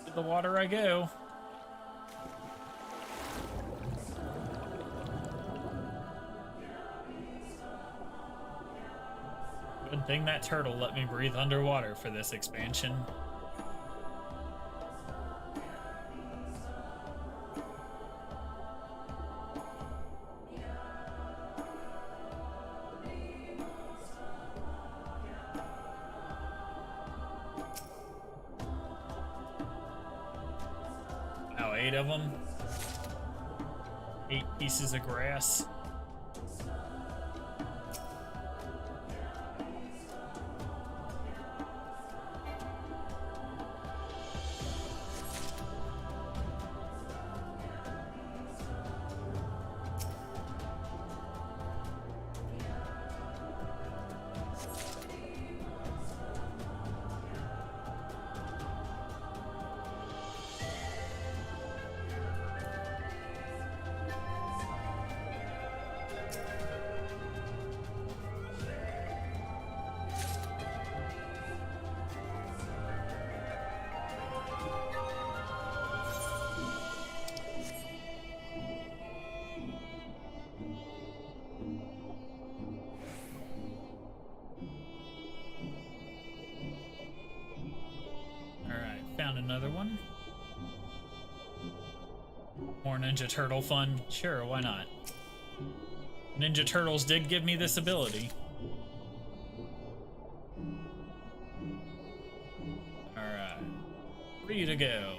To the water I go. Good thing that turtle let me breathe underwater for this expansion. Wow, 8 of them. 8 pieces of grass. Another one. More Ninja Turtle fun. Sure, why not? Ninja Turtles did give me this ability. Free to go.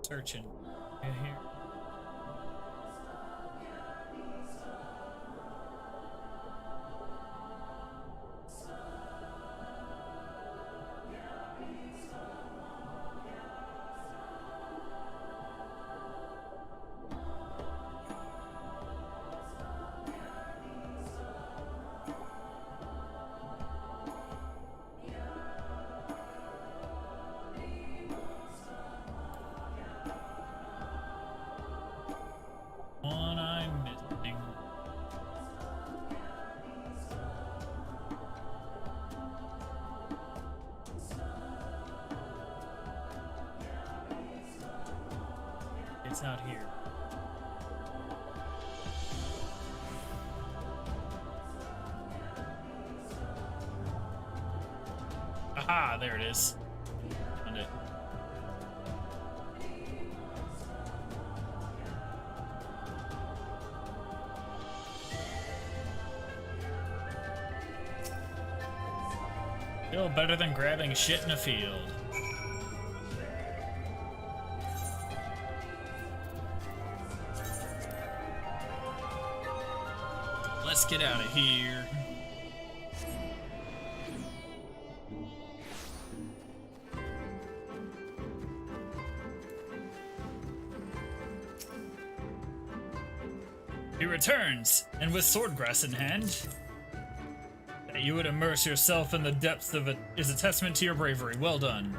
Searching in here. One I'm missing. It's out here. Aha, there it is. Found it. Still better than grabbing shit in a field. Let's get out of here. He returns, and with swordgrass in hand. That you would immerse yourself in the depths of it is a testament to your bravery. Well done.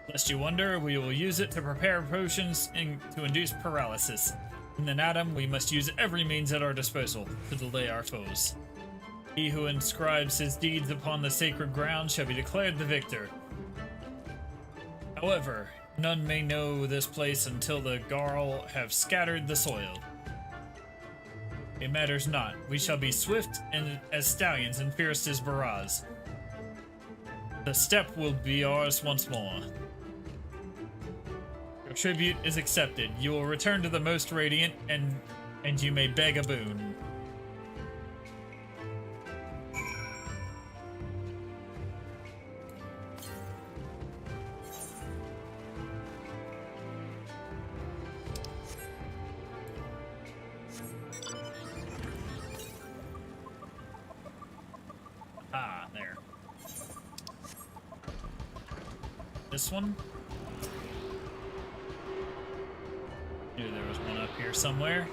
Lest you wonder, we will use it to prepare potions to induce paralysis. In an atom, we must use every means at our disposal to delay our foes. He who inscribes his deeds upon the sacred ground shall be declared the victor. However, none may know this place until the Garl have scattered the soil. It matters not. We shall be swift and as stallions and fierce as Baraz. The steppe will be ours once more. Your tribute is accepted. You will return to the Most Radiant, and you may beg a boon. Ah, there. This one? Knew there was one up here somewhere.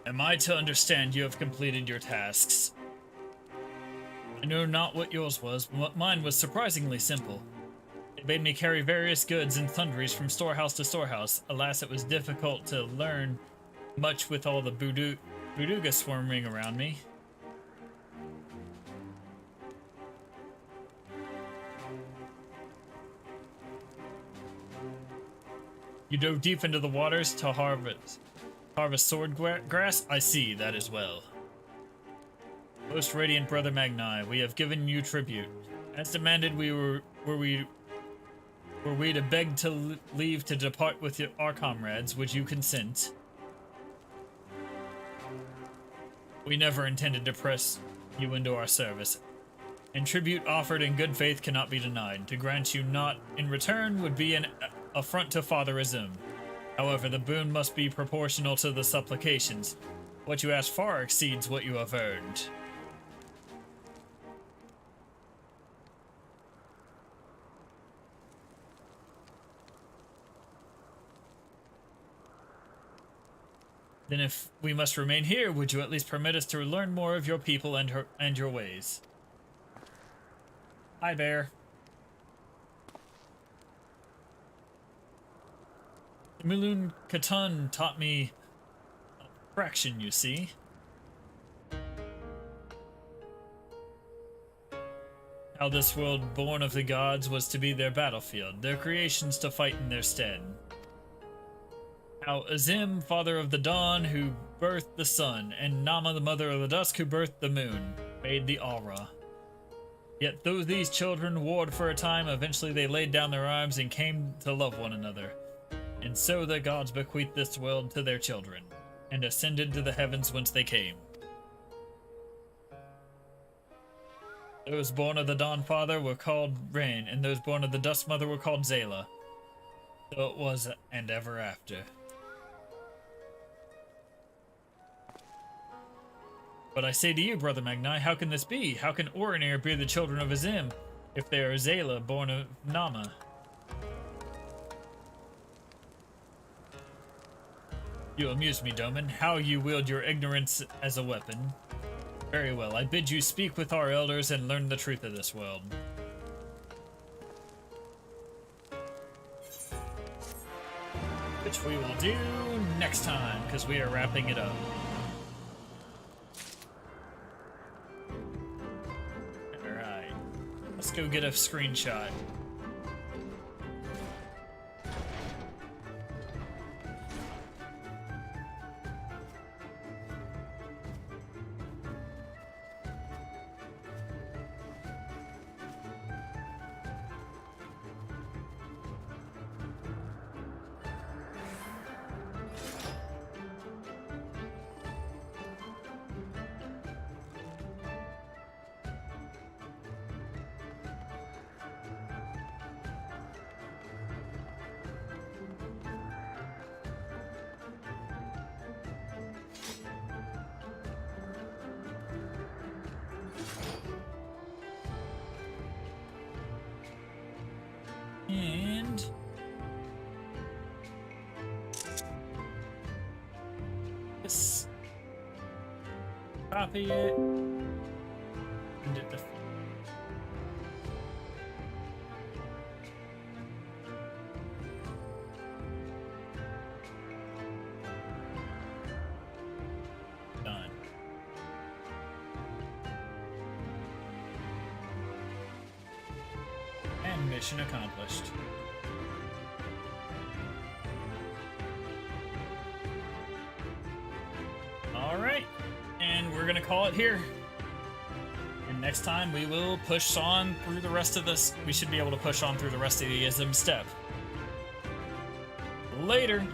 Am I to understand you have completed your tasks? I know not what yours was, but mine was surprisingly simple. It made me carry various goods and sundries from storehouse to storehouse. Alas, it was difficult to learn much with all the Buduga swarming around me. You dove deep into the waters to harvest sword grass? I see that as well. Most Radiant Brother Magni, we have given you tribute. As demanded, were we to beg to leave to depart with our comrades, would you consent? We never intended to press you into our service, and tribute offered in good faith cannot be denied. To grant you not in return would be an affront to fatherism. However, the boon must be proportional to the supplications. What you ask far exceeds what you have earned. Then if we must remain here, would you at least permit us to learn more of your people and your ways? Hi, Bear. Milun Katan taught me a fraction, you see. How this world born of the gods was to be their battlefield, their creations to fight in their stead. How Azim, father of the dawn, who birthed the sun, and Nama, the mother of the dusk, who birthed the moon, made the aura. Yet though these children warred for a time, eventually they laid down their arms and came to love one another. And so the gods bequeathed this world to their children, and ascended to the heavens whence they came. Those born of the Dawn Father were called Rain, and those born of the Dusk Mother were called Zayla. So it was, and ever after. But I say to you, Brother Magni, how can this be? How can Orinir be the children of Azim, if they are Zayla, born of Nama? You amuse me, Doman. How you wield your ignorance as a weapon. Very well, I bid you speak with our elders and learn the truth of this world. Which we will do next time, because we are wrapping it up. Alright. Let's go get a screenshot. And this, copy it, and it done. And mission accomplished. Alright, and we're gonna call it here. And next time we will push on through the rest of this. We should be able to push on through the rest of the Ism step. Later!